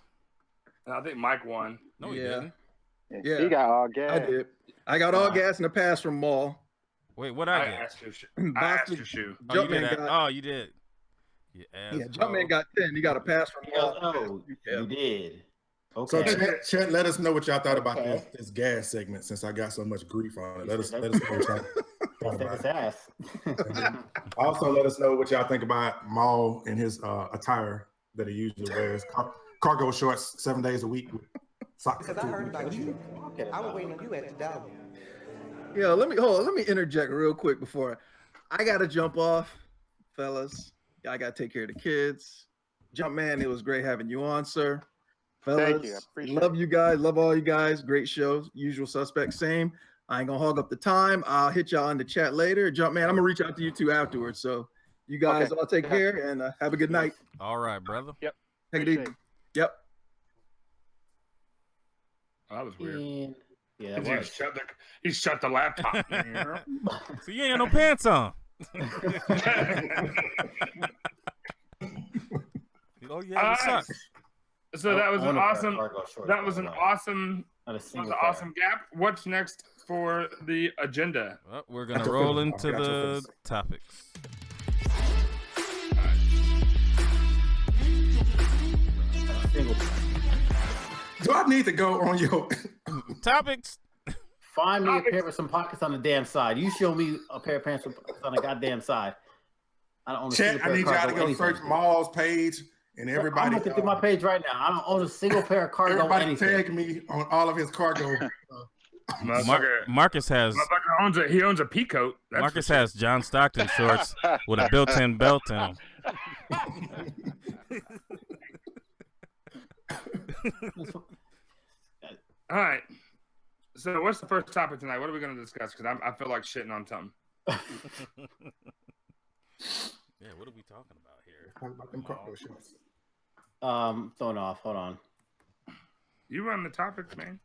I think Mike won. No, he didn't. Yeah, he got all gas. I did. I got all gas in the pass from Maul. Wait, what I get? I asked your shoe. You did. Yeah, Jumpman got 10. You got a pass from Maul. Oh, you did. So Okay. chat, let us know what y'all thought about this gas segment since I got so much grief on it. Let us know what y'all thought about it. Ass. Also, let us know what y'all think about Maul and his attire that he usually wears. Cargo shorts 7 days a week. With socks. Because I heard about you. I was waiting on you at the dollar. Yeah, let me interject real quick before I gotta jump off, fellas. I gotta take care of the kids. Jumpman, it was great having you on, sir. Fellas, Thank you. I appreciate love you guys. Love all you guys. Great show. Usual suspect, same. I ain't gonna hog up the time. I'll hit y'all in the chat later. Jumpman, I'm gonna reach out to you two afterwards. So you guys all take care and have a good night. All right, brother. Yep. Take it easy. Yep. Oh, that was weird. Yeah, he shut the laptop. So you ain't got no pants on. Oh yeah, sucks. So that was an awesome. That was an awesome. Gap. What's next for the agenda? Well, we're gonna roll into the topics. Do I need to go on your topics? Find me a pair with some pockets on the damn side. You show me a pair of pants with pockets on the goddamn side. I don't own a single pair I need of y'all to go search Maul's page and everybody. I'm looking through my page right now. I don't own a single pair of cargo. Everybody tag me on all of his cargo. Marcus has. He owns a peacoat. Marcus has John Stockton shorts with a built-in belt in them. All right. So what's the first topic tonight? What are we going to discuss? Because I feel like shitting on something. Yeah, what are we talking about here? Talking about them cargo shorts. Throwing off. Hold on. You run the topics, man.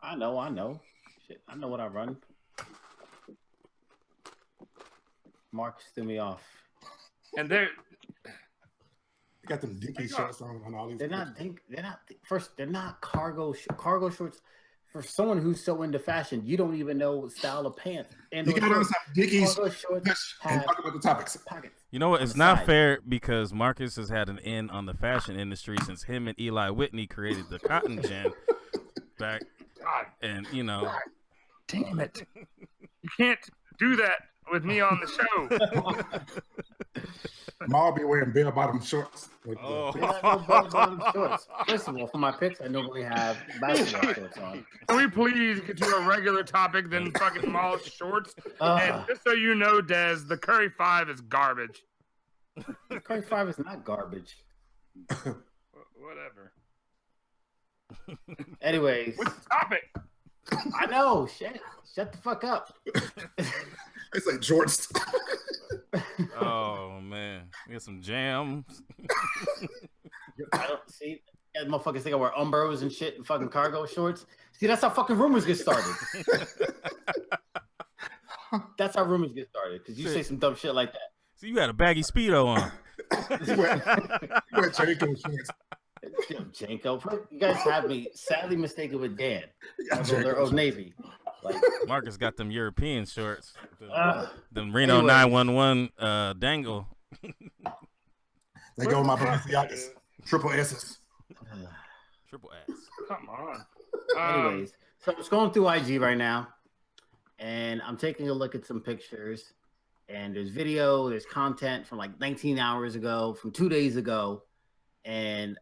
I know. Shit, I know what I run. Marcus threw me off. And they're got them dinky shorts on all these. They're not cargo shorts. For someone who's so into fashion, you don't even know style of pants. And you got on some Dickies and talk about the topics. You know what? It's not fair because Marcus has had an in on the fashion industry since him and Eli Whitney created the cotton gin back. And God, damn it! You can't do that with me on the show. Maul be wearing bell bottom shorts. Bell-bottom shorts. First of all, for my picks, I normally have basketball shorts on. Can we please get to a regular topic than fucking Maul shorts? And just so you know, Dez, the Curry 5 is garbage. The Curry 5 is not garbage. Whatever. Anyways. What's the topic? I know. Shut the fuck up. It's like Jorts. Oh man, we got some jams. I don't see. Yeah, motherfuckers think I wear Umbros and shit and fucking cargo shorts. See, that's how fucking rumors get started. That's how rumors get started because you say some dumb shit like that. So you had a baggy Speedo on. You wear Jericho shorts. Janko. You guys have me sadly mistaken with Dan. Although they're Old Navy. Like Marcus got them European shorts. Them Reno 911 dangle. They go with my Balenciagas. Triple S's. Triple S. Come on. Anyways, so I'm scrolling through IG right now, and I'm taking a look at some pictures. And there's video, there's content from like 19 hours ago, from 2 days ago. And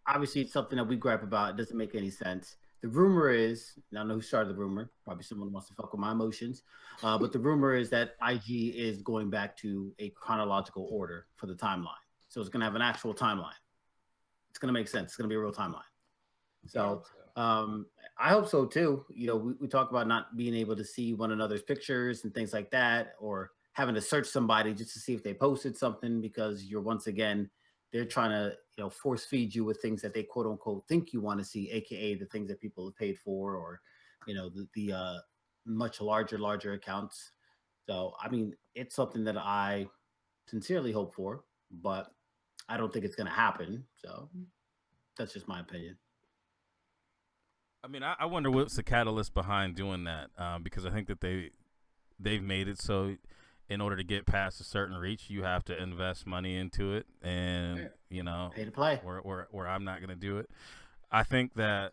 obviously it's something that we gripe about. It doesn't make any sense. The rumor is, I don't know who started the rumor. Probably someone wants to fuck with my emotions. But the rumor is that IG is going back to a chronological order for the timeline. So it's going to have an actual timeline. It's going to make sense. It's going to be a real timeline. So I hope so too. You know, we talk about not being able to see one another's pictures and things like that, or having to search somebody just to see if they posted something, because you're once again, they're trying to, you know, force feed you with things that they quote unquote think you want to see, aka the things that people have paid for, or, you know, the much larger accounts. So I mean, it's something that I sincerely hope for, but I don't think it's going to happen. So that's just my opinion. I mean, I wonder what's the catalyst behind doing that, because I think that they've made it so in order to get past a certain reach, you have to invest money into it, and you know, pay to play. Where I'm not going to do it. I think that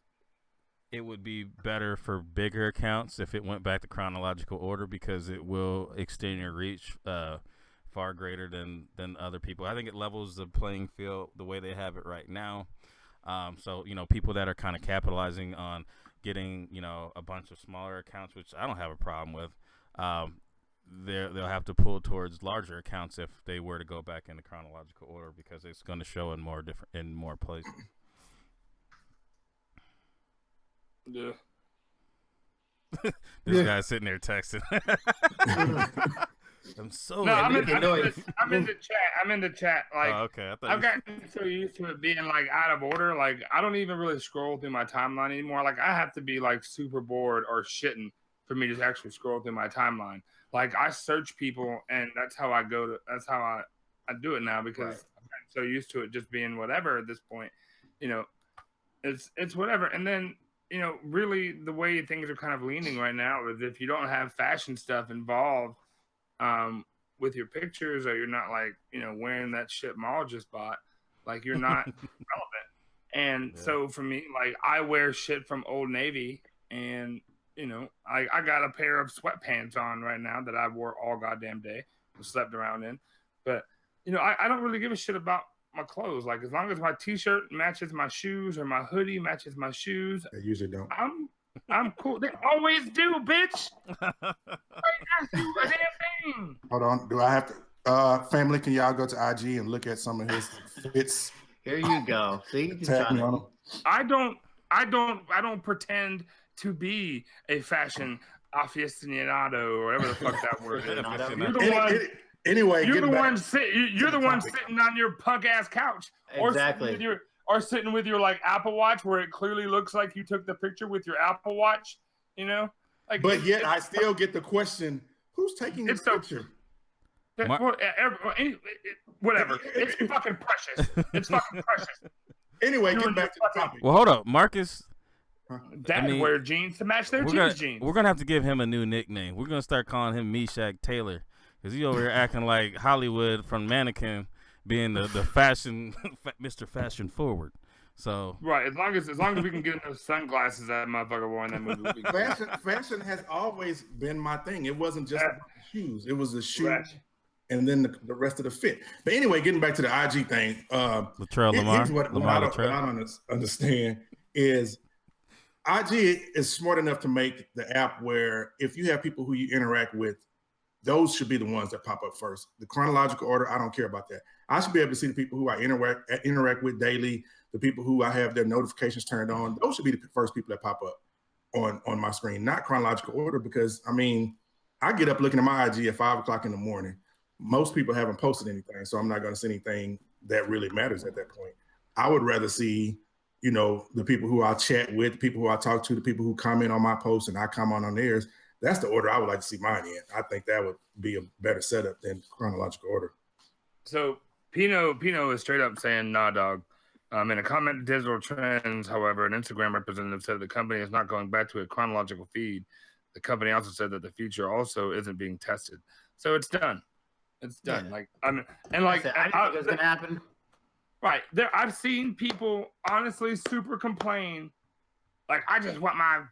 it would be better for bigger accounts if it went back to chronological order, because it will extend your reach far greater than other people. I think it levels the playing field the way they have it right now. So, you know, people that are kind of capitalizing on getting, you know, a bunch of smaller accounts, which I don't have a problem with, they'll have to pull towards larger accounts if they were to go back into chronological order, because it's going to show in more places. Yeah. This guy's sitting there texting. I'm so. No, I'm in the chat. I'm in the chat. Like, okay. I've gotten so used to it being like out of order. Like, I don't even really scroll through my timeline anymore. Like, I have to be like super bored or shitting for me to actually scroll through my timeline. Like, I search people, and that's how I do it now, because I'm so used to it just being whatever at this point. You know, it's whatever. And then, you know, really the way things are kind of leaning right now is if you don't have fashion stuff involved with your pictures, or you're not like, you know, wearing that shit Maul just bought, like, you're not relevant. And so for me, like, I wear shit from Old Navy, and you know, I got a pair of sweatpants on right now that I wore all goddamn day, slept around in. But you know, I don't really give a shit about my clothes. Like, as long as my t-shirt matches my shoes, or my hoodie matches my shoes, they usually don't. I'm cool. They always do, bitch. Hold on. Do I have to? Family, can y'all go to IG and look at some of his fits? Here you go. See, Tag me on them. I don't pretend to be a fashion aficionado, or whatever the fuck that word is. You're the one. Anyway, you're the one sitting on your punk ass couch, exactly, or sitting with your like Apple Watch, where it clearly looks like you took the picture with your Apple Watch. You know, like, but yet I still get the question: who's taking the picture? Whatever. It's fucking precious. It's fucking precious. Anyway, get back to the topic. Well, hold up, Marcus. Dads wear jeans to match their jeans. We're gonna have to give him a new nickname. We're gonna start calling him Meshack Taylor, because he's over here acting like Hollywood from Mannequin, being the fashion Mr. Fashion Forward. So right, as long as we can get those sunglasses that motherfucker wore in that movie. Fashion has always been my thing. It wasn't just about the shoes; it was the shoe, and then the rest of the fit. But anyway, getting back to the IG thing, here's what I don't understand is IG is smart enough to make the app where if you have people who you interact with, those should be the ones that pop up first. The chronological order, I don't care about that. I should be able to see the people who I interact with daily, the people who I have their notifications turned on. Those should be the first people that pop up on my screen, not chronological order, because I mean, I get up looking at my IG at 5 o'clock in the morning. Most people haven't posted anything, so I'm not going to see anything that really matters at that point. I would rather see, you know, the people who I chat with, the people who I talk to, the people who comment on my posts and I comment on theirs. That's the order I would like to see mine in. I think that would be a better setup than chronological order. So Pino is straight up saying, nah, dog. In a comment to Digital Trends, however, an Instagram representative said the company is not going back to a chronological feed. The company also said that the feature also isn't being tested. So it's done. It's done. Yeah. Like I mean, and like I didn't think it was gonna happen. Right there, I've seen people honestly super complain. Like, I just want my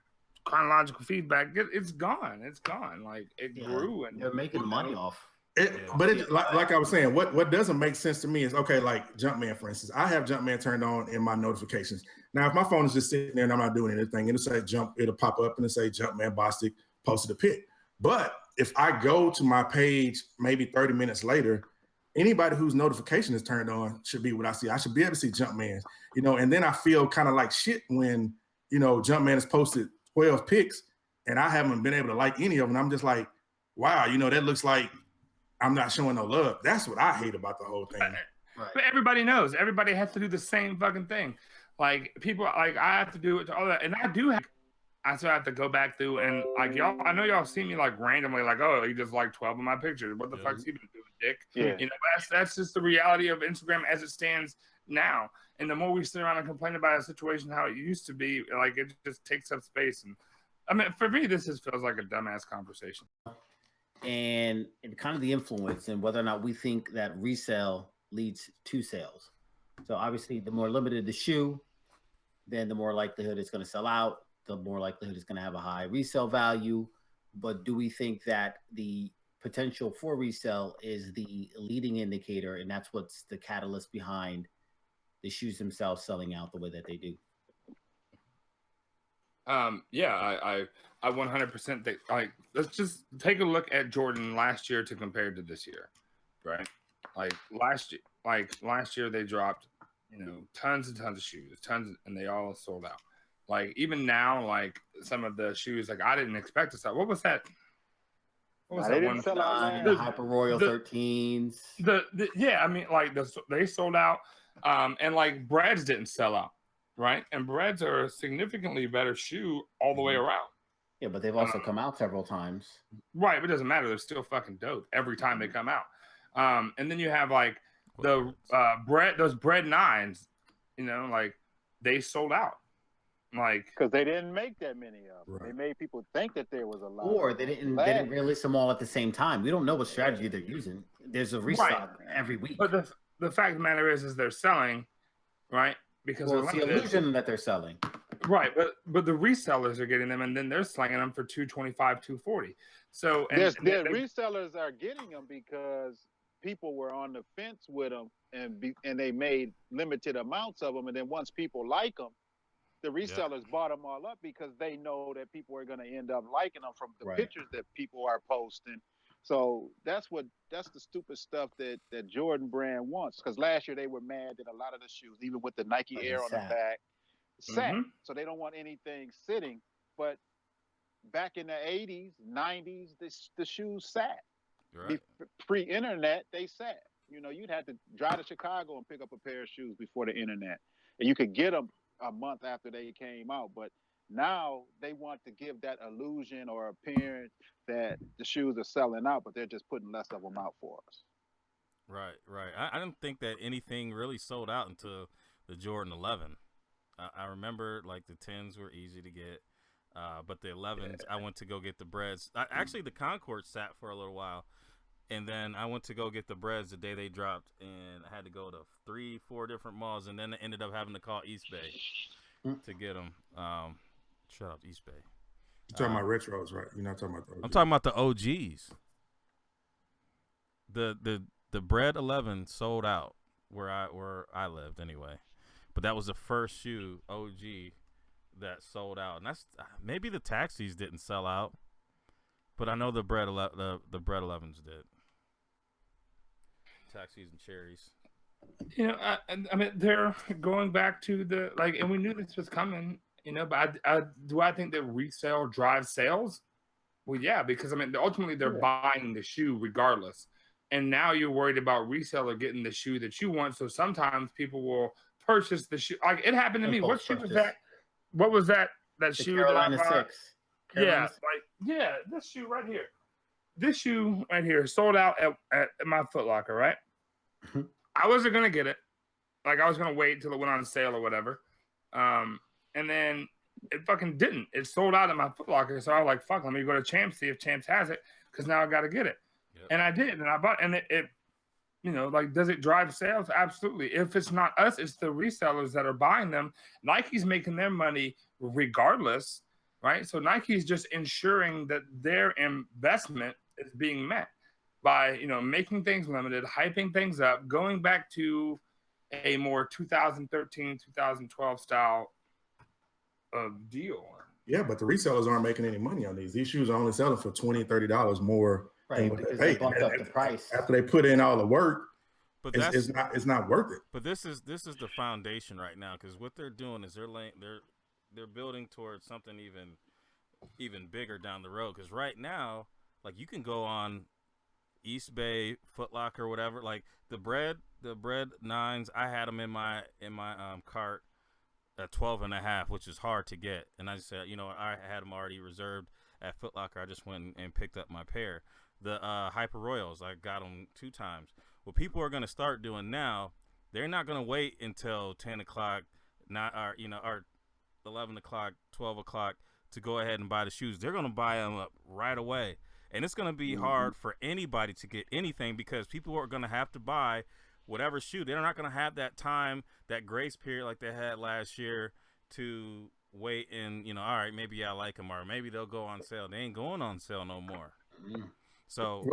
chronological feedback. It's gone. It's gone. Like it grew, and they're making money off. But like I was saying, what doesn't make sense to me is, okay, like Jumpman, for instance. I have Jumpman turned on in my notifications. Now, if my phone is just sitting there and I'm not doing anything, it'll say it'll pop up and it'll say Jumpman Bostic posted a pic. But if I go to my page maybe 30 minutes later, anybody whose notification is turned on should be what I see. I should be able to see Jumpman's, and then I feel kind of like shit when, Jumpman has posted 12 pics and I haven't been able to like any of them. I'm just like, wow, that looks like I'm not showing no love. That's what I hate about the whole thing. Right. But everybody knows. Everybody has to do the same fucking thing. Like people, like I have to do it to all that, and I still have to go back through and like y'all. I know y'all see me like randomly, like, oh, you just like 12 of my pictures. What the fuck's he been doing, dick? Yeah. That's just the reality of Instagram as it stands now. And the more we sit around and complain about a situation how it used to be, like it just takes up space. And I mean, for me, this just feels like a dumbass conversation. And kind of the influence and whether or not we think that resale leads to sales. So obviously, the more limited the shoe, then the more likelihood it's going to sell out. The more likelihood it's going to have a high resale value. But do we think that the potential for resale is the leading indicator, and that's what's the catalyst behind the shoes themselves selling out the way that they do? Yeah, I 100% think, like, let's just take a look at Jordan last year to compare to this year, right? Like last year they dropped, tons and tons of shoes, and they all sold out. Like even now, like some of the shoes, like I didn't expect to sell. What was that? What was that one? The Hyper Royal 13s. Yeah, I mean, like they sold out, and like Breads didn't sell out, right? And Breads are a significantly better shoe all the way around. Yeah, but they've also come out several times. Right, but it doesn't matter. They're still fucking dope every time they come out. And then you have like the those Bread 9s, like they sold out. Like because they didn't make that many of them. Right. They made people think that there was a lot. Or they didn't release them all at the same time. We don't know what strategy they're using. There's a restock every week. But the fact of the matter is they're selling, right? Because it's the illusion that they're selling. Right, but the resellers are getting them, and then they're slinging them for $225, $240. So the resellers are getting them because people were on the fence with them, and they made limited amounts of them, and then once people like them, the resellers bought them all up because they know that people are going to end up liking them from the pictures that people are posting. So that's the stupid stuff that Jordan brand wants. Because last year they were mad that a lot of the shoes, even with the Nike Air on the back, sat. So they don't want anything sitting. But back in the 80s, 90s, the shoes sat. Right. Pre-internet, they sat. You'd have to drive to Chicago and pick up a pair of shoes before the internet. And you could get them a month after they came out. But now they want to give that illusion or appearance that the shoes are selling out, but they're just putting less of them out for us. Right. I didn't think that anything really sold out until the Jordan 11. I remember like the 10s were easy to get, but the 11s, I went to go get the Breads. Actually, the Concord sat for a little while, and then I went to go get the Breads the day they dropped, and I had to go to 3-4 different malls, and then I ended up having to call East Bay to get them. Shout out to East Bay. You're talking about retros, right? You're not talking about the OGs. I'm talking about the OGs. The Bread 11 sold out where I lived anyway, but that was the first shoe OG that sold out, and that's maybe the Taxis didn't sell out, but I know the Bread 11s did. Taxis and Cherries. I mean, they're going back to the and we knew this was coming. But do I think that resale drives sales? Well, yeah, because I mean, ultimately they're buying the shoe regardless. And now you're worried about reseller getting the shoe that you want. So sometimes people will purchase the shoe. Like it happened to me. What shoe was that? What was that? That shoe? Carolina 6. Yeah, this shoe right here. This shoe right here sold out at my Foot Locker, right? I wasn't gonna get it. Like I was gonna wait until it went on sale or whatever, and then it fucking didn't. It sold out at my Foot Locker, so I was like, "Fuck, let me go to Champs, see if Champs has it, because now I got to get it." Yep. And I did, and I bought, and it, like, does it drive sales? Absolutely. If it's not us, it's the resellers that are buying them. Nike's making their money regardless, right? So Nike's just ensuring that their investment is being met by, making things limited, hyping things up, going back to a more 2013, 2012 style of deal. Yeah, but the resellers aren't making any money on these. These shoes are only selling for $20, $30 more. Right, because they bumped up the price after they put in all the work. But it's not worth it. But this is the foundation right now, because what they're doing is they're building towards something even bigger down the road. Because right now, like, you can go on East Bay, Foot Locker, whatever. Like the bread 9s, I had them in my cart at 12.5, which is hard to get. And I just said, I had them already reserved at Foot Locker. I just went and picked up my pair. The Hyper Royals, I got them 2 times. What people are going to start doing now, they're not going to wait until 10 o'clock, or 11 o'clock, 12 o'clock to go ahead and buy the shoes. They're going to buy them up right away. And it's going to be hard for anybody to get anything, because people are going to have to buy whatever shoe. They're not going to have that time, that grace period like they had last year to wait and, all right, maybe I like them, or maybe they'll go on sale. They ain't going on sale no more. So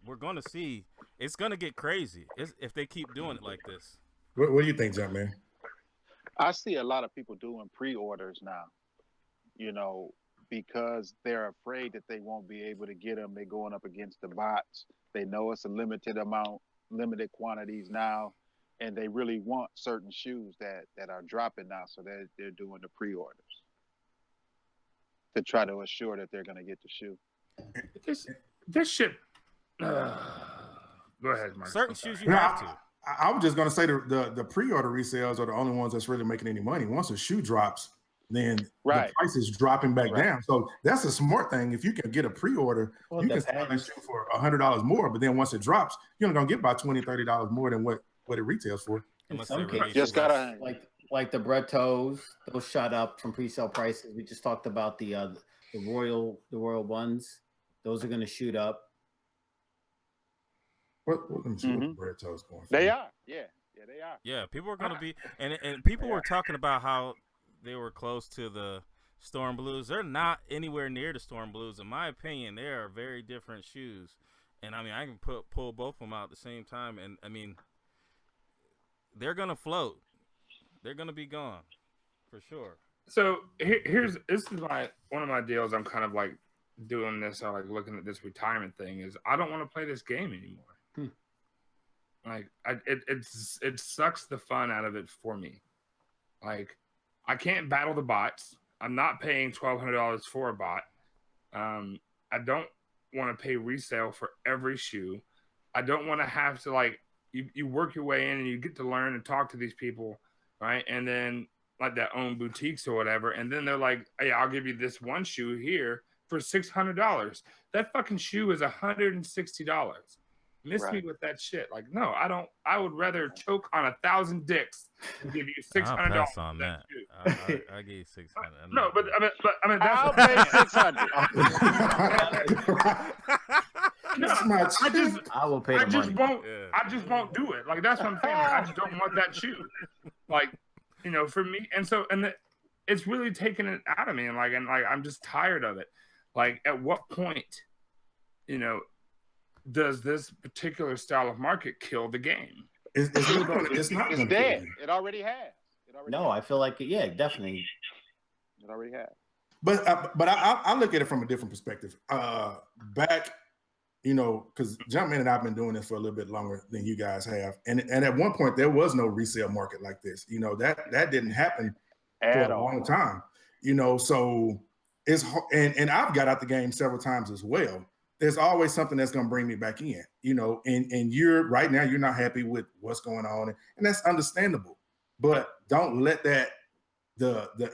we're going to see. It's going to get crazy if they keep doing it like this. What do you think, Jumpman? I see a lot of people doing pre-orders now, because they're afraid that they won't be able to get them. They're going up against the bots. They know it's a limited limited quantities now, and they really want certain shoes that are dropping now, so they're doing the pre-orders to try to assure that they're going to get the shoe. This shit. Go ahead, Mark. Certain shoes you have to. I was just going to say the pre-order resales are the only ones that's really making any money. Once a shoe drops, then the price is dropping back down. So that's a smart thing. If you can get a pre-order, you can sell that shoe for $100 more. But then once it drops, you're only going to get about $20, $30 more than what it retails for. In some cases, just gotta like the bread toes, those shot up from pre-sale prices. We just talked about the royal ones. Those are going to shoot up. Let me see what the bread toes going for. They are, yeah, they are. Yeah, people are going to be, and people were talking about how they were close to the Storm Blues. They're not anywhere near the Storm Blues, in my opinion. They are very different shoes, and I mean, I can pull both of them out at the same time, and I mean, they're going to float. They're going to be gone for sure. So this is one of my deals. I'm kind of like doing this, or like looking at this retirement thing. Is I don't want to play this game anymore. Like it sucks the fun out of it for me. Like I can't battle the bots. I'm not paying $1,200 for a bot. I don't want to pay resale for every shoe. I don't want to have to, like, you work your way in and you get to learn and talk to these people, right? And then like that own boutiques or whatever. And then they're like, hey, I'll give you this one shoe here for $600. That fucking shoe is $160. Miss me with that shit. Like, no, I don't. I would rather choke on 1,000 dicks and give you $600. I'll pass on that. I give you $600. No, but I mean, that's I'll pay $600. I will pay the money. I just won't do it. Like, that's what I'm saying. Like, I just don't want that shoe. Like, for me, it's really taking it out of me, and I'm just tired of it. Like, at what point, does this particular style of market kill the game? It's not dead. It already has. I feel like definitely. It already has. But I look at it from a different perspective. Back, because Jumpman and I've been doing this for a little bit longer than you guys have, and at one point there was no resale market like this. That didn't happen for a long time. So it's and I've got out the game several times as well. There's always something that's going to bring me back in, and you're right now, you're not happy with what's going on. And that's understandable, but don't let the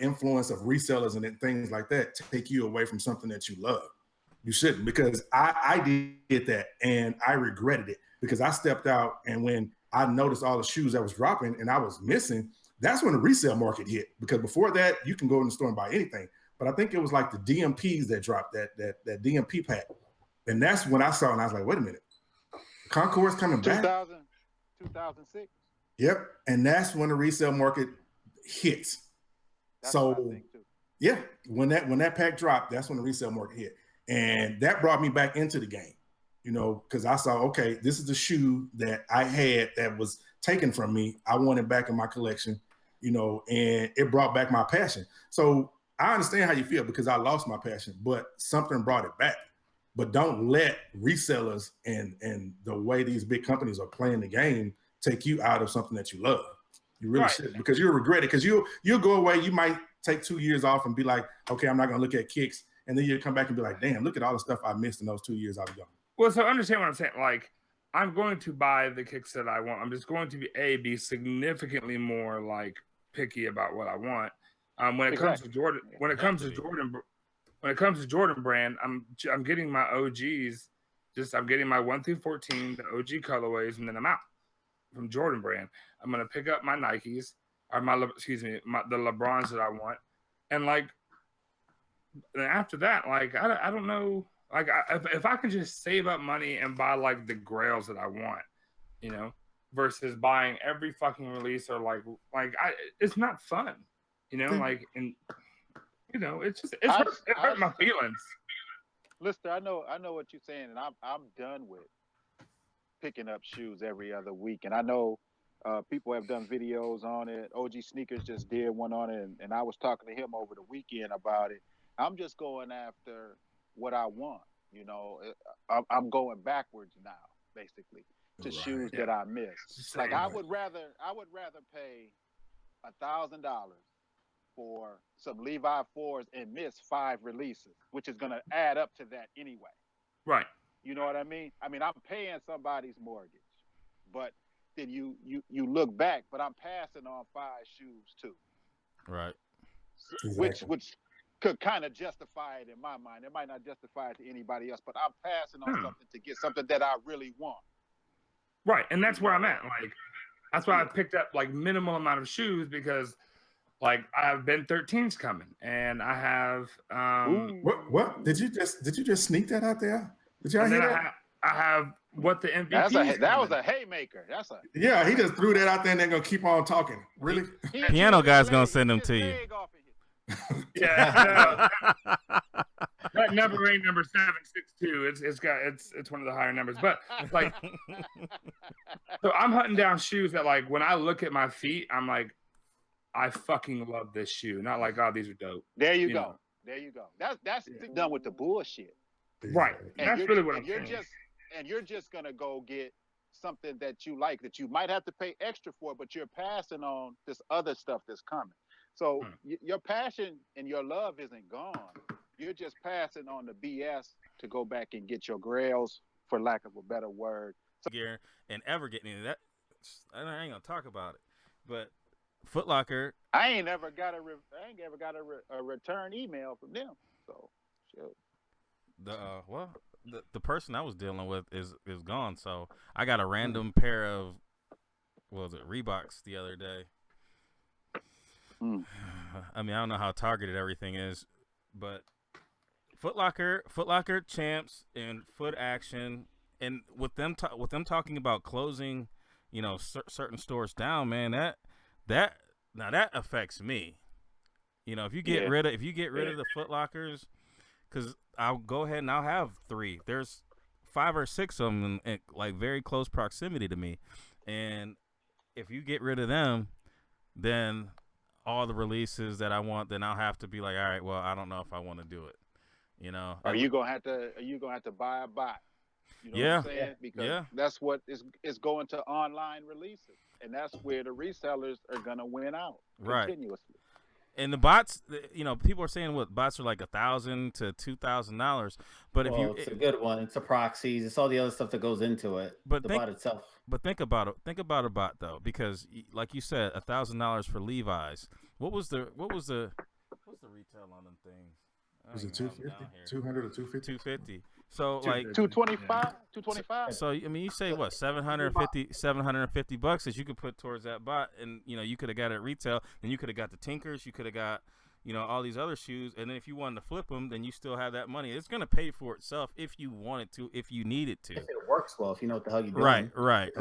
influence of resellers and things like that take you away from something that you love. You shouldn't, because I did that and I regretted it, because I stepped out, and when I noticed all the shoes that was dropping and I was missing. That's when the resale market hit, because before that, you can go in the store and buy anything. But I think it was like the DMPs that dropped that DMP pack. And that's when I saw it and I was like, wait a minute. Concourse coming back? 2006? Yep. And that's when the resale market hits. So yeah, when that pack dropped, that's when the resale market hit. And that brought me back into the game, you know, because I saw, okay, this is the shoe that I had that was taken from me. I want it back in my collection, you know, and it brought back my passion. So I understand how you feel, because I lost my passion, but something brought it back. But don't let resellers and the way these big companies are playing the game take you out of something that you love. You really should, because you'll regret it. Because you'll go away. You might take 2 years off and be like, okay, I'm not going to look at kicks. And then you come back and be like, damn, look at all the stuff I missed in those 2 years I was young. Well, so understand what I'm saying. Like, I'm going to buy the kicks that I want. I'm just going to be significantly more like picky about what I want. When it comes to Jordan, when it comes to Jordan brand, I'm getting my OGs. I'm getting my 1 through 14, the OG colorways, and then I'm out from Jordan brand. I'm gonna pick up my Nikes or the LeBrons that I want, and like, and after that, like I don't know, like if I can just save up money and buy like the grails that I want, you know, versus buying every fucking release, or it's not fun, you know, like, and you know, it hurt my feelings. Lister, I know what you're saying, and I'm done with picking up shoes every other week. And I know people have done videos on it. OG Sneakers just did one on it, and I was talking to him over the weekend about it. I'm just going after what I want. You know, I'm going backwards now, basically, to shoes that I missed. Like I would rather pay $1,000 for some Levi 4s and miss 5 releases, which is going to add up to that anyway. Right. You know what I mean? I mean, I'm paying somebody's mortgage, but then you look back, but I'm passing on 5 shoes too. Right. Which could kind of justify it in my mind. It might not justify it to anybody else, but I'm passing on something to get something that I really want. Right. And that's where I'm at. Like, that's why I picked up like minimal amount of shoes, because like I have Ben 13s coming, and I have what did you just sneak that out there? Did y'all hear that? I have what the MVP. That was a haymaker. Yeah, he just threw that out there and they're gonna keep on talking. Really? Piano guy's gonna send them to you. Yeah. That number ain't number 762. It's one of the higher numbers. But like, so I'm hunting down shoes that, like, when I look at my feet, I'm like, I fucking love this shoe. Not like, oh, these are dope. There you go. There you go. That's done with the bullshit. Right. And that's really what I'm saying. You're just gonna go get something that you like, that you might have to pay extra for, but you're passing on this other stuff that's coming. So your passion and your love isn't gone. You're just passing on the BS to go back and get your grails, for lack of a better word. Gear and ever getting into that, I ain't gonna talk about it. But Foot Locker, I ain't ever got a return email from them. So shit. The person I was dealing with is gone. So I got a random pair of Reeboks the other day. I mean, I don't know how targeted everything is, but Foot Locker Champs and Foot Action, and with them talking about closing, you know, certain stores down, man, that affects me. You know, if you get rid of the Foot Lockers, because I'll go ahead and I'll have 3. There's 5 or 6 of them in like very close proximity to me, and if you get rid of them, then all the releases that I want, then I'll have to be like, all right, well, I don't know if I want to do it. You know, are you gonna have to buy a bot? You know what I'm saying? Because that's what is going to online releases, and that's where the resellers are gonna win out continuously. And the bots, you know, people are saying what bots are like $1,000 to $2,000, but it's a good one. It's a proxies. It's all the other stuff that goes into it. But the bot itself. But think about it. Think about a bot though, because like you said, $1,000 for Levi's. What's the retail on them things? Was it 250? 200 or 250? 250. So like 225, 225. So I mean, you say what, $750 that you could put towards that bot, and you could have got it at retail, and you could have got the Tinkers, you could have got all these other shoes, and then if you wanted to flip them, then you still have that money. It's gonna pay for itself if you wanted to, if you needed to. If it works well, if you know what the hell you're doing. Right.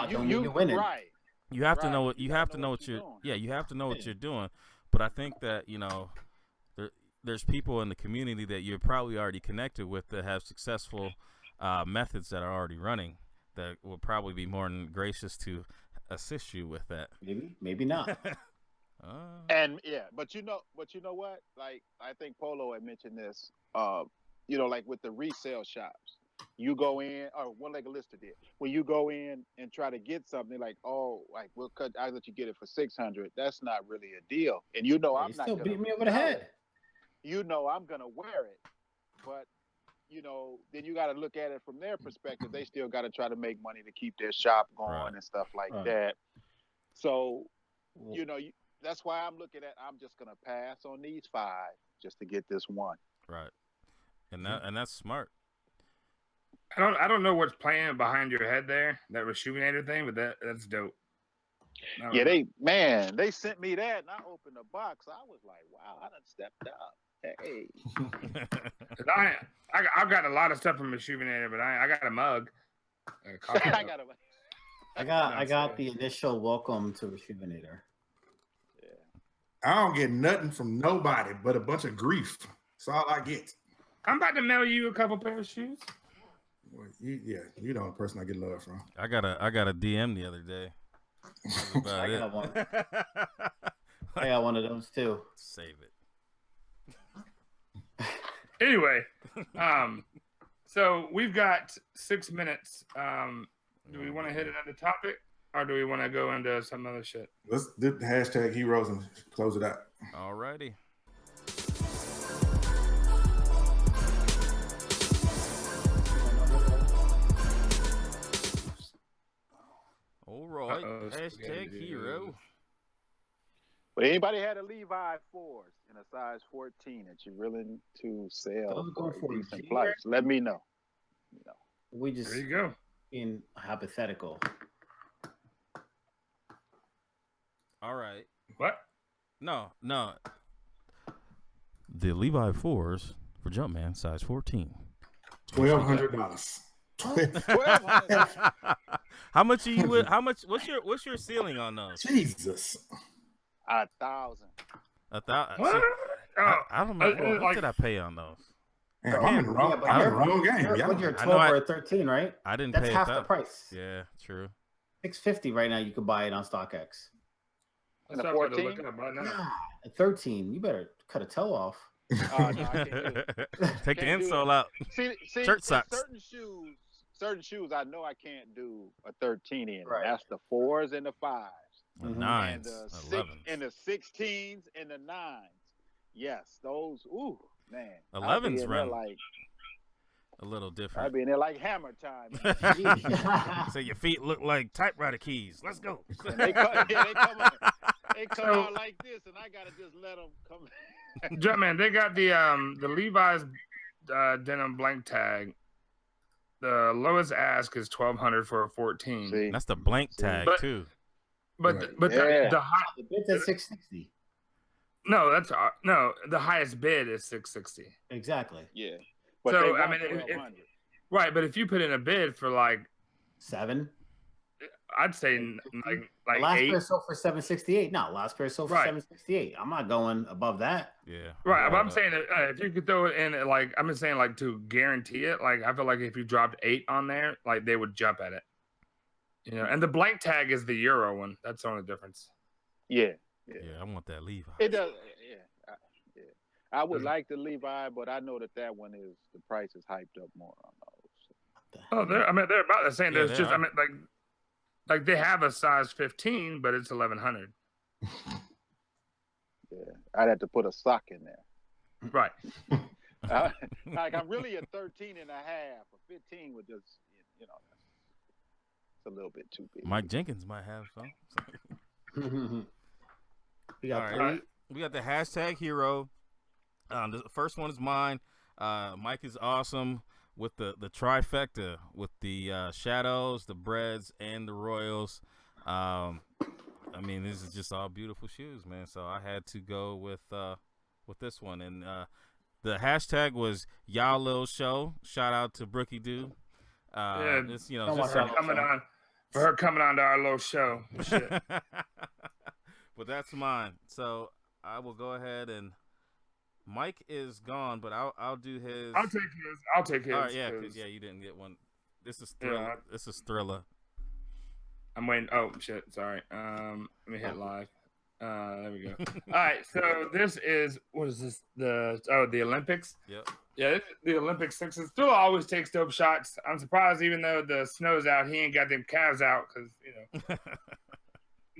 You winning. Right. You have to know what you have to know what you're doing. Yeah, you have to know what you're doing. But I think that there's people in the community that you're probably already connected with that have successful methods that are already running that will probably be more than gracious to assist you with that. Maybe not. And but you know what? Like I think Polo had mentioned this. Like with the resale shops, you go in, or One Leg Lister did. When you go in and try to get something, like I'll let you get it for $600. That's not really a deal, and I'm not still gonna beat me over the head. I'm gonna wear it, but then you got to look at it from their perspective. They still got to try to make money to keep their shop going and stuff like that. So, that's why I'm looking at. I'm just gonna pass on these 5 just to get this one. Right, and that's smart. I don't know what's playing behind your head there, that Rejuvenator thing, but that's dope. Yeah, they sent me that, and I opened the box. I was like, wow, I done stepped up. Hey, I've got a lot of stuff from Rejuvenator, but I got a mug. I got the initial welcome to Rejuvenator. I don't get nothing from nobody but a bunch of grief. That's all I get. I'm about to mail you a couple pair of shoes. Well, you're the person I get love from. I got a DM the other day. I got one. I got one of those too. Save it. Anyway, so we've got 6 minutes. Do we want to hit another topic, or do we want to go into some other shit? Let's do the hashtag heroes and close it out. Alrighty. All right. Hashtag hero. But anybody had a Levi 4s in a size 14 that you're willing to sell for a decent price? Let me know. We just there you go. Being hypothetical. All right. What? No. The Levi 4s for Jumpman size 14. $1,200. How much are you? How much? What's your ceiling on those? Jesus. 1,000. 1,000. What? I don't know. What did I pay on those? Man, I'm in the wrong game. You're 12 or 13, right? I didn't That's pay half the price. Yeah, true. $650 right now. You can buy it on StockX. And a 14? A 13. You better cut a toe off. No, I can't do it. Take the insole out. See, Shirt socks. Certain shoes, I know I can't do a 13 in. Right. That's the 4s and the 5s. The 9s, and the 11s. And the 16s and the 9s. Yes, those. Ooh, man. 11s run like a little different. I'd be in there like hammer time. So your feet look like typewriter keys. Let's go. They come out like this, and I gotta just let them come. Jumpman, they got the Levi's denim blank tag. The lowest ask is $1,200 for a 14. See? That's the blank tag too. But Right. the high The bid's at $660. no, the highest bid is $660. Exactly. Yeah. But So, they I want mean, 1,200. Right, but if you put in a bid for like, 7. I'd say like Last 8. pair sold for $768. No, last pair sold for Right. $768. I'm not going above that. Yeah. Right, but I'm saying that, if you could throw it in, like I'm just saying, like to guarantee it. Like I feel like if you dropped 8 on there, like they would jump at it. And the blank tag is the Euro one. That's the only difference. Yeah. Yeah, I want that Levi. It does. Yeah. I would like the Levi, but I know that one is the price is hyped up more on those. Oh, they're about the same. Yeah, There's they just, are. I mean, like they have a size 15, but it's 1,100. Yeah, I'd have to put a sock in there. Right. Like I'm really a 13 and a half. A 15 would just, it's a little bit too big. Mike Jenkins might have some. We got All right. We got the hashtag hero. The first one is mine. Mike is awesome. with the trifecta with the Shadows, the Breads, and the Royals. I mean, this is just all beautiful shoes, man. So I had to go with this one, and the hashtag was Y'all Lil Show. Shout out to Brookie Doo. It's, you know, just for her coming on to our little show. Shit. But that's mine. So I will go ahead and Mike is gone, but I'll do his. I'll take his. All right, yeah, because you didn't get one. This is Thriller. Yeah. This is Thriller. I'm waiting. Oh shit! Sorry. Let me hit live. There we go. All right. So this is what is this? The Olympics. Yep. Yeah, this is the Olympic sixes. Thriller always takes dope shots. I'm surprised, even though the snow's out, he ain't got them calves out because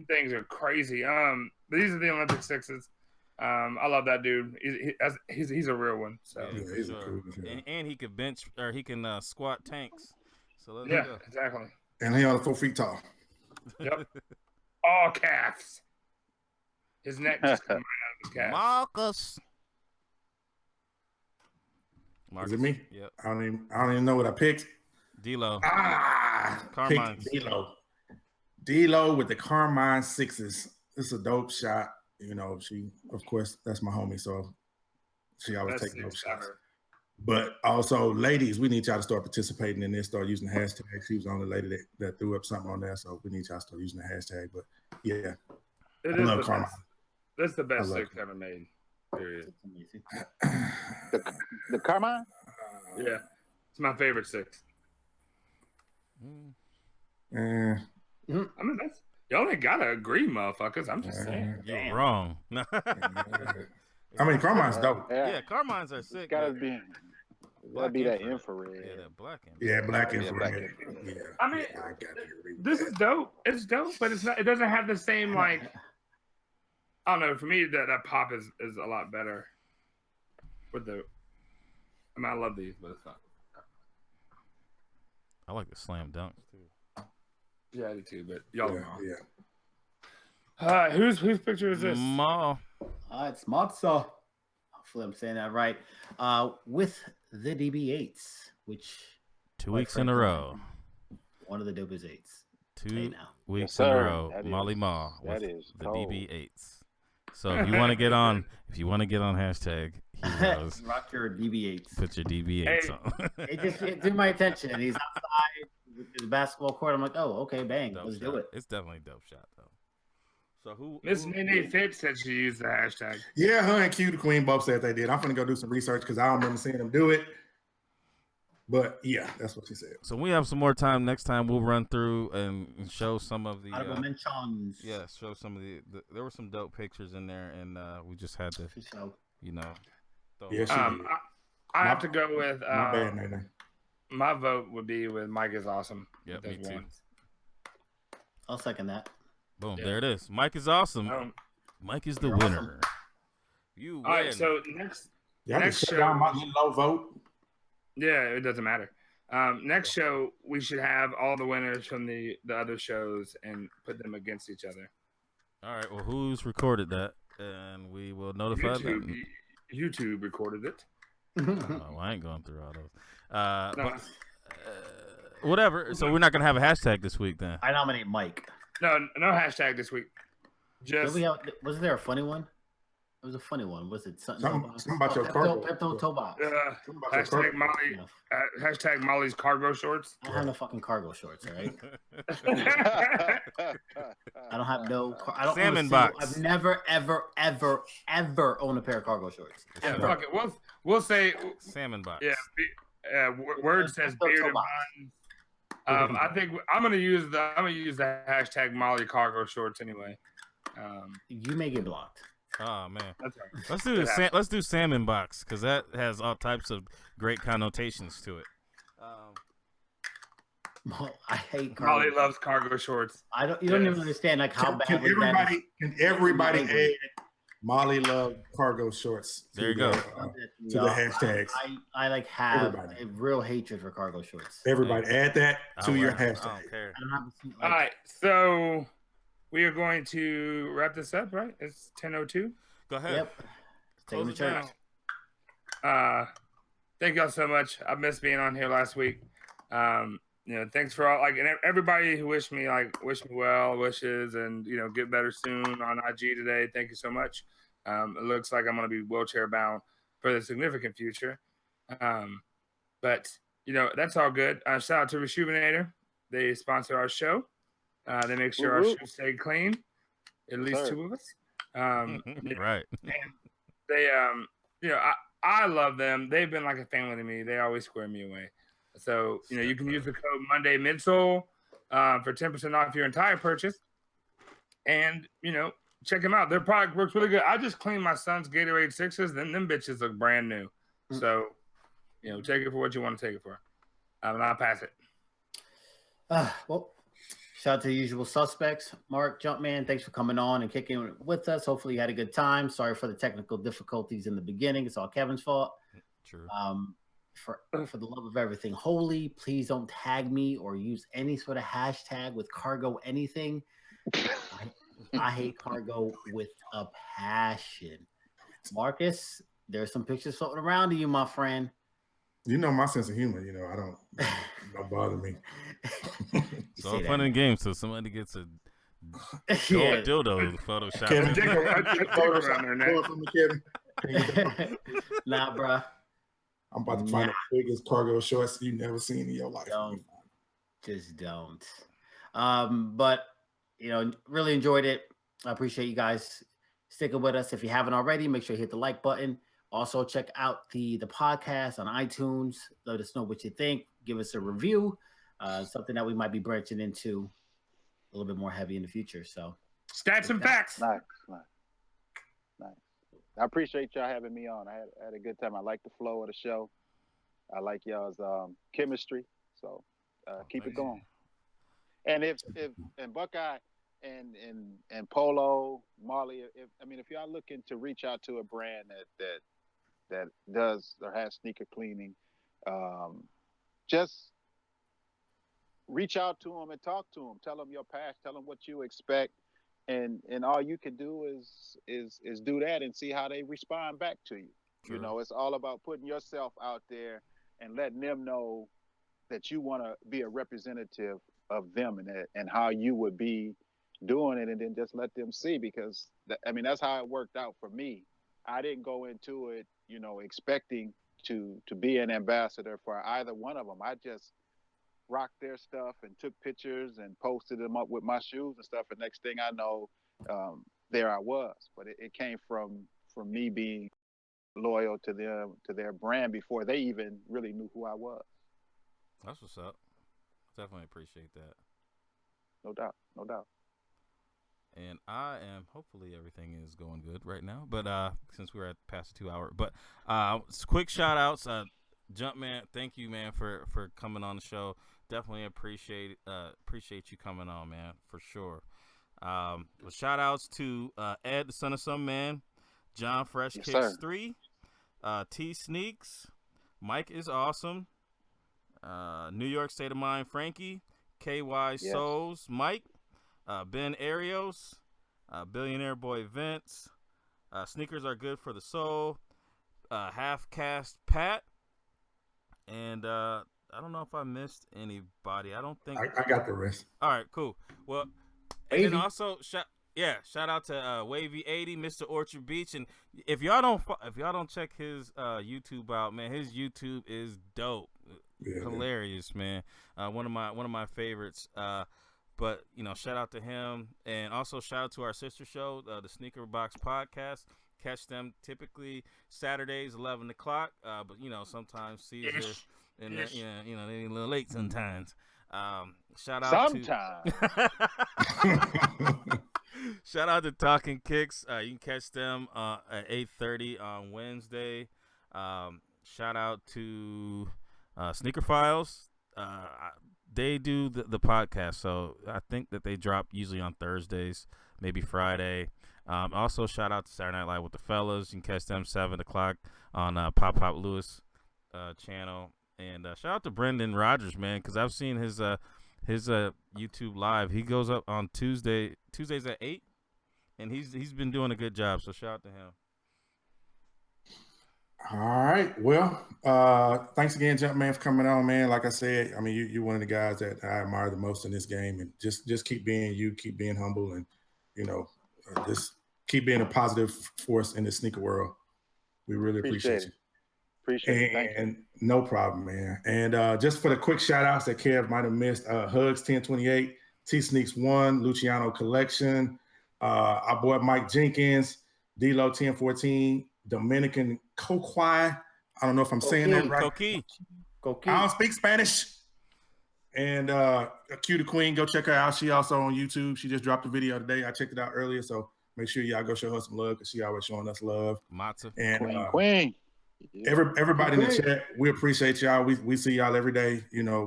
things are crazy. But these are the Olympic sixes. I love that dude. He's a real one. So yeah, he's sure. And he can bench or he can squat tanks. So let's go. Exactly. And he only 4 feet tall. Yep. All calves. His neck just coming out of his calf. Marcus. Is it me? Yep. I don't even know what I picked. D-Lo. Carmine. D-Lo with the Carmine sixes. It's a dope shot. You know, of course, that's my homie, so she always takes dope shots. But also, ladies, we need y'all to start participating in this, start using the hashtag. She was the only lady that threw up something on there, so we need y'all to start using the hashtag. But yeah, I love Carmine. That's the best six ever made. Period. The Carmine? Yeah, it's my favorite six. I mean, y'all ain't gotta agree, motherfuckers. I'm just saying. You're wrong. I mean, Carmine's dope. Yeah, Carmines are sick. Gotta be that infrared. Yeah, that black infrared. Yeah, black infrared. Yeah. I mean, this is dope. It's dope, but it's not. It doesn't have the same like. I don't know. For me, that pop is a lot better. With the, I mean, I love these, but it's not. I like the slam dunks too. Yeah, I do too. But y'all are wrong. Yeah. All right, whose picture is this? Ma. It's Midsole. Hopefully, I'm saying that right. With the DB8s, which 2 weeks in a row. One of the dopest 8s. 2 weeks in a row. Molly Ma with the DB8s. So if you want to get on, hashtag heroes, rock your DB8s. Put your DB8s on. It drew my attention. He's outside with his basketball court. I'm like, oh, okay, bang, let's do it. It's definitely a dope shot though. So who? Miss Nene Fitz said she used the hashtag. Yeah, her and Q the Queen both said they did. I'm gonna go do some research because I don't remember seeing them do it. But yeah, that's what she said. So we have some more time. Next time we'll run through and show some of the mentions. Yeah, show some of the there were some dope pictures in there, and we just had to, you know. Yeah, I have to go with. My bad, Nene. My vote would be with Mike is awesome. Yeah, me too. I'll second that. Boom, there it is. Mike is awesome. Mike is the winner. You win. All right, so next show, my low vote. Yeah, it doesn't matter. Next show, we should have all the winners from the other shows and put them against each other. All right. Well, who's recorded that? And we will notify them. YouTube recorded it. Oh, I ain't going through all those. But, whatever. So we're not gonna have a hashtag this week then. I nominate Mike. No hashtag this week. Just was there a funny one? It was a funny one. Was it something about your cargo? Pepto Tobox. Hashtag Molly's cargo shorts. I don't have no fucking cargo shorts, all right? I don't have no. I don't salmon box. I've never, ever, ever, ever owned a pair of cargo shorts. Yeah, fuck it. We'll say salmon box. Yeah. Word says beard and buns. I think I'm gonna use the hashtag Molly cargo shorts anyway. You may get blocked. Oh man, that's right. Let's do salmon box because that has all types of great connotations to it. I hate cargo. Molly loves cargo shorts. You don't even understand like how bad. Can everybody add Molly love cargo shorts? There you go. To the hashtags. I like have a real hatred for cargo shorts. Everybody add that to your hashtag. I don't care. All right, so. We are going to wrap this up, right? It's 10:02. Go ahead. Yep. Taking the church. Thank thank y'all so much. I missed being on here last week. Thanks for all and everybody who wish me well, wishes, and get better soon on IG today. Thank you so much. It looks like I'm gonna be wheelchair bound for the significant future. But that's all good. Shout out to Rejuvenator. They sponsor our show. They make sure our shows stay clean. At least two of us. Right. And they I love them. They've been like a family to me. They always square me away. So you can use the code Monday Midsole for 10% off your entire purchase. And check them out. Their product works really good. I just cleaned my son's Gatorade Sixes. Then them bitches look brand new. So take it for what you want to take it for. And I'll pass it. Well, shout out to the usual suspects. Mark, Jumpman, thanks for coming on and kicking with us. Hopefully you had a good time. Sorry for the technical difficulties in the beginning. It's all Kevin's fault. True. For the love of everything holy, please don't tag me or use any sort of hashtag with cargo anything. I hate cargo with a passion. Marcus, there's some pictures floating around to you, my friend. You know my sense of humor. I don't bother me. It's all fun and games till somebody gets a dildo Photoshop. Kevin. Nah, bro. I'm about to find the biggest cargo shorts you've never seen in your life. Just don't. But really enjoyed it. I appreciate you guys sticking with us. If you haven't already, make sure you hit the like button. Also, check out the podcast on iTunes. Let us know what you think. Give us a review. Something that we might be branching into a little bit more heavy in the future. So, stats and facts. Nice. I appreciate y'all having me on. I had a good time. I like the flow of the show. I like y'all's chemistry. So keep it going. And if Buckeye and Polo, Marley, if y'all looking to reach out to a brand that does or has sneaker cleaning, just reach out to them and talk to them. Tell them your past. Tell them what you expect. And all you can do is do that and see how they respond back to you. True. It's all about putting yourself out there and letting them know that you want to be a representative of them and how you would be doing it, and then just let them see, because that's how it worked out for me. I didn't go into it, expecting to be an ambassador for either one of them. I just rocked their stuff and took pictures and posted them up with my shoes and stuff. And next thing I know, there I was. But it came from me being loyal to them, to their brand, before they even really knew who I was. That's what's up. Definitely appreciate that. No doubt. And I am, hopefully everything is going good right now. But since we're at past the 2 hour, but quick shout outs. Jumpman, thank you, man, for coming on the show. Definitely appreciate you coming on, man, for sure. Shout outs to Ed, the son of some man, John Fresh Yes, Kicks sir. 3, T Sneaks, Mike is awesome, New York State of Mind, Frankie, KY Souls, Mike, Ben Arios, Billionaire Boy Vince, Sneakers Are Good for the Soul, Half Cast Pat, and I don't know if I missed anybody. I don't think I got the rest. All right, cool. Well, and then also shout out to Wavy 80, Mr. Orchard Beach, and if y'all don't check his YouTube out, man, his YouTube is dope, hilarious, man. One of my favorites. But shout out to him, and also shout out to our sister show, the Sneaker Box Podcast. Catch them typically Saturdays 11 o'clock. But sometimes Caesar and they a little late sometimes. Shout out shout out to Talking Kicks. You can catch them at 8:30 on Wednesday. Shout out to Sneaker Files. They do the podcast, so I think that they drop usually on Thursdays, maybe Friday. Also, shout out to Saturday Night Live with the Fellas. You can catch them 7 o'clock on Pop Lewis channel. And shout out to Brendan Rogers, man, because I've seen his YouTube live. He goes up on Tuesdays at 8, and he's been doing a good job. So shout out to him. All right. Well, thanks again, Jumpman, for coming on, man. Like I said, I mean, you're one of the guys that I admire the most in this game, and just keep being you, keep being humble, and just keep being a positive force in the sneaker world. We really appreciate you. Appreciate it. Thank you. And no problem, man. And just for the quick shout outs that Kev might have missed, Hugs 1028, T Sneaks 1, Luciano Collection, our boy Mike Jenkins, D-Lo 1014, Dominican Coquai. I don't know if I'm saying that right. Coqui. I don't speak Spanish. And Q the Queen, go check her out. She also on YouTube. She just dropped a video today. I checked it out earlier, so make sure y'all go show her some love because she always showing us love. Matza. And Queen. Everybody in the chat, we appreciate y'all. We see y'all every day,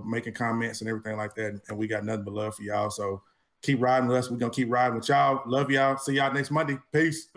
making comments and everything like that. And we got nothing but love for y'all. So keep riding with us. We're going to keep riding with y'all. Love y'all. See y'all next Monday. Peace.